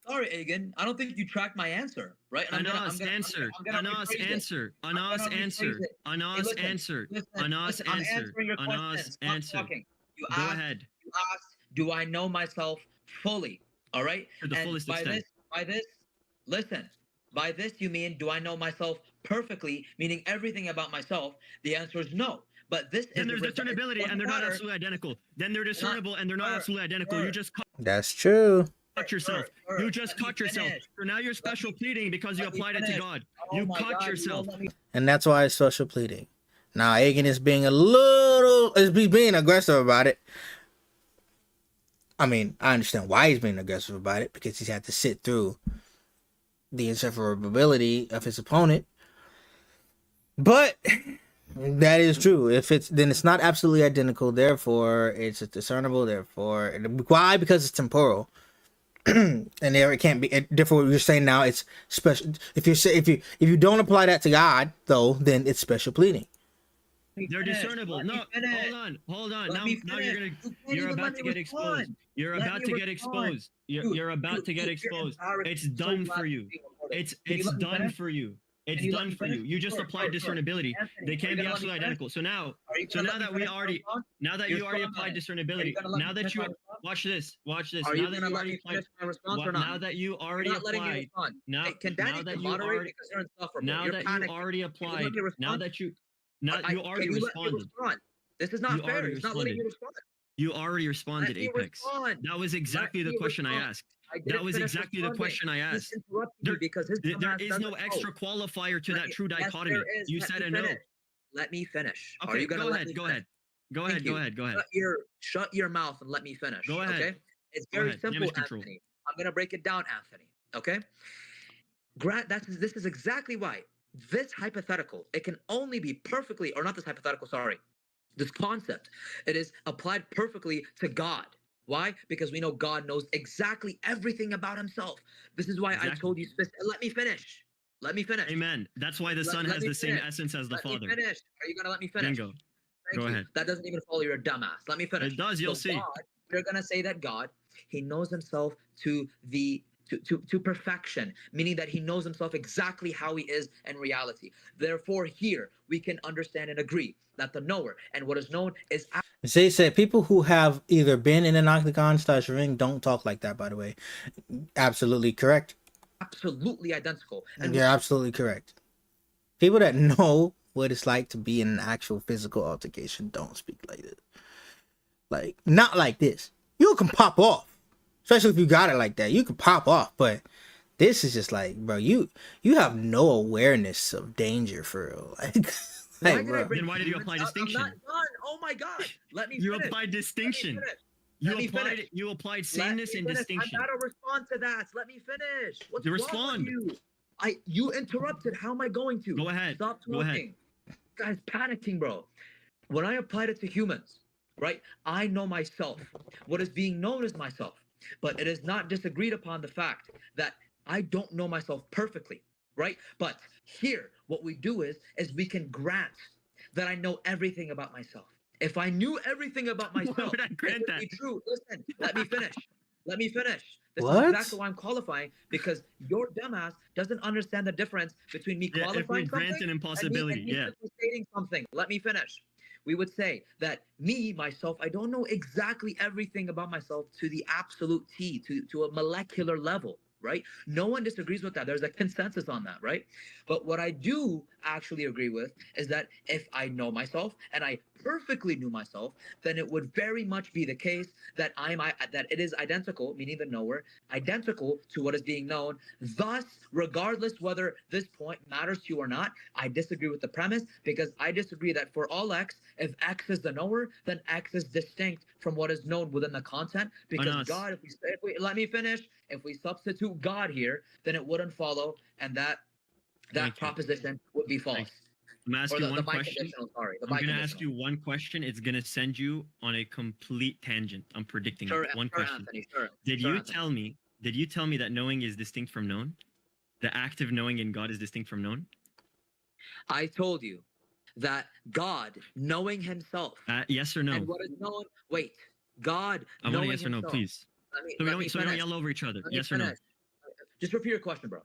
Sorry, Egan. I don't think you tracked my answer, right? Anas answered. Anas answered. Anas answered. Anas answered. Anas answered. Anas answered. Go ahead. You asked, do I know myself fully? All right? To the fullest extent. By this you mean, do I know myself perfectly, meaning everything about myself? The answer is no. But this then there's discernibility and they're not absolutely identical. Then they're discernible and they're not absolutely identical. You just That's true. Caught yourself. You just caught yourself. So now you're special pleading because you applied it to God. You caught yourself. And that's why it's special pleading. Now, Aiken is being being aggressive about it. I mean, I understand why he's being aggressive about it, because he's had to sit through the inseparability of his opponent. But that is true. If it's then it's not absolutely identical, therefore it's discernible. Therefore, why? Because it's temporal. And there it can't be. Therefore, you're saying now it's special. If you don't apply that to God, though, then it's special pleading. They're discernible. No, hold on. Now you're about to get exposed. You're about to get exposed. You're about to get exposed. It's done for you. It's done for you. It's done for you. You just applied discernibility. They can't be absolutely identical. So now that you already applied discernibility, now that you watch this. Are you gonna let me finish my response or not? Now that you already You're not letting me applied, respond. now Hey, can Danny that you moderate already because you're insufferable. now You're that you panicking. already Can you applied, let me respond? now that you already Can you let me responded. respond? This is not You fair. already He's not letting me respond. You already responded, Let me Apex. respond. That was exactly Let the me question I respond. asked. I didn't That was finish exactly the responding. question I He's asked. interrupting There, me because his there dumbass is doesn't no know. extra qualifier to that true Yes, dichotomy. there is. You Let said me a no. finish. Let me finish. Are Okay, you gonna go let ahead, me go finish? ahead. Go Thank ahead, go you. ahead, go ahead. Shut your mouth and let me finish. Go ahead. Okay? It's Go very ahead. simple, Damage control. Anthony. I'm gonna break it down, Anthony. Okay? This is exactly why this hypothetical, it can only be perfectly, or not this hypothetical, sorry. This concept, it is applied perfectly to God. Why? Because we know God knows exactly everything about himself. This is why I Exactly. told you, let me finish. Let me finish. Amen. That's why the Son Let has me the same finish. essence as the Let me Father. finish. Are you gonna let me finish? Bingo. Thank Go you. ahead. That doesn't even follow. You're a dumbass. Let me finish. It does. You'll see. God, we're gonna say that God, he knows himself to perfection, meaning that he knows himself exactly how he is in reality. Therefore, here we can understand and agree that the knower and what is known is. Zay said people who have either been in an octagon/ring don't talk like that. By the way, absolutely correct. Absolutely identical. And You're absolutely correct. People that know what it's like to be in an actual physical altercation don't speak like this. Like, not like this. You can pop off. Especially if you got it like that. You can pop off. But this is just like, bro, you have no awareness of danger for real. Like, bro. Then why did you apply distinction? I'm not done. Oh my God. Let me You finish. applied distinction. Let me finish. You applied sameness and distinction. I gotta respond to that. Let me finish. What's wrong Respond. with you? You interrupted. How am I going to? Go ahead. Stop talking. Go ahead. Guy's panicking, bro. When I applied it to humans, right? I know myself. What is being known is myself. But it is not disagreed upon the fact that I don't know myself perfectly, right? But here, what we do is we can grant that I know everything about myself. If I knew everything about myself, Why would I grant it would that? be true. Listen, let me finish. Let me finish. This What? is exactly why I'm qualifying, because your dumbass doesn't understand the difference between me Yeah, qualifying if we grant something an impossibility, and me yeah. simply stating something. Let me finish. We would say that myself, I don't know exactly everything about myself to the absolute T, to a molecular level, right? No one disagrees with that. There's a consensus on that, right? But what I do actually agree with is that if I know myself and I perfectly knew myself, then it would very much be the case that that it is identical, meaning the knower, identical to what is being known. Thus, regardless whether this point matters to you or not, I disagree with the premise, because I disagree that for all x, if x is the knower, then x is distinct from what is known within the content. Because Anas. God, let me finish. If we substitute God here, then it wouldn't follow, and that Thank you. proposition would be false. I'm asking you one question. Biconditional, sorry. I'm going to ask you one question. It's going to send you on a complete tangent. I'm predicting Sure, it. One sure, question. Anthony, sure. Did Sure, you Anthony. tell me that knowing is distinct from known? The active knowing in God is distinct from known? I told you that God, knowing himself, Yes or no? and what is known, wait, God I want knowing a yes or no, himself. please. Let me, So we let me don't finish. yell over each other. Let me Yes or no? finish. Just repeat your question, bro.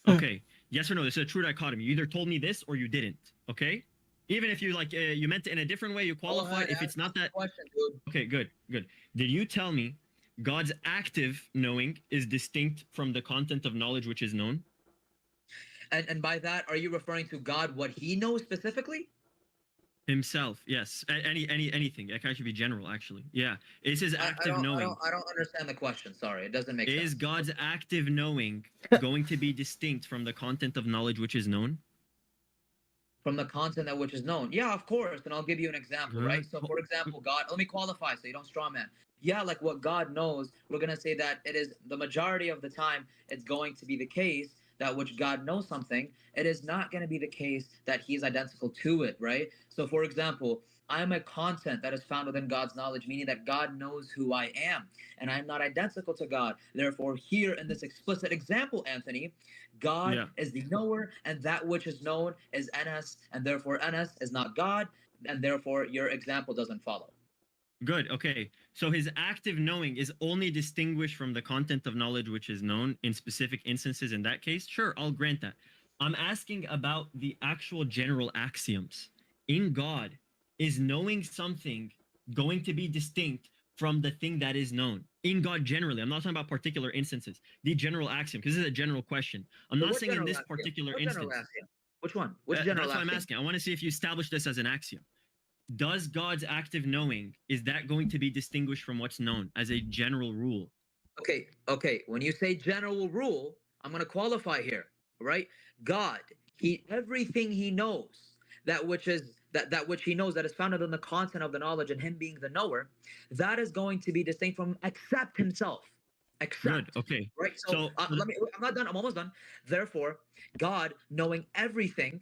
Okay. Yes or no? This is a true dichotomy. You either told me this or you didn't. Okay? Even if you you meant it in a different way, you qualified. If it's not that. Question, dude. Okay, good. Did you tell me God's active knowing is distinct from the content of knowledge which is known? And by that, are you referring to God, what he knows specifically? Himself, yes. Anything. It can actually be general, actually. Yeah. Is his active knowing? I don't understand the question. Sorry, it doesn't make sense. Is God's active knowing going to be distinct from the content of knowledge which is known? from the content that which is known. Yeah, of course. And I'll give you an example, right? Good. So, for example, God, let me qualify so you don't straw man. Yeah, like what God knows, we're going to say that it is the majority of the time, it's going to be the case that which God knows something. It is not going to be the case that he's identical to it, right? So, for example, I am a content that is found within God's knowledge, meaning that God knows who I am, and I am not identical to God. Therefore, here in this explicit example, Anthony, God Yeah. is the knower, and that which is known is NS, and therefore NS is not God, and therefore your example doesn't follow. Good. Okay. So his active knowing is only distinguished from the content of knowledge which is known in specific instances. In that case, sure, I'll grant that. I'm asking about the actual general axioms. In God, is knowing something going to be distinct from the thing that is known? In God generally, I'm not talking about particular instances. The general axiom, because this is a general question. I'm not What saying in general this axiom? particular What instance. general axiom? Which one? Which general That's what I'm axiom? asking. I want to see if you establish this as an axiom. Does God's active knowing, is that going to be distinguished from what's known as a general rule? Okay. When you say general rule, I'm going to qualify here, right? God, he everything he knows, that which is that which he knows that is founded on the content of the knowledge and him being the knower, that is going to be distinct from except himself. Except. Good. Okay. Right. So, let me. I'm not done. I'm almost done. Therefore, God knowing everything,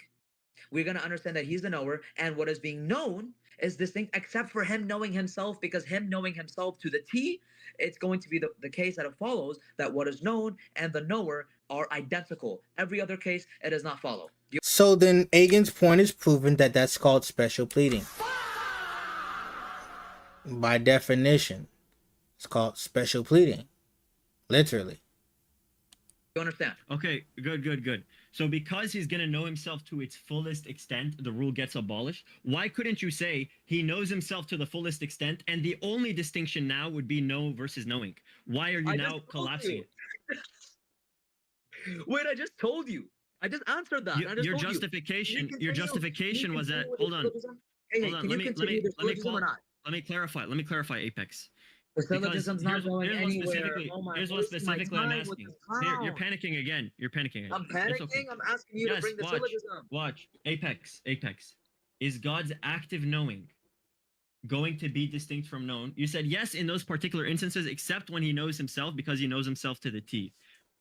we're going to understand that he's the knower, and what is being known is distinct except for him knowing himself, because him knowing himself to the T, it's going to be the case that it follows that what is known and the knower are identical. Every other case, it does not follow. So then Agen's point is proven that that's called special pleading. By definition, it's called special pleading. Literally. You understand? Okay, good. So because he's going to know himself to its fullest extent, the rule gets abolished. Why couldn't you say he knows himself to the fullest extent, and the only distinction now would be know versus knowing? Why are you I now just told collapsing you. it? Wait, I just told you. I just answered that. I just Your told justification, you. your justification was that. Hold on, Hey, hold on. can you continue the syllogism or not? Let me clarify, Apex. The syllogism's not going anywhere. Here's what specifically I'm asking. You're panicking again. I'm panicking. It's okay. I'm asking you to bring the syllogism. Watch. Apex. Is God's active knowing going to be distinct from known? You said yes in those particular instances, except when he knows himself, because he knows himself to the T.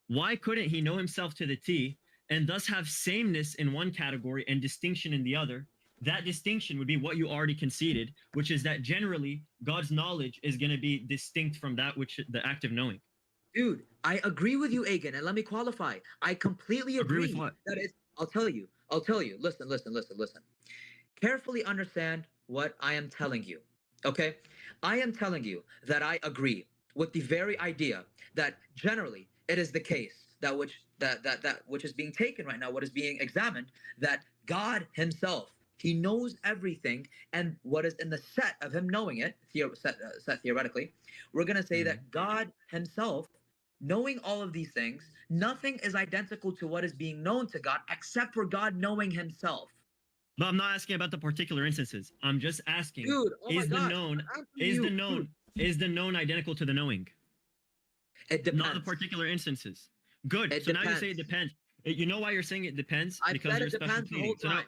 Why couldn't he know himself to the T and thus have sameness in one category and distinction in the other? That distinction would be what you already conceded, which is that generally God's knowledge is going to be distinct from that which the active knowing. Dude, I agree with you, Agan, and let me qualify. I completely agree. With what? That is, I'll tell you. Listen. Carefully understand what I am telling you. Okay? I am telling you that I agree with the very idea that generally it is the case that which is being taken right now, what is being examined, that God himself, he knows everything, and what is in the set of him knowing it, set theoretically, we're going to say that God himself, knowing all of these things, nothing is identical to what is being known to God except for God knowing himself. But I'm not asking about the particular instances. I'm just asking, dude, is the known identical to the knowing? It depends. Not the particular instances. Good. So depends. Now you say it depends. You know why you're saying it depends? Because it depends the whole time.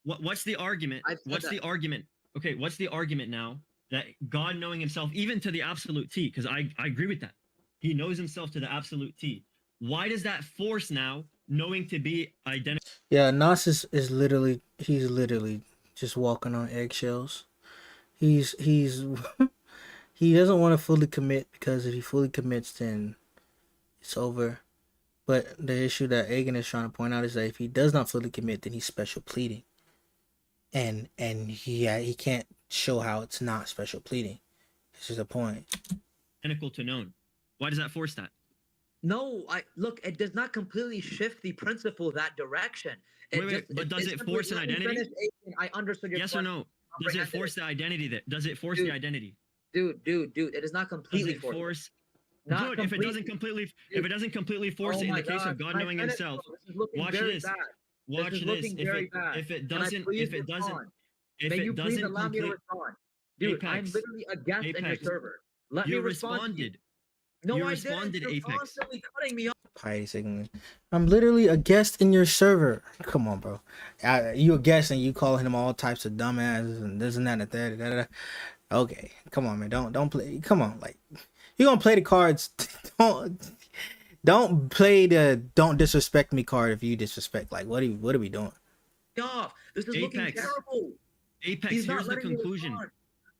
So what's the argument? What's the argument? Okay, what's the argument now that God knowing himself, even to the absolute T, because I agree with that. He knows himself to the absolute T. Why does that force now knowing to be identical? Yeah, Nas is literally, he's literally just walking on eggshells. He's he doesn't want to fully commit, because if he fully commits, then it's over. But the issue that Agan is trying to point out is that if he does not fully commit, then he's special pleading. And he can't show how it's not special pleading. This is the point. Identical to known. Why does that force that? No, look, it does not completely shift the principle that direction. But does it force an identity? I understood your question. Yes or no? Does it force the identity? Does it force the identity? Dude, it is not completely forced. Good. If it doesn't completely force it in the case of God knowing himself. Watch this. Watch this. If it doesn't allow me to respond. Dude, I'm literally a guest in your server. Let me respond. No, You I responded, didn't. You're Apex. constantly cutting me off. Piety signaling. I'm literally a guest in your server. Come on, bro. You a guest and you calling him all types of dumbasses and this and that and that. Okay, come on, man. Don't play. Come on, like you gonna play the cards. don't play the don't disrespect me card if you disrespect. Like what are we doing? Off. This is looking Apex. terrible. Apex, He's not here's the letting me conclusion. respond.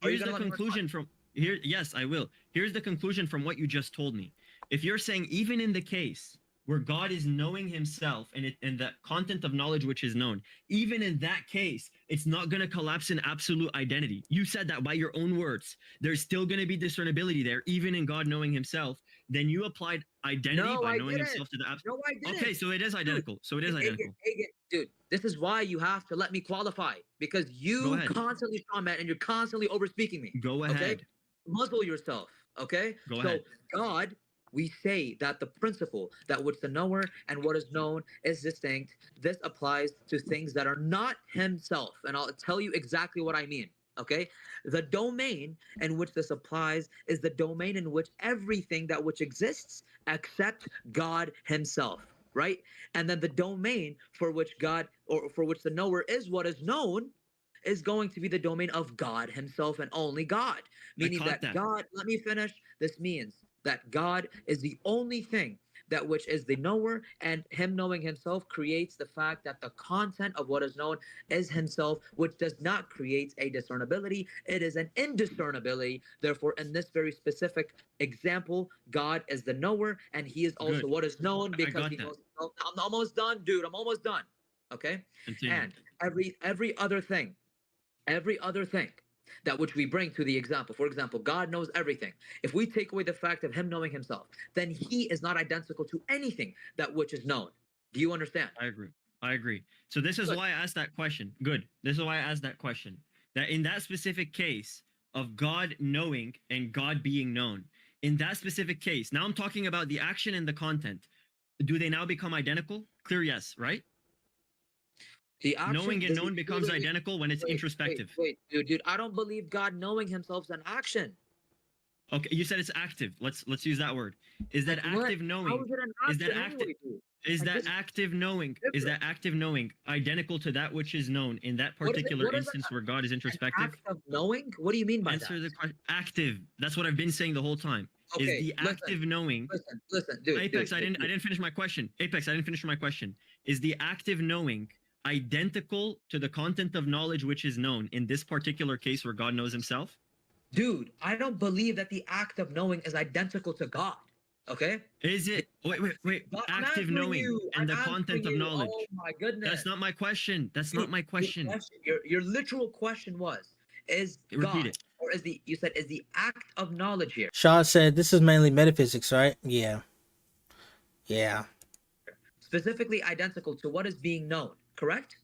Are you Here's the gonna let me conclusion from here. Yes, I will. Here's the conclusion from what you just told me. If you're saying even in the case where God is knowing himself and the content of knowledge which is known, even in that case, it's not going to collapse in absolute identity. You said that by your own words. There's still going to be discernibility there, even in God knowing himself. Then you applied identity No, by I knowing didn't. himself to the absolute. No, I didn't. Okay, so it is identical. So it is identical. Dude, this is why you have to let me qualify because Go you ahead. constantly comment and you're constantly overspeaking me. Go Okay? ahead. Muzzle yourself. Okay? Go so ahead. God, we say that the principle that which the knower and what is known is distinct. This applies to things that are not himself. And I'll tell you exactly what I mean. Okay? The domain in which this applies is the domain in which everything that which exists except God himself. Right? And then the domain for which God or for which the knower is what is known is going to be the domain of God himself and only God. Meaning caught that that. God, let me finish. This means that God is the only thing that which is the knower, and him knowing himself creates the fact that the content of what is known is himself, which does not create a discernibility. It is an indiscernibility. Therefore, in this very specific example, God is the knower, and he is also Good. what is known because got he that. knows. I'm almost done, dude. I'm almost done. Okay. Continue. And every other thing that which we bring to the example, for example, God knows everything. If we take away the fact of him knowing himself, then he is not identical to anything that which is known. Do you understand? I agree. So this is Good. why I asked that question. Good. This is why I asked that question. That in that specific case of God knowing and God being known, in that specific case, now I'm talking about the action and the content. Do they now become identical? Clear yes, right? The action Knowing and is known becomes literally- identical when it's introspective. Wait, dude, I don't believe God knowing himself is an action. Okay, you said it's active. Let's use that word. Is that Like what? active How knowing? is it an Is that action active? anyway, dude? Is Like, that this is active knowing? Is that active knowing identical to that which is known in that What is it- particular what is instance an- where God is An introspective? act of knowing? What do you mean by Answer that? the question. Active. That's what I've been saying the whole time. Okay, Is the active knowing? Listen, dude. Apex, dude, I didn't finish my question. Apex, I didn't finish my question. Is the active knowing identical to the content of knowledge which is known in this particular case where God knows himself? Dude, I don't believe that the act of knowing is identical to God. Okay? Is it? Wait. But I'm Active answering knowing you. and I'm the content answering of you. knowledge. Oh my goodness. That's not my question. That's Dude, not my question. Your literal question was, is Repeat God it. or is the act of knowledge here? Shaw said this is mainly metaphysics, right? Yeah. Specifically identical to what is being known, correct?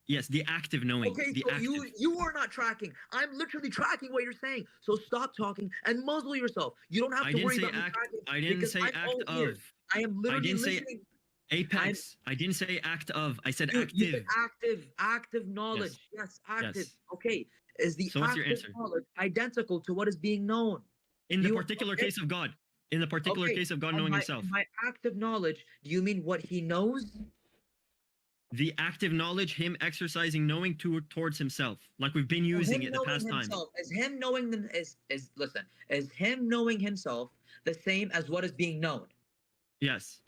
Yes, the active knowing. Okay, The so active. you are not tracking. I'm literally tracking what you're saying. So stop talking and muzzle yourself. You don't have I to didn't worry say about me act. tracking I didn't because say I'm act all of. ears. I am literally didn't say listening. Apex. I didn't say act of. I said Dude, you active. said active knowledge. Yes, active. Yes. Okay. Is the So what's your active answer? knowledge identical to what is being known? In the You- particular okay. case of God. In the particular Okay, case of God and knowing by- himself. and by active knowledge, do you mean what he knows? The active knowledge, him exercising knowing towards himself. Like we've been using Him it the knowing past time. himself, is him knowing them is listen, is him knowing himself the same as what is being known? Yes.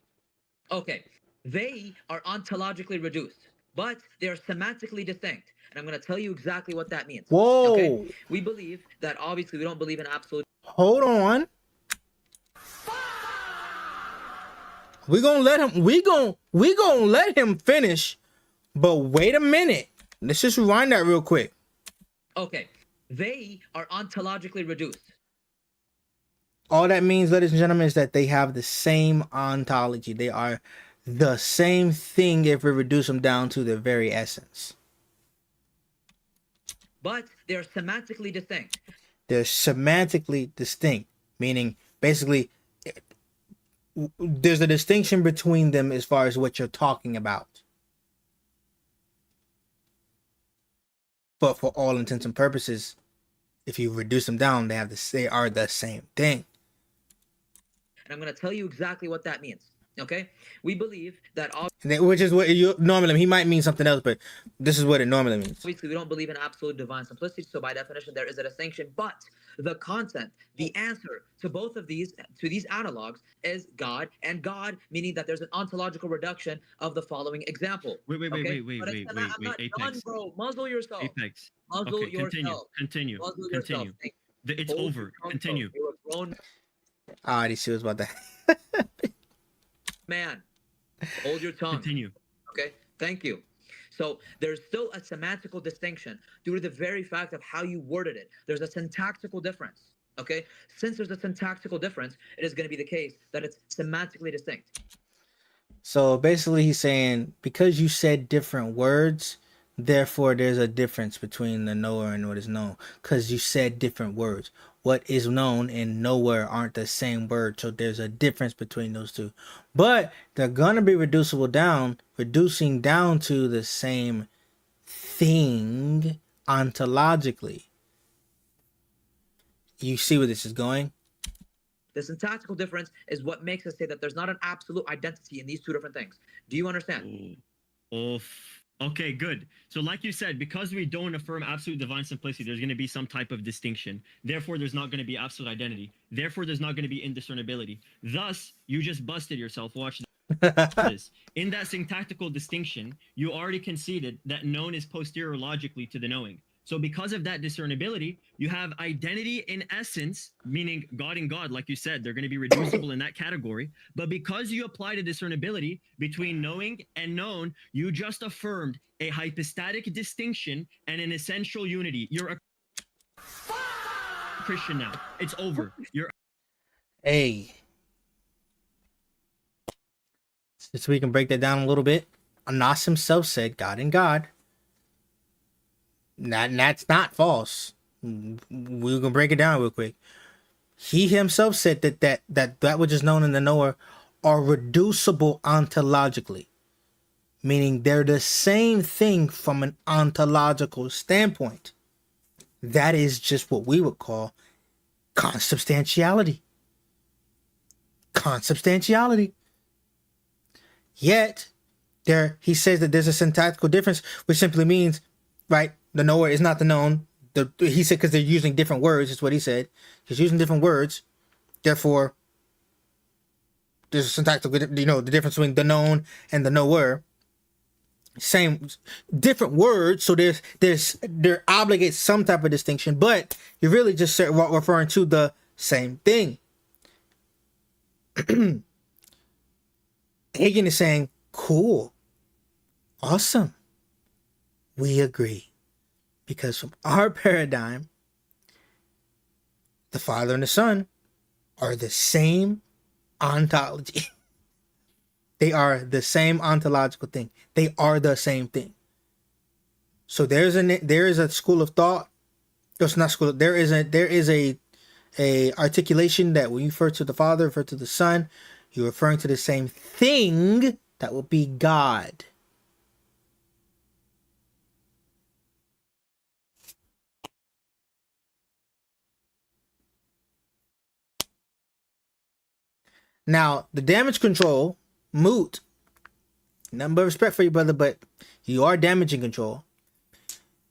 Okay. They are ontologically reduced, but they are semantically distinct. And I'm going to tell you exactly what that means. Whoa. Okay? We believe that obviously we don't believe in absolute. Hold on. We gonna let him finish. But wait a minute. Let's just rewind that real quick. Okay. They are ontologically reduced. All that means, ladies and gentlemen, is that they have the same ontology. They are the same thing if we reduce them down to their very essence. But they are semantically distinct. They're semantically distinct, meaning basically there's a distinction between them as far as what you're talking about. But for all intents and purposes, if you reduce them down, they are the same thing. And I'm going to tell you exactly what that means. Okay? We believe that Which is what you normally, he might mean something else, but this is what it normally means. obviously we don't believe in absolute divine simplicity, so by definition there is a distinction. But the content, the answer to both of these, to these analogs, is God, and God meaning that there's an ontological reduction of the following example. Wait, But I'm not done, Apex. bro. Muzzle yourself. Apex. Muzzle Okay, yourself. continue. Muzzle yourself. Thank you. It's Hold over. your tongue, bro. Continue. You're a grown I already see what's about that. man. Hold your tongue. Continue. Okay, thank you. So there's still a semantical distinction due to the very fact of how you worded it. There's a syntactical difference. Okay, since there's a syntactical difference, it is going to be the case that it's semantically distinct. So basically he's saying, because you said different words, therefore there's a difference between the knower and what is known, because you said different words. What is known and nowhere aren't the same word, so there's a difference between those two. But they're gonna be reducing down to the same thing ontologically. You see where this is going? The syntactical difference is what makes us say that there's not an absolute identity in these two different things. Do you understand? Okay, good. So like you said, because we don't affirm absolute divine simplicity, there's going to be some type of distinction. Therefore, there's not going to be absolute identity. Therefore, there's not going to be indiscernibility. Thus, you just busted yourself. Watch this. In that syntactical distinction, you already conceded that known is posterior logically to the knowing. So because of that discernibility, you have identity in essence, meaning God and God, like you said, they're going to be reducible in that category. But because you applied a discernibility between knowing and known, you just affirmed a hypostatic distinction and an essential unity. You're a Christian now. It's over. You're Hey. So we can break that down a little bit. Anas himself said God and God. That's not false. We're gonna break it down real quick. He himself said that which is known in the knower are reducible ontologically, meaning they're the same thing from an ontological standpoint. That is just what we would call consubstantiality. Consubstantiality. Yet, he says that there's a syntactical difference, which simply means, right, the knower is not the known. He said because they're using different words, is what he said. He's using different words. Theyerefore, there's a syntactical, the difference between the known and the knower. Same, different words. So there obligates some type of distinction, but you're really just referring to the same thing. Hagen is saying, cool, awesome, we agree. Because from our paradigm, the Father and the Son are the same ontology. They are the same ontological thing. They are the same thing. So there is a school of thought. It's not school. There is a articulation that when you refer to the Father, refer to the Son, you're referring to the same thing. That will be God. Now, the damage control, moot. Nothing but respect for you, brother, but you are damaging control.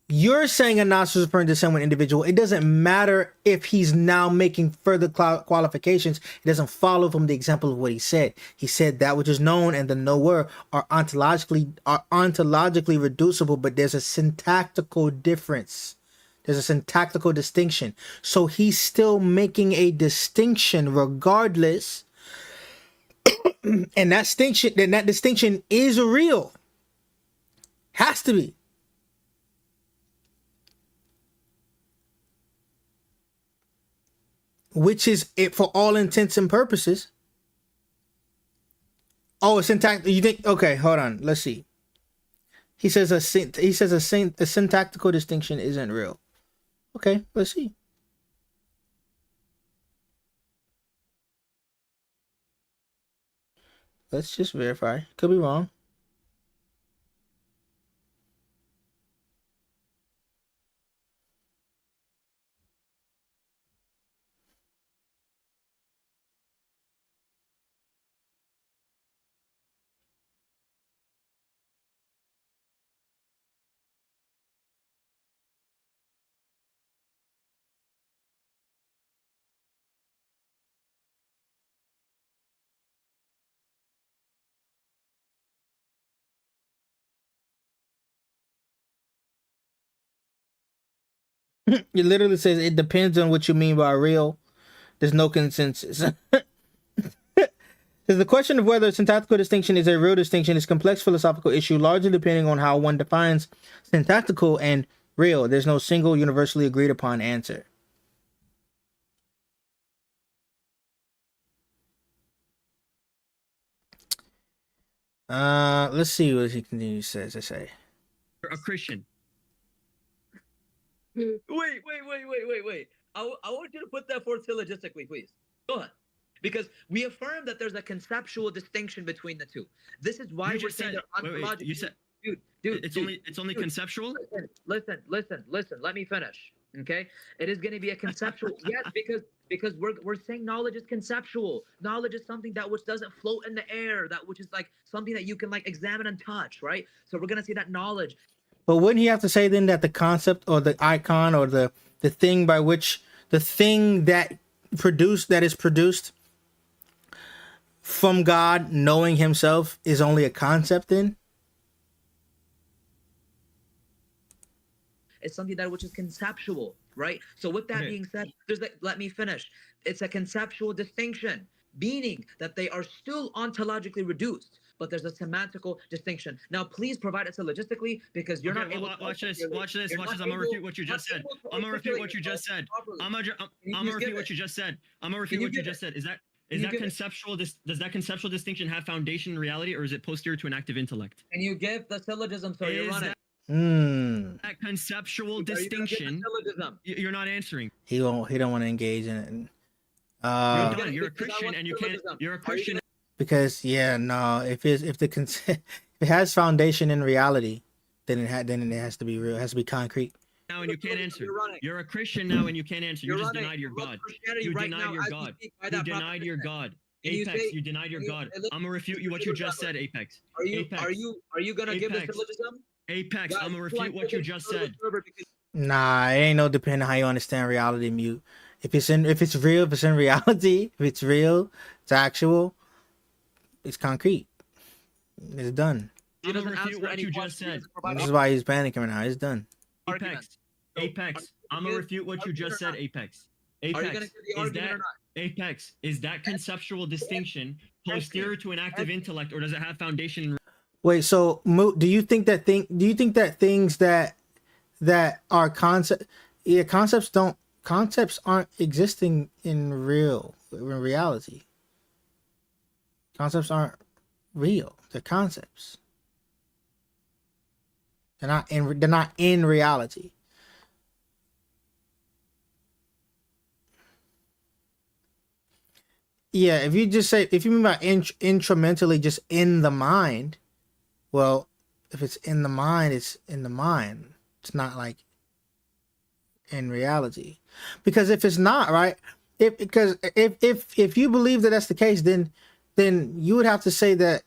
You're saying Anas was referring to someone individual. It doesn't matter if he's now making further qualifications. It doesn't follow from the example of what he said. He said that which is known and the knower are ontologically reducible, but there's a syntactical difference. There's a syntactical distinction. So he's still making a distinction regardless. And that distinction is real. Has to be. Which is it for all intents and purposes. Oh, it's syntactic. You think? Okay, hold on. Let's see. He says a syntactical distinction isn't real. Okay, let's see. Let's just verify. Could be wrong. It literally says it depends on what you mean by real. There's no consensus. Says the question of whether syntactical distinction is a real distinction is a complex philosophical issue, largely depending on how one defines syntactical and real. There's no single universally agreed upon answer. Let's see what he continues says. I say. You're a Christian. Wait. I want you to put that forth syllogistically, please. Go ahead. Because we affirm that there's a conceptual distinction between the two. This is why You we're just saying said. they're Wait, ontologically. you said. Dude, It's only conceptual. Listen. Let me finish. Okay, it is going to be a conceptual. Yes, because we're saying knowledge is conceptual. Knowledge is something that which doesn't float in the air. That which is like something that you can like examine and touch, right? So we're gonna say that knowledge. But wouldn't he have to say then that the concept or the icon or the thing by which the thing that is produced from God knowing himself is only a concept then? It's something that which is conceptual, right? So with that being said, let me finish. It's a conceptual distinction, meaning that they are still ontologically reduced, but there's a semantical distinction. Now, please provide it syllogistically because you're not able to watch this. I'm gonna refute what you just said. I'm gonna refute what you just said. I'm gonna refute what you just said. Is that conceptual? Does that conceptual distinction have foundation in reality, or is it posterior to an active intellect? Can you give the syllogism so you're running? That conceptual distinction. You're not answering. He don't want to engage in it. You're done. You're a Christian, and you can't. You're a Christian. Because if it has foundation in reality, then it has to be real. It has to be concrete. Now and you can't answer. You're a Christian now and you can't answer. You just denied your God. You denied your God. You denied your God. Apex, you denied your God. I'm gonna refute you what you just said, Apex. Are you gonna give the syllogism? Apex, I'm gonna refute what you just said. Nah, it ain't no depending on how you understand reality, mute. If it's real, if it's in reality, if it's real, it's actual, it's concrete. It's done. I'm gonna refute what you just said. This is why he's panicking right now. It's done. Apex, I'm gonna refute what you just said, Apex. Apex, is that conceptual distinction posterior to an active intellect, or does it have foundation? Wait, so do you think that things that are concepts aren't existing in reality? Concepts aren't real. They're concepts. They're not in reality. Yeah, if you mean by instrumentally just in the mind, well, if it's in the mind, it's in the mind. It's not like in reality. Because if it's not, right? If you believe that that's the case, then you would have to say that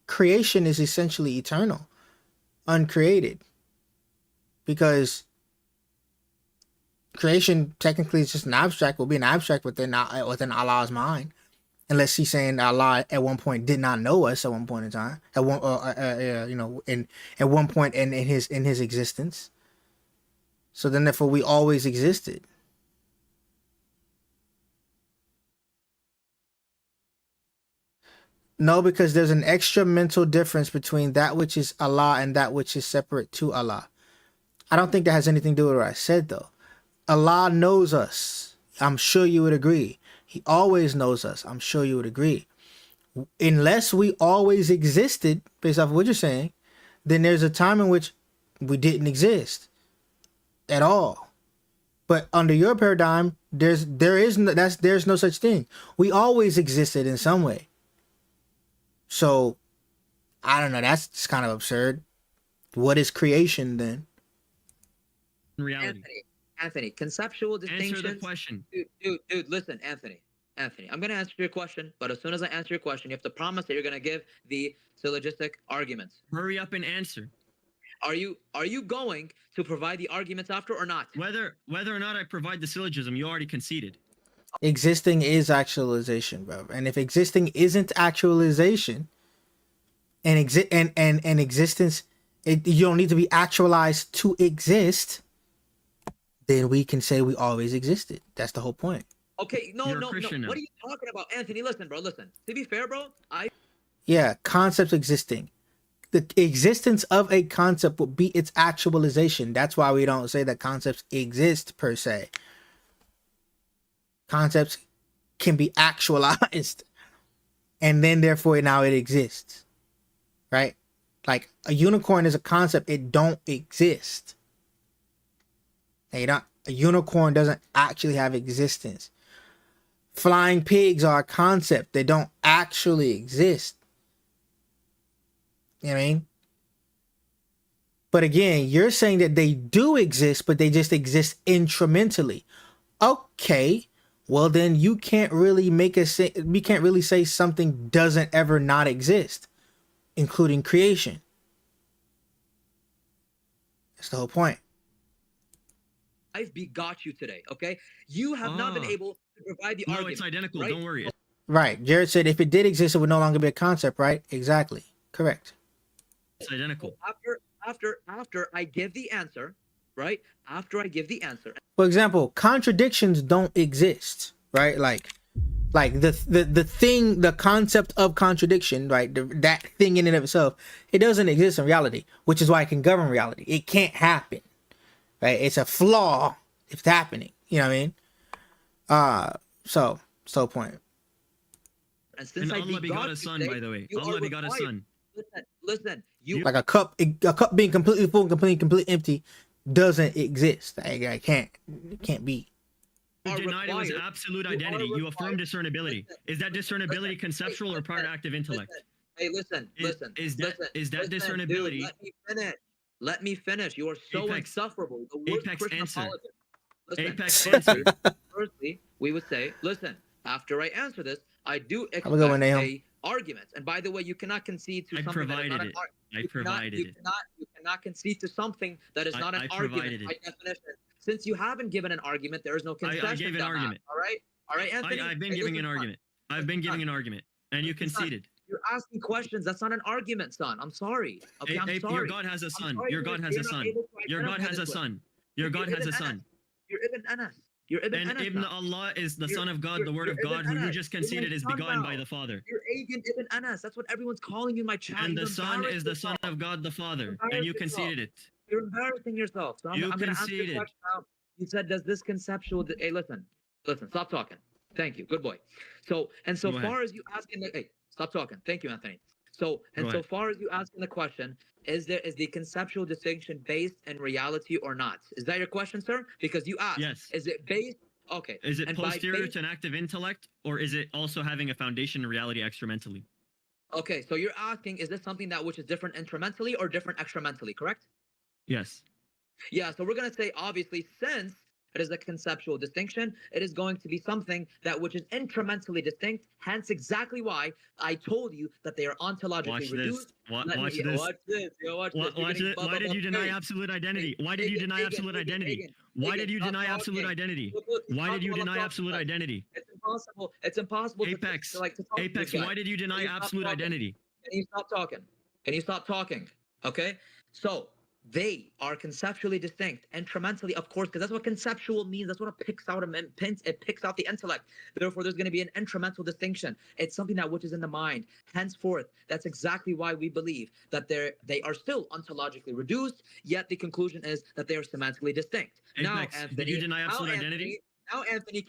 creation is essentially eternal, uncreated. Because creation technically is just will be an abstract within Allah's mind, unless he's saying Allah at one point did not know us at one point in time, at one point in his existence. So then, therefore, we always existed. No, because there's an extra mental difference between that which is Allah and that which is separate to Allah. I don't think that has anything to do with what I said, though. Allah knows us. I'm sure you would agree. He always knows us. I'm sure you would agree. Unless we always existed, based off of what you're saying, then there's a time in which we didn't exist at all. But under your paradigm, there's no such thing. We always existed in some way. So, I don't know. That's just kind of absurd. What is creation then? Reality. Anthony, conceptual distinction. Answer the question. Dude, listen, Anthony, I'm going to answer your question, but as soon as I answer your question, you have to promise that you're going to give the syllogistic arguments. Hurry up and answer. Are you going to provide the arguments after or not? Whether or not I provide the syllogism, you already conceded. Existing is actualization, bro. And if existing isn't actualization, and existence, you don't need to be actualized to exist, then we can say we always existed. That's the whole point. Okay, no, You're a no, no. Christian now. What are you talking about, Anthony? Listen, bro. Listen. To be fair, bro, Yeah, concepts existing. The existence of a concept will be its actualization. That's why we don't say that concepts exist per se. Concepts can be actualized, and then therefore now it exists, right? Like a unicorn is a concept; it don't exist. A unicorn doesn't actually have existence. Flying pigs are a concept; they don't actually exist. You know what I mean? But again, you're saying that they do exist, but they just exist instrumentally. Okay, well then you can't really we can't really say something doesn't ever not exist, including creation. That's the whole point. I've begot you today. Okay, you have not been able to provide the No, argument. it's identical. right? Don't worry. Right. Jared said if it did exist, it would no longer be a concept, right? Exactly. Correct. It's identical. After I give the answer, right? After I give the answer, For example, contradictions don't exist, right? Like the thing, the concept of contradiction, right? That thing in and of itself, it doesn't exist in reality, which is why it can govern reality. It can't happen, right? It's a flaw if it's happening. You know what I mean? So point. and since I Allah begot begot a you son, today, by the way. you Allah are begot a required- son. Listen. You Like a cup being completely full, completely empty doesn't exist. It can't be. You are denied it was required- absolute you are identity. You affirmed required- discernibility. Listen, Is that discernibility listen, conceptual hey, or part listen, active intellect? Hey, listen. Is that listen, discernibility? Dude, let me finish. You are so Apex. insufferable. The worst Apex Christian answer. apologist. Listen, Apex firstly, answer. firstly, we would say, listen, after I answer this, I do Have a good one, expect Nahum. a argument. And by the way, you cannot concede to I something that is not provided an it. argument. I provided it. You cannot concede to something that is not an I argument provided by it. definition. Since you haven't given an argument, there is no concession. I gave an dumbass. argument. All right, Anthony. I've been Hey, giving an listen, son. argument. I've been giving an argument, and you Listen, son. conceded. You're asking questions. That's not an argument, son. I'm sorry. Okay, I'm sorry. Your God has a I'm son. sorry Your you're- God has a you're not son. able to Your God identify has a this way. son. Your God You're has a Ibn son. Anas. You're Ibn Anas. You're Ibn And Anas. Ibn now. Allah is the You're- Son of God, you're- the Word of you're God, Ibn who you Anas. just You're conceded my is son begotten by now. the Father. You're Agent Ibn Anas. That's what everyone's calling you in my chat. And You the Son embarrass is the Son yourself. of God the Father, Embarrass and you yourself. conceded it. You're embarrassing yourself. So You I'm going to ask you a conceded. question now. You said, does this conceptual... Hey, listen. Stop talking. Thank you. Good boy. So Go ahead. far as you asking... Hey, stop talking. Thank you, Anthony. So Go ahead. far as you asking the question, is the conceptual distinction based in reality or not? Is that your question, sir? Because you asked. Yes. Is it based? Okay. Is it And by posterior based- to an active intellect, or is it also having a foundation in reality extramentally? Okay, so you're asking, is this something that which is different intramentally or different extramentally, correct? Yes. Yeah, so we're going to say, obviously, since it is a conceptual distinction, it is going to be something that which is intramentally distinct, hence exactly why I told you that they are ontologically Watch this. reduced. Watch Let me- this. Watch this. Yo, watch this. You're Watch getting it. Why bubbled did you up deny very- absolute identity? Why did you Hagen, deny Hagen, absolute Hagen, identity? Hagen, Why Hagen, did you stop deny talking. absolute identity? Look, he's Why did talking you while I'm deny talking absolute about it. identity? It's impossible. It's impossible Apex. to talk to this Apex, guy. why did you Can deny you stop absolute talking? identity? Can you stop talking? Can you stop talking? Okay? So they are conceptually distinct, intramentally, of course, because that's what conceptual means. That's what it picks out. It picks out the intellect. Therefore, there's going to be an intramental distinction. It's something that which is in the mind. Henceforth, that's exactly why we believe that they are still ontologically reduced. Yet the conclusion is that they are semantically distinct. Now, Apex, Anthony, did you deny absolute identity? Now, Anthony,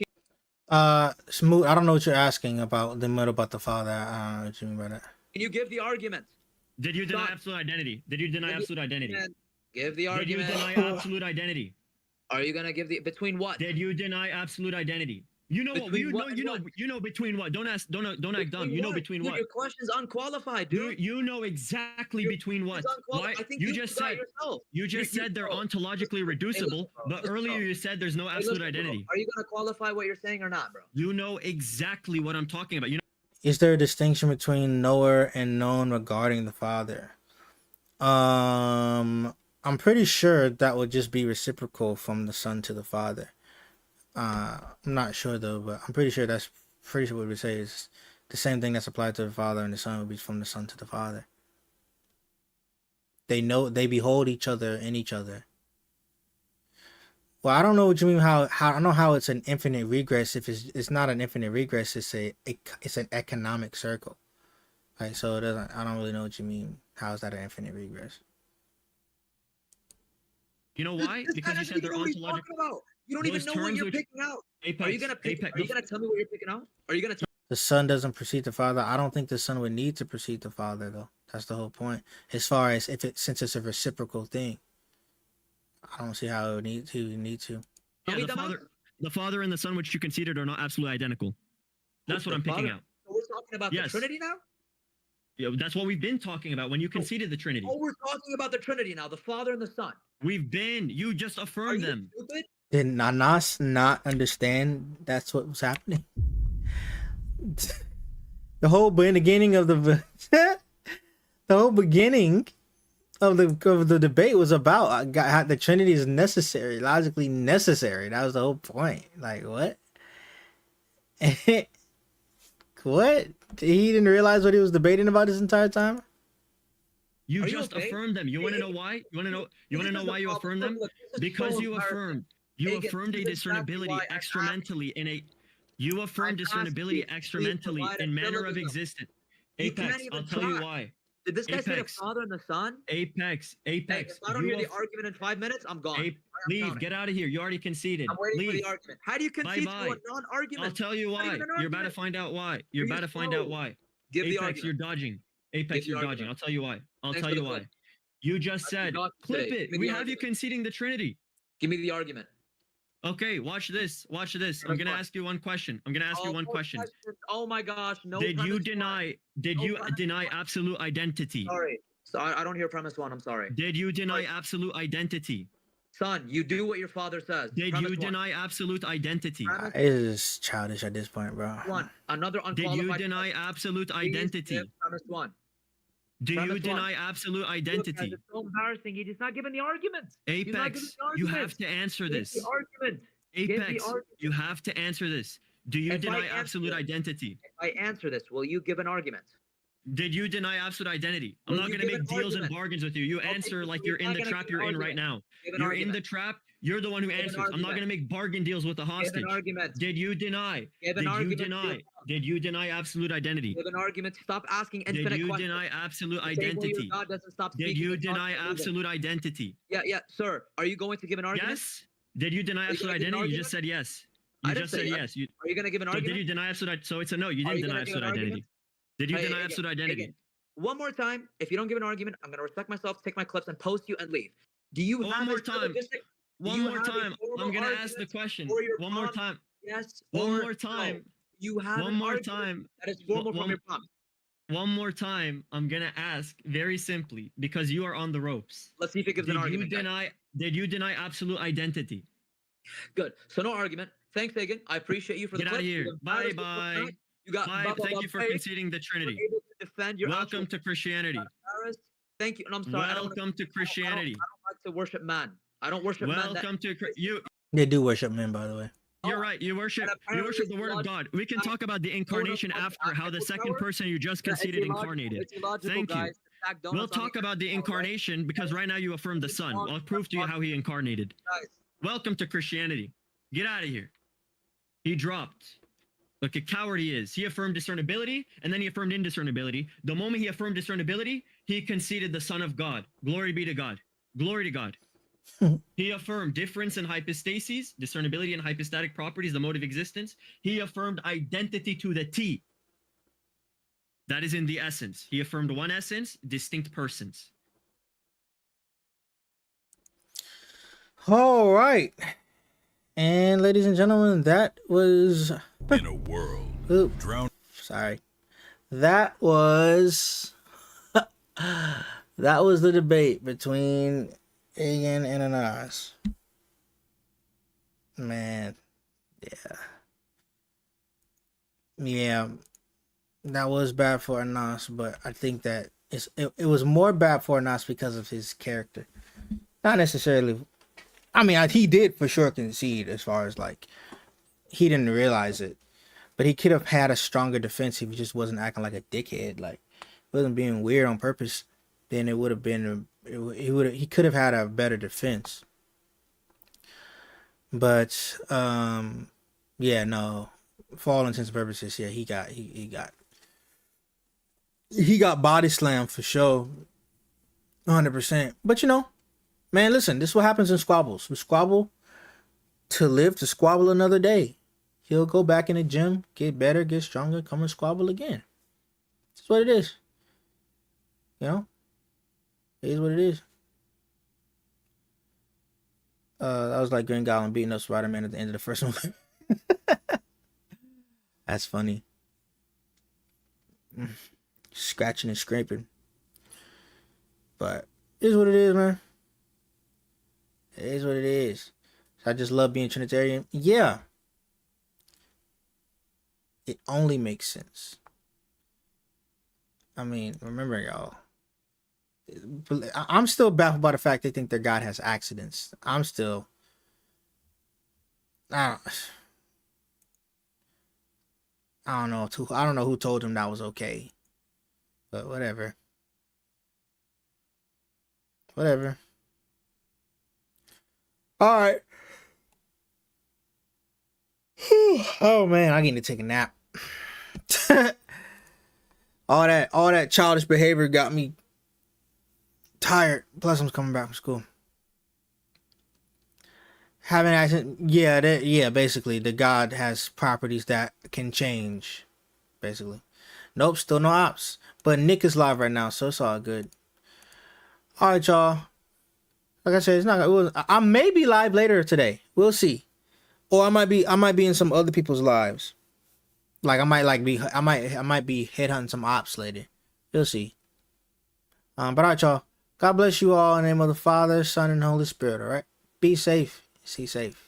Smooth. I don't know what you're asking about the middle about the Father. I don't know what you mean by that. can you give the argument? Did you deny Son. absolute identity? Did you deny Give the absolute identity? argument. Give the Did you argument. deny absolute identity? Are you gonna give the between what? Did you deny absolute identity? You know what? Between You what know. and You know. what? You know between what? Don't ask. Don't act dumb. Between You know what? between Dude, what? Your question's unqualified, You dude. you know exactly Your between what? question's Why? unqualified. I think You just forgot said. yourself. You just You- said they're bro, ontologically listen, reducible, bro, but listen, earlier bro. you said there's no Hey, absolute listen, bro. identity. Are you gonna qualify what you're saying or not, bro? You know exactly what I'm talking about. You know. Is there a distinction between knower and known regarding the Father? I'm pretty sure that would just be reciprocal from the Son to the Father. I'm not sure though, but I'm pretty sure what we would say is the same thing that's applied to the Father and the Son would be from the Son to the Father. They behold each other in each other. Well, I don't know what you mean. How I don't know how it's an infinite regress. If it's not an infinite regress, it's an economic circle. Like, so it doesn't. I don't really know what you mean. How is that an infinite regress? You know why? This guy Because you doesn't said even they're know what he's ontological. talking about. You don't even Those know what terms you're which- picking out. Apex. Are you gonna pick? Apex. Are you gonna tell me what you're picking out? Are you gonna tell? The son doesn't precede the father. I don't think the son would need to precede the father, though. That's the whole point. As far as since it's a reciprocal thing, I don't see how it would need to. Yeah, me, the dumbass. father and the son, which you conceded, are not absolutely identical. That's what The I'm picking father- out. So we're talking about Yes. the Trinity now. Yeah, that's what we've been talking about when you conceded the Trinity. Oh, we're talking about the Trinity now. The Father and the Son. You just Are affirmed you them. stupid? Did Nanas not understand that's what was happening? The whole beginning of the whole beginning of the debate was about the Trinity is necessary, logically necessary. That was the whole point. Like, what? What? He didn't realize what he was debating about this entire time? You Are you just okay? affirmed them. You want to know why? You want to know? You want to This know is the why you problem. affirmed them? Look, this is Because so you embarrassing. you Hagen, affirmed a this is exactly discernibility why I'm extramentally in a. You affirmed I'm asking discernibility you, please extramentally provide a in manner of syllogism. existence. You can't Apex. even I'll tell you try. why. Did this guy say the Apex. Father and the Son? Apex. Hey, Apex. if I don't you hear the aff- argument in 5 minutes, I'm gone. Ape, I'm leave. counting. Get out of here. You already conceded. I'm waiting for Leave. the argument. How do you concede to Bye-bye. a non-argument? I'll tell you Not why. even an You're about to argument. find out why. You're Are you about to find out slow? why. Give the Apex, you're argument. dodging. Apex, the you're dodging. argument. I'll tell you why. I'll Thanks tell for you the why. clip. You just I said, forgot to clip say. it. Give me We the have you argument. conceding the Trinity. Give me the argument. Okay, watch this. Watch this. I'm Premise gonna one. ask you one question. I'm gonna ask you one no question. questions. Oh my gosh, no Did you premise one. deny? Did No you premise deny one. absolute identity? Sorry. So I don't hear premise one. I'm sorry. Did you deny Sorry. absolute identity? Son, you do what your father says. Did Premise you one. deny absolute identity? Premise It is childish at this point, bro. one. Another Did unqualified. you deny absolute Please give identity? Premise one. Do you premise one. deny absolute Look, guys, identity? it's so embarrassing. He's not giving the arguments. He's not giving Apex, the you arguments. have to answer Give this. the argument. Give the Apex, argument. you have to answer this. Do you If I deny answer absolute it- identity? If I answer this, will you give an argument? Did you deny absolute identity? I'm Will not you going to give make an deals and argument? bargains with you. You Okay, answer so like you're you're in not the gonna trap give an you're in right argument. now. Give an You're in the argument. trap. You're the one who an answers. I'm not argument. going to make bargain deals with the Give hostage. an argument. Did you deny? Give an Did you argument. deny? Did you deny absolute identity? Give an argument. Stop asking infinite Did you questions. deny absolute The same way your identity? God doesn't stop Did speaking you and talking deny and moving. absolute identity? Yeah, sir. Are you going to give an argument? Yes. Did you deny Are you absolute gonna give an identity? You argument? just said yes. I You didn't just say said yes. yes. You, Are you going to give an so did argument? you deny absolute? So it's a no. You Are didn't you deny gonna give an absolute identity. argument? Did you Hey, deny again, absolute identity? again. One more time. If you don't give an argument, I'm going to respect myself, take my clips, and post you and leave. Do you One have more a time. syllogistic? One you more have a time. formal I'm gonna ask the argument question. for your One more prompt? time. Yes. One or more time. No. You have One an more argument time. that is formal from One- your prompt. One more time. I'm gonna ask very simply because you are on the ropes. Let's see if it gives Did an you argument. guys. deny? Did you deny absolute identity? Good. So no argument. Thanks, Hagen. I appreciate you for the Get out of clip. here. You Bye embarrassed bye. yourself. You got Bye. Thank you for conceding the Trinity. Able to defend your Welcome actual to Christianity. embarrassed. Thank you. And I'm sorry. I don't Welcome to Christianity. like to worship man. I don't worship man. Welcome to you. They do worship men, by the way. You're right. You worship the word of God. We can talk about the incarnation after how the second person you just conceded incarnated. Thank you. We'll talk about the incarnation because right now you affirm the Son. I'll prove to you how he incarnated. Welcome to Christianity. Get out of here. He dropped. Look, a coward he is. He affirmed discernibility and then he affirmed indiscernibility. The moment he affirmed discernibility, he conceded the Son of God. Glory be to God. Glory to God. He affirmed difference in hypostases, discernibility and hypostatic properties, the mode of existence. He affirmed identity to the T. That is in the essence. He affirmed one essence, distinct persons. All right. And ladies and gentlemen, that was In a world Oop, drowned. sorry. That was that was the debate between Hagen and Anas. Man, yeah, that was bad for Anas, but I think that it was more bad for Anas because of his character, not necessarily. I mean, he did for sure concede as far as like he didn't realize it, but he could have had a stronger defense if he just wasn't acting like a dickhead, like wasn't being weird on purpose. Then it would have been he could have had a better defense. But yeah, no. For all intents and purposes, yeah, he got body slammed for sure. 100%. But you know, man, listen, this is what happens in squabbles. We squabble to live, to squabble another day. He'll go back in the gym, get better, get stronger, come and squabble again. That's what it is. You know? It is what it is. That was like Green Goblin beating up Spider-Man at the end of the first one. That's funny. Scratching and scraping. But it is what it is, man. It is what it is. I just love being Trinitarian. Yeah. It only makes sense. I mean, remember, y'all. I'm still baffled by the fact they think their God has accidents. I'm still. I don't know. I don't know who told him that was okay. But whatever. Whatever. All right. Oh man, I need to take a nap. all that childish behavior got me tired. Plus, I'm coming back from school. Having accident, yeah, basically, the God has properties that can change. Basically, nope, still no ops. But Nick is live right now, so it's all good. All right, y'all. Like I said, it's not. I may be live later today. We'll see. Or I might be in some other people's lives. Like I might be headhunting some ops later. You'll see. But all right, y'all. God bless you all in the name of the Father, Son, and Holy Spirit. All right. Be safe. Stay safe.